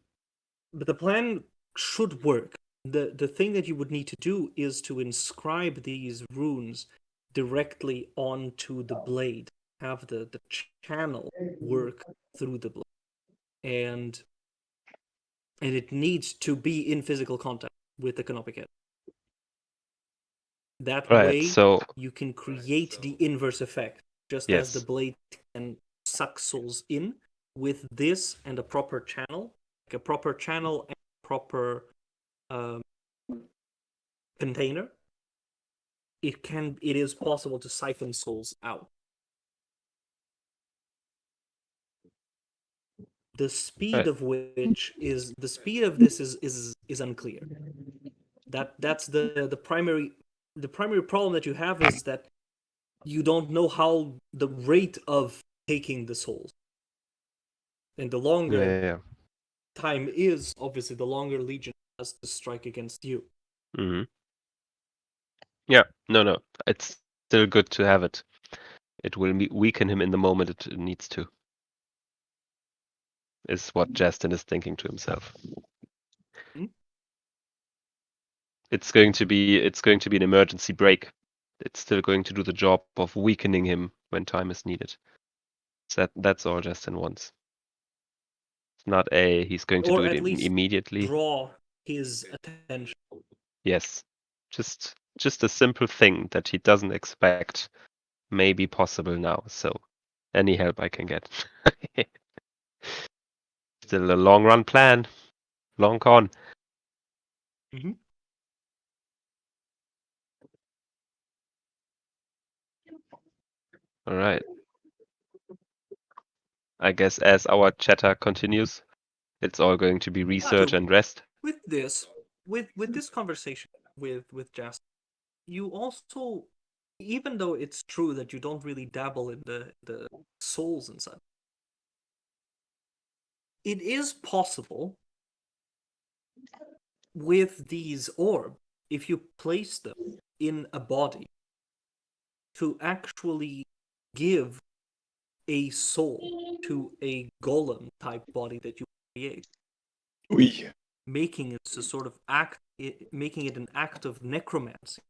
But the plan should work. The thing that you would need to do is to inscribe these runes directly onto the blade, have the channel work through the blade, and it needs to be in physical contact with the canopic head. That Right, way, so you can create the inverse effect, just as the yes. blade can suck souls in. With this and a proper channel, like a proper channel and proper container, it is possible to siphon souls out. The speed Right. of which is the speed of this is unclear. That's the primary problem that you have is that you don't know how the rate of taking the souls. And the longer Yeah. time is, obviously, the longer Legion has to strike against you. Mm-hmm. Yeah. No. It's still good to have it. It will weaken him in the moment it needs to. Is what Justin is thinking to himself. Hmm? It's going to be an emergency break. It's still going to do the job of weakening him when time is needed. That's all Justin wants. It's not he's going to Or do it at least immediately. draw his attention. Yes. Just a simple thing that he doesn't expect may be possible now. So any help I can get. Still a long run plan. Long con. Mm-hmm. All right. I guess as our chatter continues, It's all going to be research and rest. With this conversation with Jas, you also, even though it's true that you don't really dabble in the souls and such, it is possible with these orbs, if you place them in a body, to actually give a soul to a golem type body that you create. Oui. Making it a sort of making it an act of necromancy,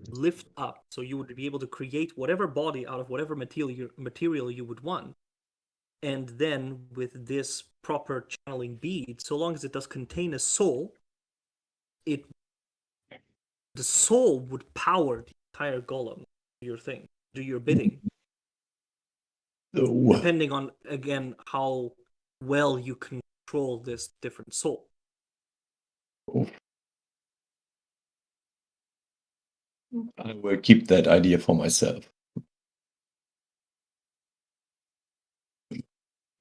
lift up, so you would be able to create whatever body out of whatever material you would want, and then with this proper channeling bead, so long as it does contain a soul, the soul would power the entire golem. Your thing, do your bidding, Oh. depending on again how well you control this different soul. I will keep that idea for myself.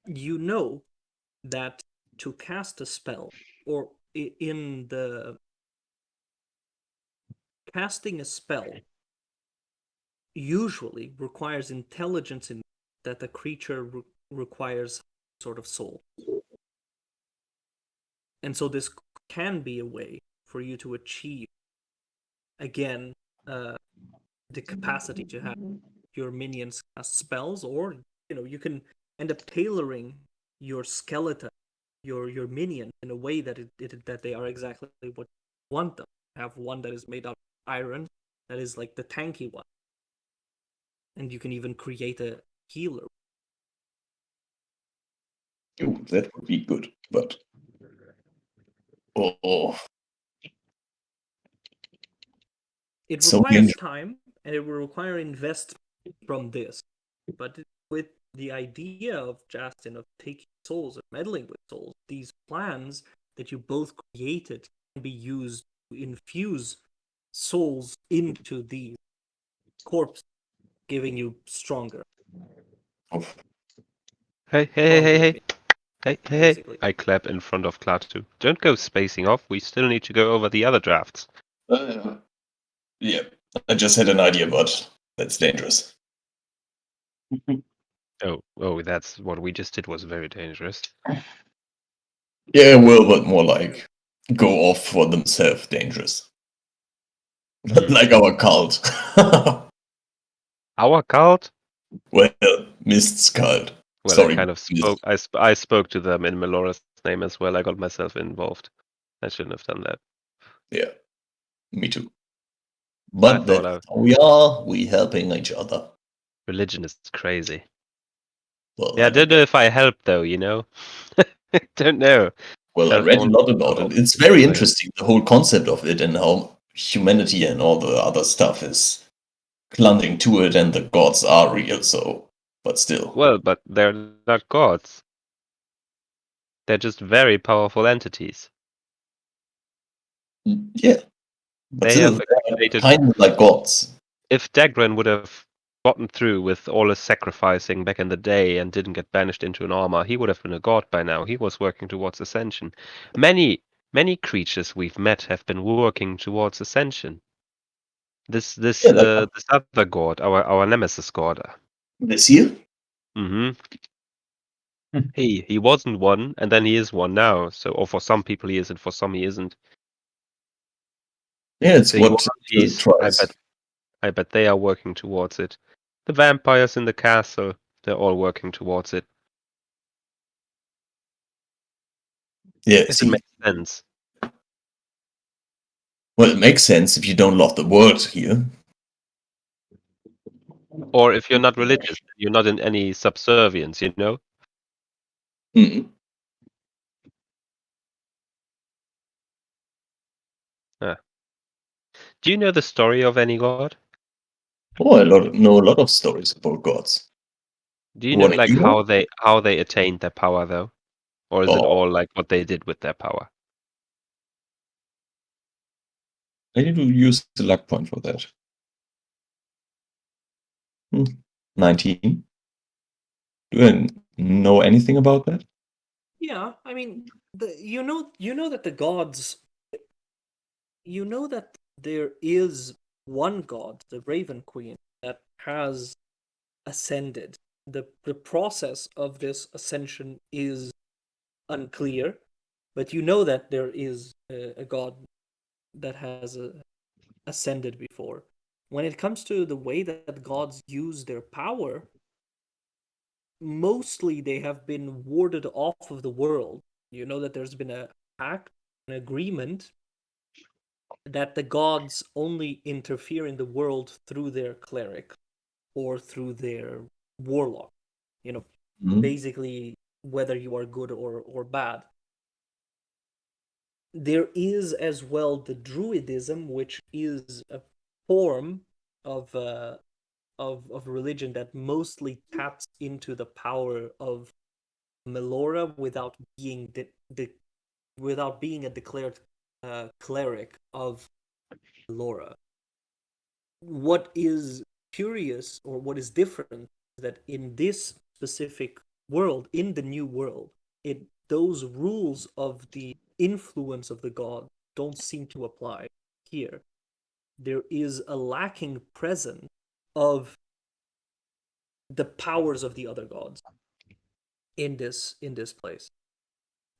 You know that to cast a spell, or in the casting a spell, usually requires intelligence in that the creature requires sort of soul. And so this can be a way for you to achieve, again, the capacity to have your minions cast spells, or you can end up tailoring your skeleton, your minion, in a way that that they are exactly what you want them. Have one that is made out of iron, that is like the tanky one, and you can even create a healer. Oh, that would be good, but It so requires time, and it will require investment from this. But with the idea of Justin of taking souls and meddling with souls, these plans that you both created can be used to infuse souls into the corpse, giving you stronger. Hey. Basically. I clap in front of Klaatu. Don't go spacing off. We still need to go over the other drafts. Yeah, I just had an idea, but that's dangerous. Oh, that's what we just did was very dangerous. Yeah, well, but more like go off for themselves dangerous. Like our cult. Our cult? Well, Mist's cult. Well, Sorry, I kind of spoke. I spoke to them in Melora's name as well. I got myself involved. I shouldn't have done that. Yeah, me too. But that's how we are. We helping each other. Religion is crazy. Well, Yeah, I don't know if I helped though. Don't know. Well, I read a lot about it. It's very interesting, the whole concept of it, and how humanity and all the other stuff is clunging to it, and the gods are real, so, but still. Well, but they're not gods. They're just very powerful entities. Yeah. But They still, have they're accumulated. kind of like gods. If Dagran would have gotten through with all his sacrificing back in the day and didn't get banished into an armor, he would have been a god by now. He was working towards ascension. Many creatures we've met have been working towards ascension. This other god, our nemesis god. This year? Mm-hmm. He wasn't one, and then he is one now. So, or for some people he is, and for some he isn't. Yeah, it's The what Yuan-Tis, tries. I bet they are working towards it. The vampires in the castle, they're all working towards it. Yeah, If it makes sense. Well, it makes sense if you don't love the world here. Or if you're not religious, you're not in any subservience, Mm-mm. Do you know the story of any god? Oh, I know a lot of stories about gods. Do you know Wanna hear one? how they attained their power though? Or is it all like what they did with their power? I need to use the luck point for that. 19. Do I know anything about that? Yeah, I mean, You know that the gods. You know that there is one god, the Raven Queen, that has ascended. The process of this ascension is unclear, but you know that there is a god that has ascended before. When it comes to the way that gods use their power, mostly they have been warded off of the world. You know that there's been a pact, an agreement that the gods only interfere in the world through their cleric or through their warlock. You know, basically whether you are good or bad. There is as well the druidism, which is a form of of religion that mostly taps into the power of Melora without being without being a declared cleric of Melora. What is curious or what is different is that in this specific world, in the new world, those rules of the influence of the god don't seem to apply here. There is a lacking presence of the powers of the other gods in this place,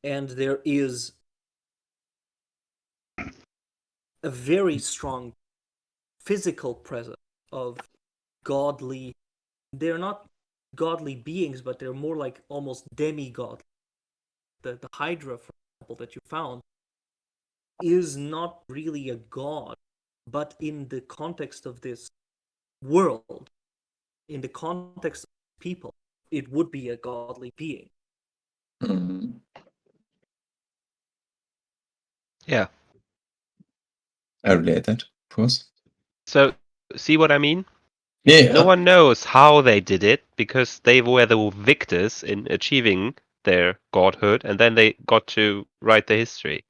and there is a very strong physical presence of godly. They're not godly beings, but they're more like almost demigod. The Hydra, for example, that you found is not really a god, but in the context of this world, in the context of people, it would be a godly being. Yeah. I relate that, of course. So, see what I mean? Yeah. No one knows how they did it because they were the victors in achieving their godhood, and then they got to write the history.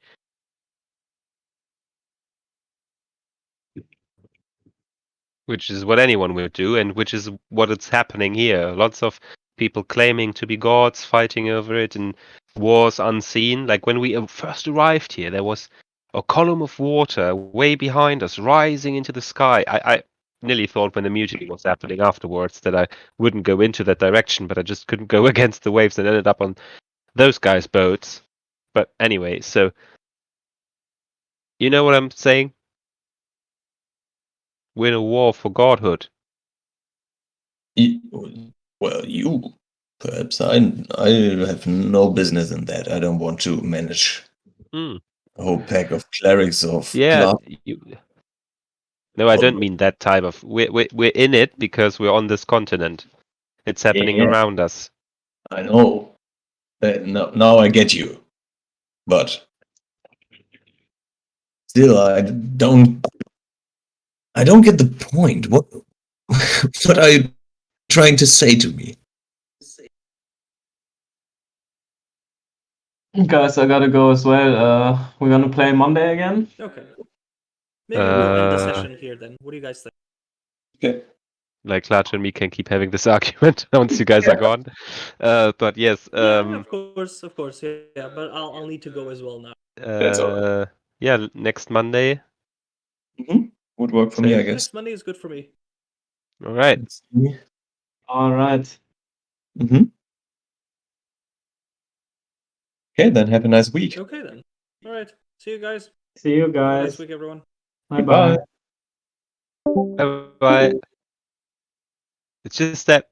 Which is what anyone would do, and which is what is happening here. Lots of people claiming to be gods, fighting over it, and wars unseen. Like when we first arrived here, there was a column of water way behind us, rising into the sky. I nearly thought when the mutiny was happening afterwards that I wouldn't go into that direction, but I just couldn't go against the waves and ended up on those guys' boats. But anyway, so you know what I'm saying? We're in a war for godhood. Well, you. Perhaps I have no business in that. I don't want to manage a whole pack of clerics of Yeah. blood. No, I don't mean that type of. We're in it because we're on this continent. It's happening Yeah. around us. I know. Now I get you. But still, I don't get the point. What are you trying to say to me? Guys, I gotta go as well. We're gonna play Monday again. Okay. Maybe we'll end the session here then. What do you guys think? Okay. Like Clutch and me can keep having this argument once you guys are gone. But yes. Yeah, of course, yeah. But I'll need to go as well now. That's all right. Yeah, next Monday. Would work for me, I guess. Next Monday is good for me. All right. All right. Okay, then have a nice week. Okay then. All right. See you guys. See you Have a guys. nice week, everyone. Bye bye. Bye. It's just that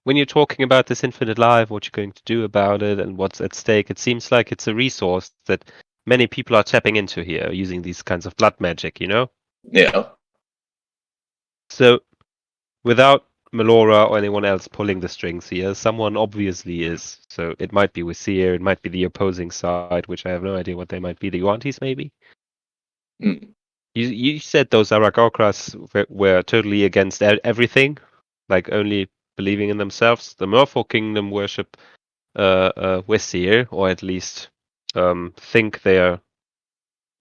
when you're talking about this infinite life, what you're going to do about it, and what's at stake, it seems like it's a resource that many people are tapping into here, using these kinds of blood magic, you know? Yeah. So, without Melora or anyone else pulling the strings here, someone obviously is. So it might be Wysir, it might be the opposing side, which I have no idea what they might be. The Yuan-Tis, maybe? You said those Aragorkras were totally against everything, like only believing in themselves. The Merfolk Kingdom worship Wesir, or at least think they're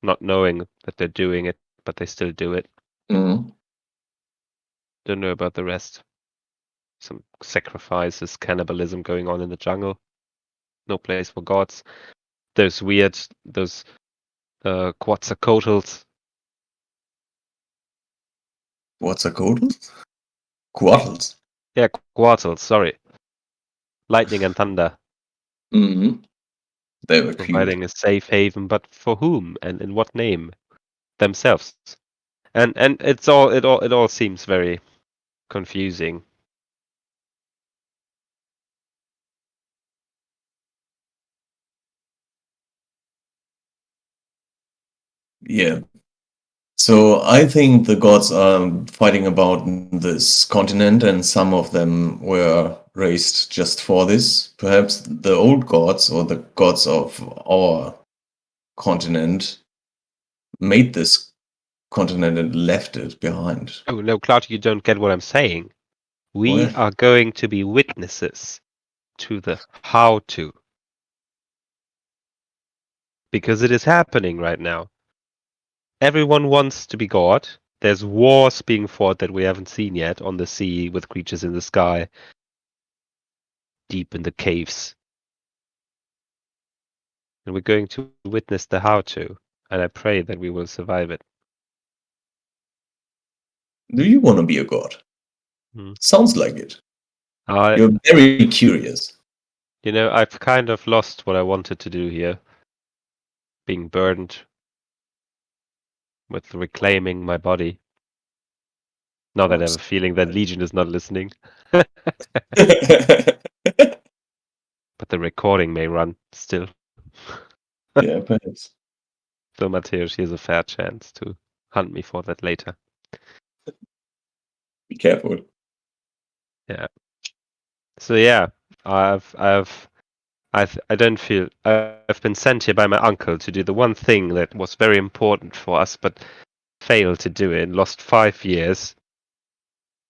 not knowing that they're doing it, but they still do it. Don't know about the rest. Some sacrifices, cannibalism going on in the jungle. no place for gods. Those Quetzalcoatl's. What's a Quattles? Quattles. Yeah, Quetzals, sorry. Lightning and thunder, Mm-hmm. They were cute. providing a safe haven, but for whom and in what name? Themselves. And it all seems very confusing. Yeah. So I think the gods are fighting about this continent, and some of them were raised just for this. Perhaps the old gods or the gods of our continent made this continent and left it behind. Oh no, Cloud, you don't get what I'm saying. We What? are going to be witnesses to the how to. Because it is happening right now. Everyone wants to be God. There's wars being fought that we haven't seen yet on the sea with creatures in the sky, deep in the caves. And we're going to witness the how to, and I pray that we will survive it. Do you want to be a god? Hmm. Sounds like it. I, You're very curious. I've kind of lost what I wanted to do here. Being burdened with reclaiming my body. Now that I have a feeling that Legion is not listening. But the recording may run still. Yeah, perhaps. So Mateusz, here's a fair chance to hunt me for that later. Be careful. Yeah. So yeah, I don't feel I've been sent here by my uncle to do the one thing that was very important for us, but failed to do it. Lost 5 years.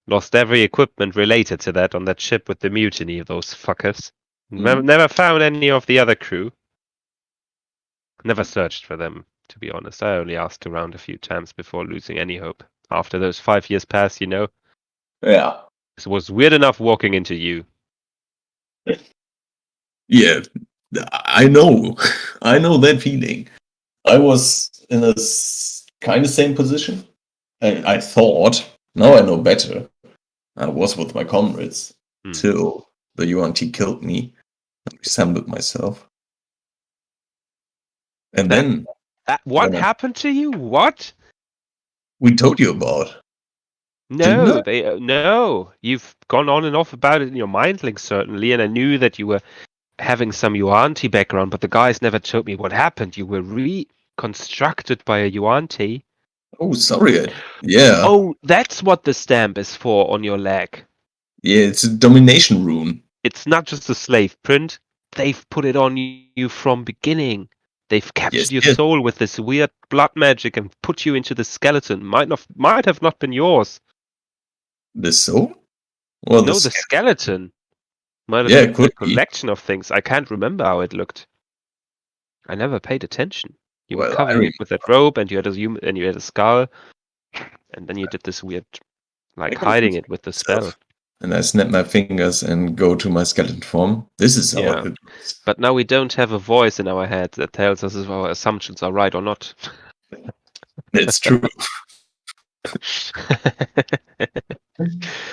Lost every equipment related to that on that ship with the mutiny of those fuckers. Never found any of the other crew. Never searched for them, to be honest. I only asked around a few times before losing any hope. After those 5 years passed, Yeah. it was weird enough walking into you. Yeah. I know. I know that feeling. I was in a kind of same position. I thought. Now I know better. I was with my comrades till the UNT killed me and resembled myself. And then What happened to you? What? We told you about. No, Didn't no. You've gone on and off about it in your mind link, certainly, and I knew that you were having some Yuan-Ti background, but the guys never told me what happened. You were reconstructed by a Yuan-Ti. Oh, sorry. Yeah. Oh, that's what the stamp is for on your leg. Yeah, it's a domination rune. It's not just a slave print. They've put it on you from beginning. They've captured your soul with this weird blood magic and put you into the skeleton. Might have not been yours. The soul? Or No, the skeleton. Might have Yeah, been could a collection of things. I can't remember how it looked. I never paid attention. You were covering it with that robe, and you had a skull, and then you did this weird, like hiding it with the spell. And I snap my fingers and go to my skeleton form. This is how it looks. But now we don't have a voice in our head that tells us if our assumptions are right or not. It's true.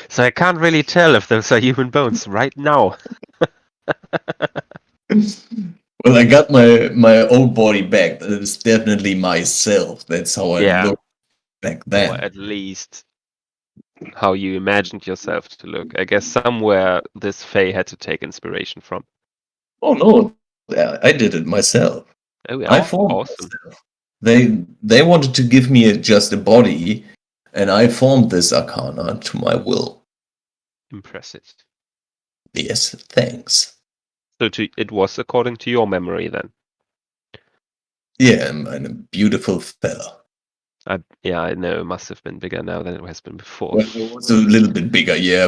So I can't really tell if those are human bones right now. Well, I got my old body back. That is definitely myself. That's how I looked back then. Or at least how you imagined yourself to look. I guess somewhere this Fae had to take inspiration from. Oh no, I did it myself. Oh, yeah. I formed myself. They wanted to give me just a body, and I formed this arcana to my will. Impressive. Yes, thanks. So it was according to your memory then? Yeah, I'm a beautiful fella. I know it must have been bigger now than it has been before. Well, it was a little bit bigger, yeah,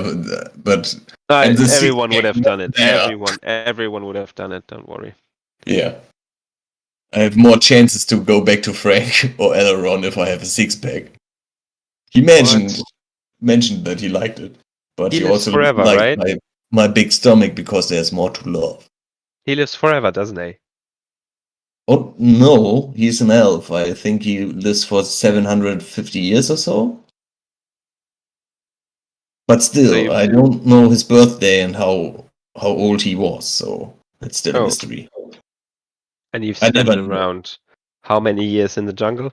but everyone would have done it. Everyone would have done it. Don't worry. Yeah, I have more chances to go back to Frank or Aileron if I have a six-pack. He mentioned that he liked it, but he also forever, liked right? my big stomach because there's more to love. He lives forever, doesn't he? Oh, no, he's an elf. I think he lives for 750 years or so. But still, I don't know his birthday and how old he was, so it's still a mystery. And you've I spent never know. around how many years in the jungle?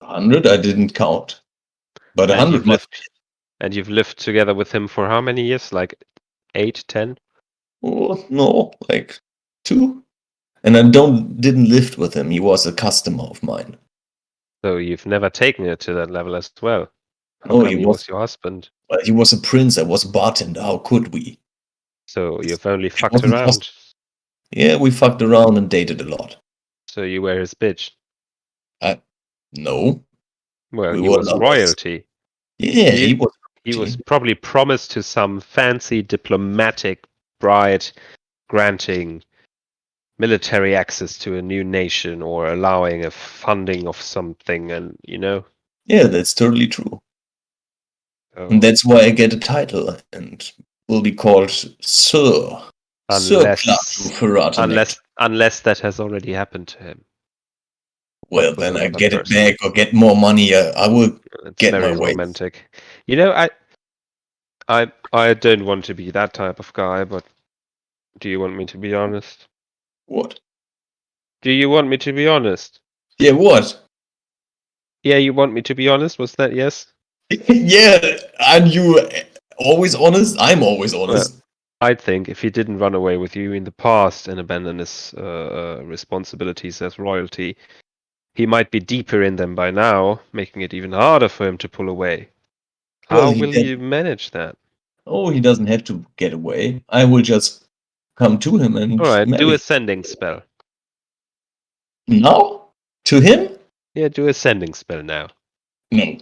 100? I didn't count. But And 100 must be. And you've lived together with him for how many years? Like 8, 10? Oh, no, like 2. And I didn't live with him. He was a customer of mine. So you've never taken it to that level as well. How No, come he was your husband? He was a prince. I was a bartender. How could we? So you've only It fucked wasn't around. Yeah, we fucked around and dated a lot. So you were his bitch. No. Well, We he were was lovers. royalty. Yeah, he was. He was probably promised to some fancy diplomatic bride granting military access to a new nation or allowing a funding of something, and Yeah, that's totally true. so And that's why I get a title and will be called Sir. Sir Plato Ferratanek. unless that has already happened to him. Well, with then I another get it person. back or get more money. I will It's get very my way. romantic. I don't want to be that type of guy, but do you want me to be honest? What? Do you want me to be honest? Yeah, what? Yeah, you want me to be honest? Was that yes? Yeah, aren't you always honest? I'm always honest. I think if he didn't run away with you in the past and abandon his responsibilities as royalty, he might be deeper in them by now, making it even harder for him to pull away. How will you manage that? Oh, he doesn't have to get away. I will just come to him and Alright, marry do a him. sending spell. Now? To him? Yeah, do a sending spell now. No.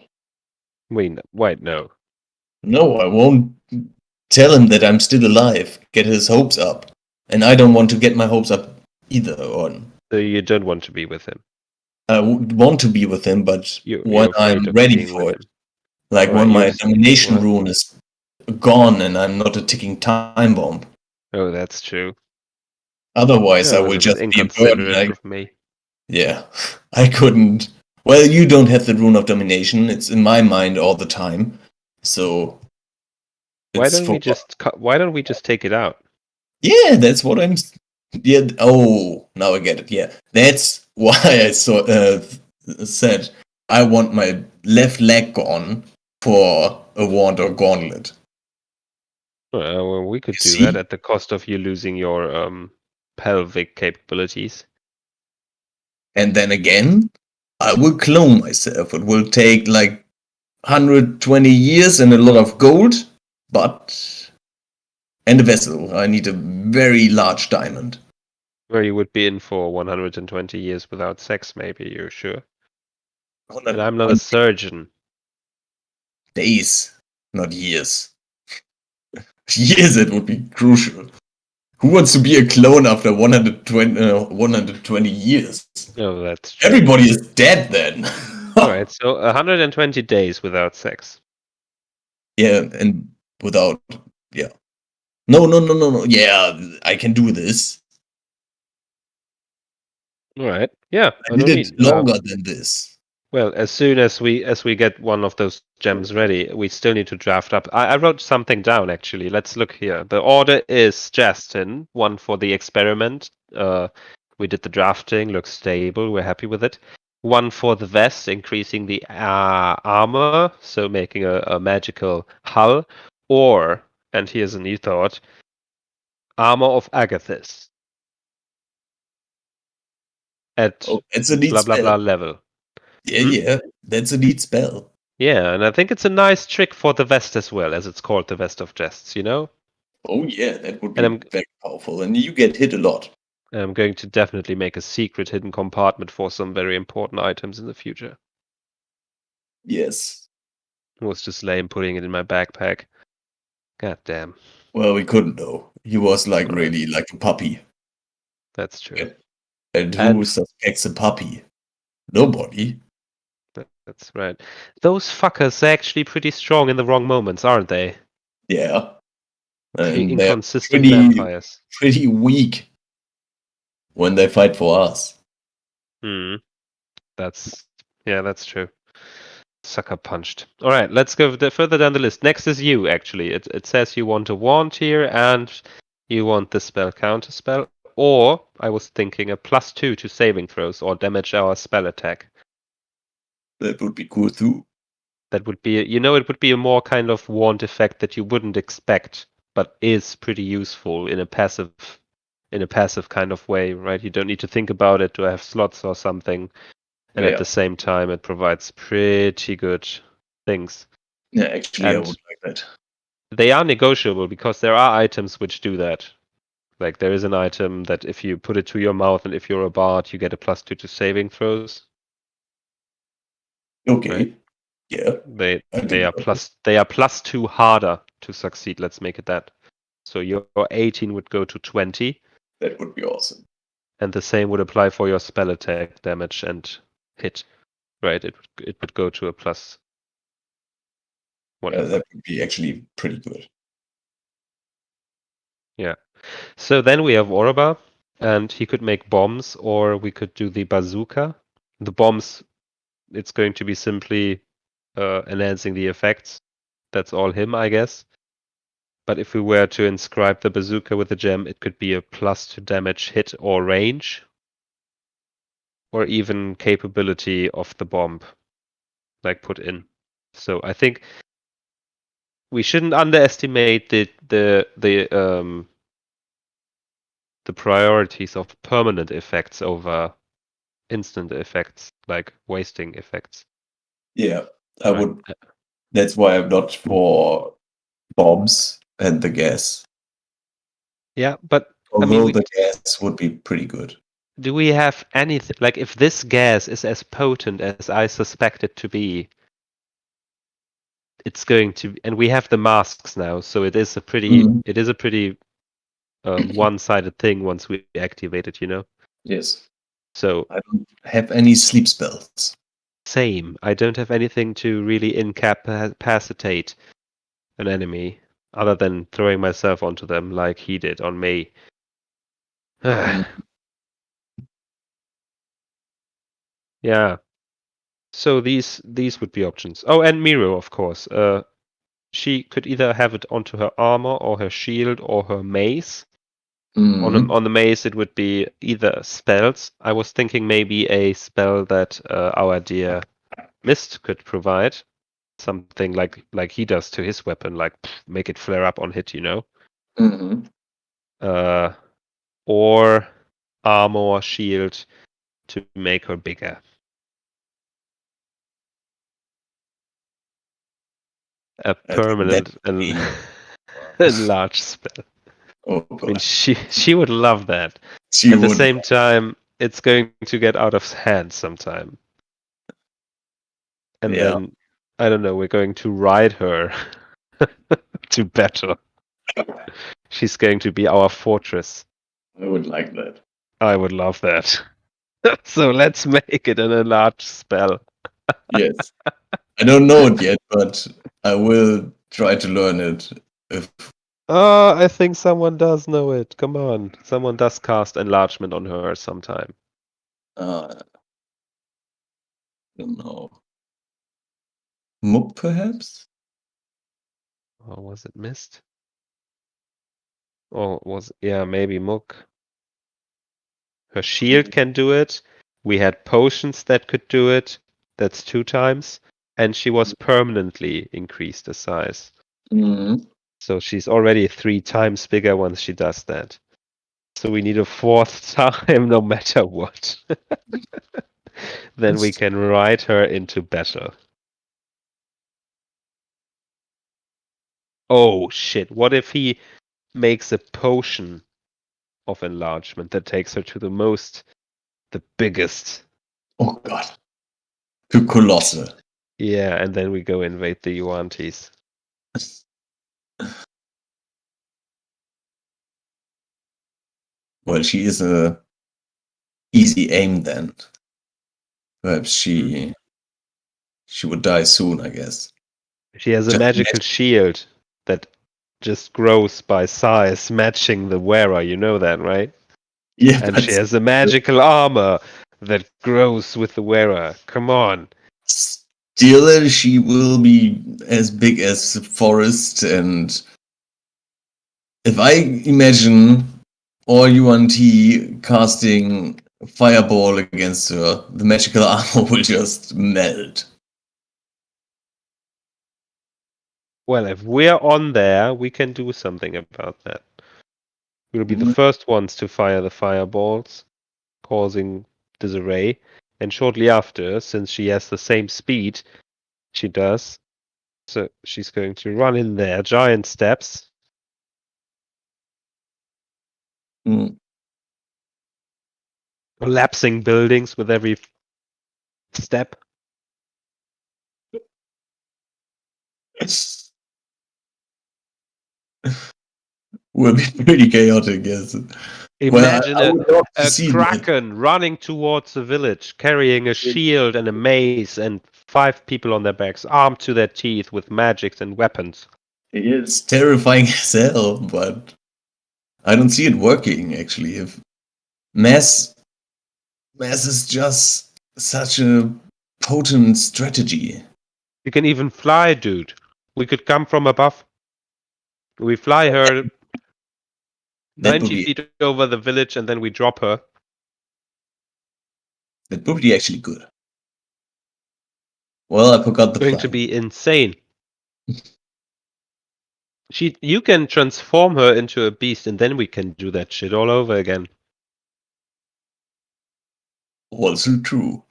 Wait, no. No, I won't tell him that I'm still alive. Get his hopes up. And I don't want to get my hopes up either on. So you don't want to be with him. I would want to be with him, but You're when afraid I'm of ready being for with it. him. Like Alright, when my domination what? rune is gone and I'm not a ticking time bomb. Oh, that's true. Otherwise, That I was will a bit just be a burden. inconsiderate of me. Yeah, I couldn't. Well, you don't have the rune of domination. It's in my mind all the time. So Why don't we just take it out? Yeah, that's what I'm. Yeah. Oh, now I get it. Yeah, that's why I said I want my left leg gone for a wand or gauntlet. Well, we could do See? that at the cost of you losing your pelvic capabilities. And then again, I will clone myself. It will take like 120 years and a lot of gold, and a vessel. I need a very large diamond. Where you would be in for 120 years without sex, maybe, you're sure? And I'm not a surgeon. Days, not years. Years, it would be crucial. Who wants to be a clone after 120 years? Oh, that's true. Everybody is dead then. Alright, so 120 days without sex. Yeah, and without. Yeah. No. Yeah, I can do this. Alright, yeah. I did it longer than this. Well, as soon as we get one of those gems ready, we still need to draft up. I wrote something down actually. Let's look here. The order is Justin, one for the experiment. We did the drafting, looks stable. We're happy with it. One for the vest, increasing the armor, so making a magical hull. Or, and here's a new thought, armor of Agathis at it's a neat blah blah spell. blah level. Yeah, that's a neat spell. Yeah, and I think it's a nice trick for the vest as well, as it's called the Vest of Jests, you know? Oh yeah, that would be very powerful, and you get hit a lot. I'm going to definitely make a secret hidden compartment for some very important items in the future. Yes. It was just lame putting it in my backpack. God damn. Well, we couldn't though. He was like really like a puppy. That's true. And who suspects a puppy? Nobody. That's right. Those fuckers are actually pretty strong in the wrong moments, aren't they? Yeah. And they're Inconsistent vampires. pretty weak when they fight for us. That's true. Sucker punched. All right, let's go further down the list. Next is you, actually. It says you want a wand here, and you want the spell counterspell, or I was thinking a +2 to saving throws or damage our spell attack. That would be cool too. That would be, it would be a more kind of wand effect that you wouldn't expect, but is pretty useful in a passive kind of way, right? You don't need to think about it to have slots or something. And at the same time, it provides pretty good things. Yeah, actually, And I would like that. they are negotiable because there are items which do that. Like there is an item that if you put it to your mouth and if you're a bard, you get a +2 to saving throws. Okay. Right? Yeah. They are +2 harder to succeed. Let's make it that. So your 18 would go to 20. That would be awesome. And the same would apply for your spell attack damage and hit. Right? It would go to a plus. Whatever. That would be actually pretty good. Yeah. So then we have Oroba, and he could make bombs, or we could do the bazooka. The bombs, it's going to be simply enhancing the effects. That's all him, I guess. But if we were to inscribe the bazooka with a gem, it could be a +2 damage hit or range, or even capability of the bomb, like put in. So I think we shouldn't underestimate the priorities of permanent effects over instant effects, like wasting effects. Yeah, I would. That's why I'm not for bombs and the gas. Yeah, but although the gas would be pretty good. Do we have anything like if this gas is as potent as I suspect it to be? It's going to, and we have the masks now, so it is a pretty one-sided thing once we activate it, Yes. So I don't have any sleep spells. Same. I don't have anything to really incapacitate an enemy other than throwing myself onto them like he did on me. Yeah. So these would be options. Oh, and Miro, of course. She could either have it onto her armor or her shield or her mace. On the mace, it would be either spells. I was thinking maybe a spell that our dear Mist could provide. Something like he does to his weapon, like make it flare up on hit, or armor or shield to make her bigger. A permanent and large spell. Oh, I mean, she would love that. She At the would. same time, it's going to get out of hand sometime. And then, I don't know, we're going to ride her to battle. She's going to be our fortress. I would like that. I would love that. So let's make it an enlarged spell. Yes. I don't know it yet, but I will try to learn it. I think someone does know it. Come on. Someone does cast enlargement on her sometime. I don't know. Mook, perhaps? Or was it Mist? Or maybe Mook. Her shield can do it. We had potions that could do it. That's 2 times. And she was permanently increased the size. So she's already 3 times bigger once she does that. So we need a 4th time no matter what. Then we can ride her into battle. Oh shit, what if he makes a potion of enlargement that takes her to the biggest. Oh god. To Colossal. Yeah, and then we go invade the Yuan-Tis. Well, she is a easy aim then. Perhaps she would die soon, I guess. She has a magical shield that just grows by size, matching the wearer. You know that, right? Yeah, And but she has a magical armor that grows with the wearer. Come on. still, she will be as big as the forest. And if I imagine all UNT casting fireball against her, the magical armor will just melt. Well, if we're on there, we can do something about that. We'll be the first ones to fire the fireballs, causing disarray. And shortly after, since she has the same speed she does, so she's going to run in there, giant steps, Mm. collapsing buildings with every step. Will be pretty chaotic, yes. Imagine I would love to a see that. kraken running towards the village, carrying a shield and a mace and 5 people on their backs, armed to their teeth with magics and weapons. It's terrifying as hell, but I don't see it working actually. If mass is just such a potent strategy. You can even fly, dude. We could come from above. We fly her That would 90 be feet over the village and then we drop her. actually good. Well, I forgot the Going to plan. be insane. You can transform her into a beast and then we can do that shit all over again. Also true.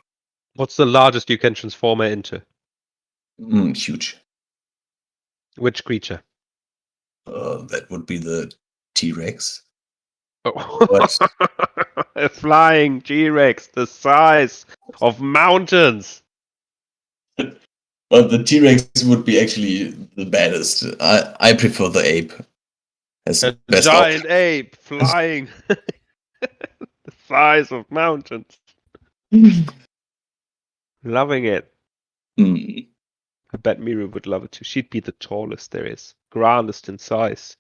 What's the largest you can transform her into? Huge. Which creature? That would be the T-Rex. Oh. But A flying T-Rex the size of mountains. but the T-Rex would be actually the baddest. I prefer the ape. As A best giant ape flying the size of mountains. Loving it. Mm, I bet Miru would love it too. She'd be the tallest there is, grandest in size.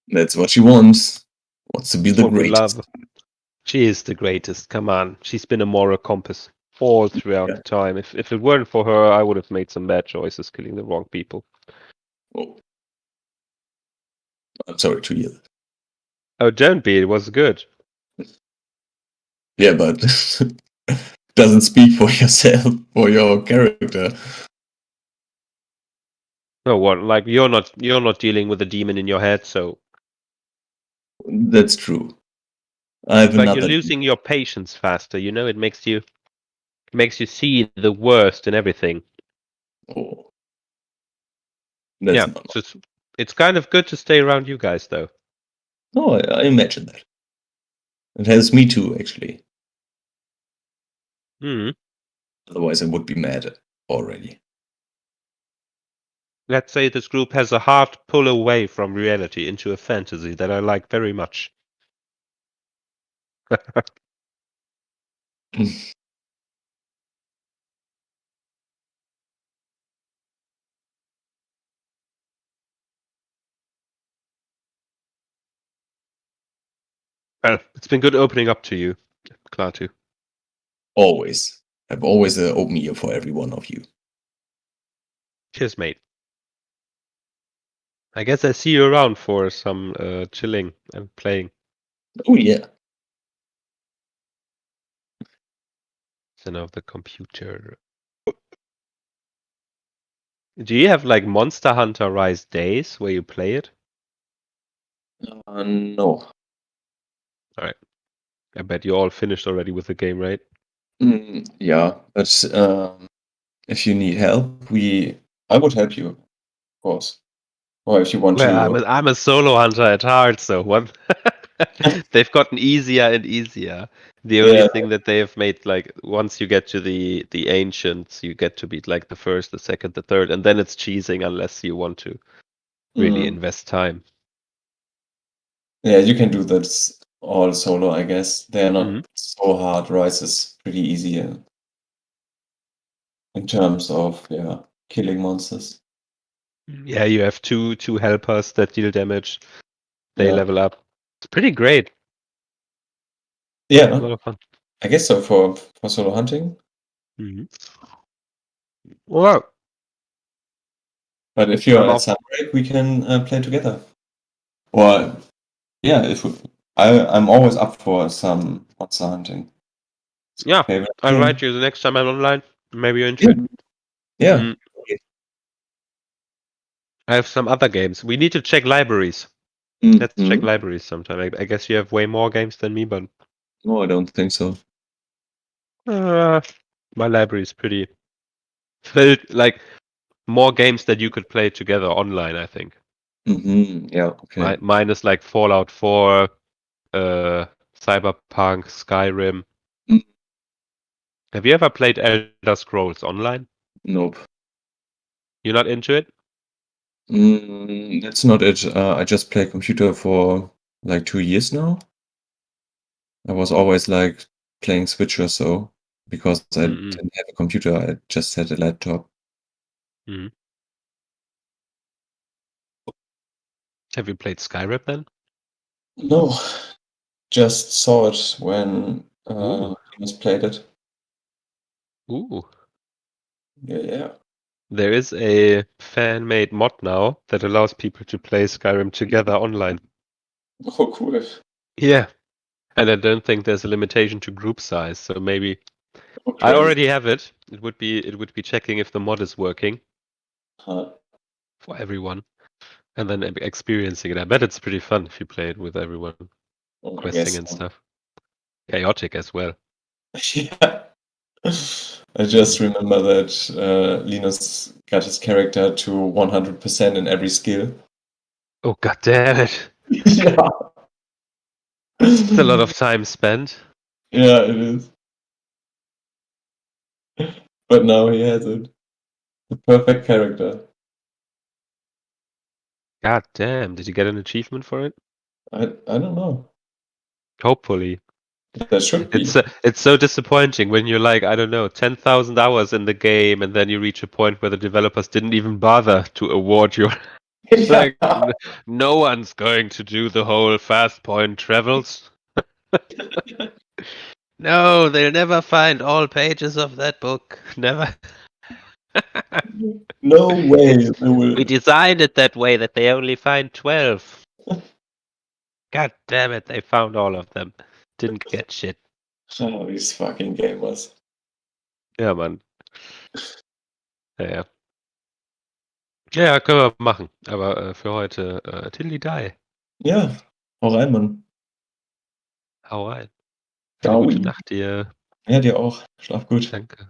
that's what she wants. Wants to be the What we greatest. love. She is the greatest. Come on, she's been a moral compass all throughout Yeah. the time. If it weren't for her, I would have made some bad choices, killing the wrong people. Oh. I'm sorry to hear that. Oh, don't be. It was good. Yeah, but doesn't speak for yourself or your character. No, what? Like you're not dealing with a demon in your head, so That's true. I have like another. you're losing your patience faster. You know, it makes you see the worst in everything. Oh. That's Yeah, not. so it's kind of good to stay around you guys, though. Oh, I imagine that. It has me too, actually. Hmm. Otherwise, I would be mad already. Let's say this group has a hard pull away from reality into a fantasy that I like very much. Well, it's been good opening up to you, Klaatu. Always. I've always an open ear for every one of you. Cheers, mate. I guess I see you around for some chilling and playing. Oh, yeah. Son of the computer. Do you have like Monster Hunter Rise days where you play it? No. I bet you all finished already with the game, right? Yeah, but if you need help, I would help you, of course. Or if you want Well, to. I'm a solo hunter at heart, so one they've gotten easier and easier. The only Yeah. thing that they have made, like once you get to the ancients, you get to beat like the first, the second, the third, and then it's cheesing unless you want to really invest time. Yeah, you can do that all solo, I guess. They're not Mhm. so hard. Rise is pretty easy in terms of killing monsters. Yeah, you have two helpers that deal damage. They Yeah. level up. It's pretty great. A Yeah, lot of fun. I guess so for solo hunting. Well, But if you're I'm at off. Sunbreak, we can play together. Or yeah, I'm always up for some monster hunting. Yeah, Favorite I'll game. write you the next time I'm online. Maybe you're into it. Yeah. I have some other games. We need to check libraries. Let's check Mhm. libraries sometime. I guess you have way more games than me, but No, I don't think so. my library is pretty filled. Like more games that you could play together online, I think. Yeah, okay. Mine is like Fallout 4, Cyberpunk, Skyrim. Mm, Have you ever played Elder Scrolls Online? Nope. You're not into it? That's not it. I just play computer for like 2 years now. I was always like playing Switch or so because I Mm-mm. didn't have a computer. I just had a laptop. Mhm. Have you played Skyrim then? No, just saw it when Ooh. Linus played it. Ooh. Yeah. There is a fan-made mod now that allows people to play Skyrim together online. Oh, cool. Yeah. And I don't think there's a limitation to group size, so maybe I Okay. already have it. It would be checking if the mod is working Huh. for everyone and then experiencing it. I bet it's pretty fun if you play it with everyone, Oh, I questing guess and so. stuff. Chaotic as well. Yeah. I just remember that Linus got his character to 100% in every skill. Oh god damn it. Yeah. It's a lot of time spent. Yeah, it is. But now he has it. The perfect character. God damn, did you get an achievement for it? I don't know. Hopefully. There should be. It's so disappointing when you're like, I don't know, 10,000 hours in the game and then you reach a point where the developers didn't even bother to award you. Yeah. Like, no one's going to do the whole fast point travels. No, they'll never find all pages of that book. Never. No way they will. We designed it that way that they only find 12. God damn it, they found all of them. Didn't get shit. Oh, these fucking gamers. Ja, Mann. Ja. Ja, können wir machen. Aber für heute D&DI. Ja, hau rein, Mann. Hau rein. Eine Ciao. gute Nacht dir. Ja, dir auch. Schlaf gut. Danke.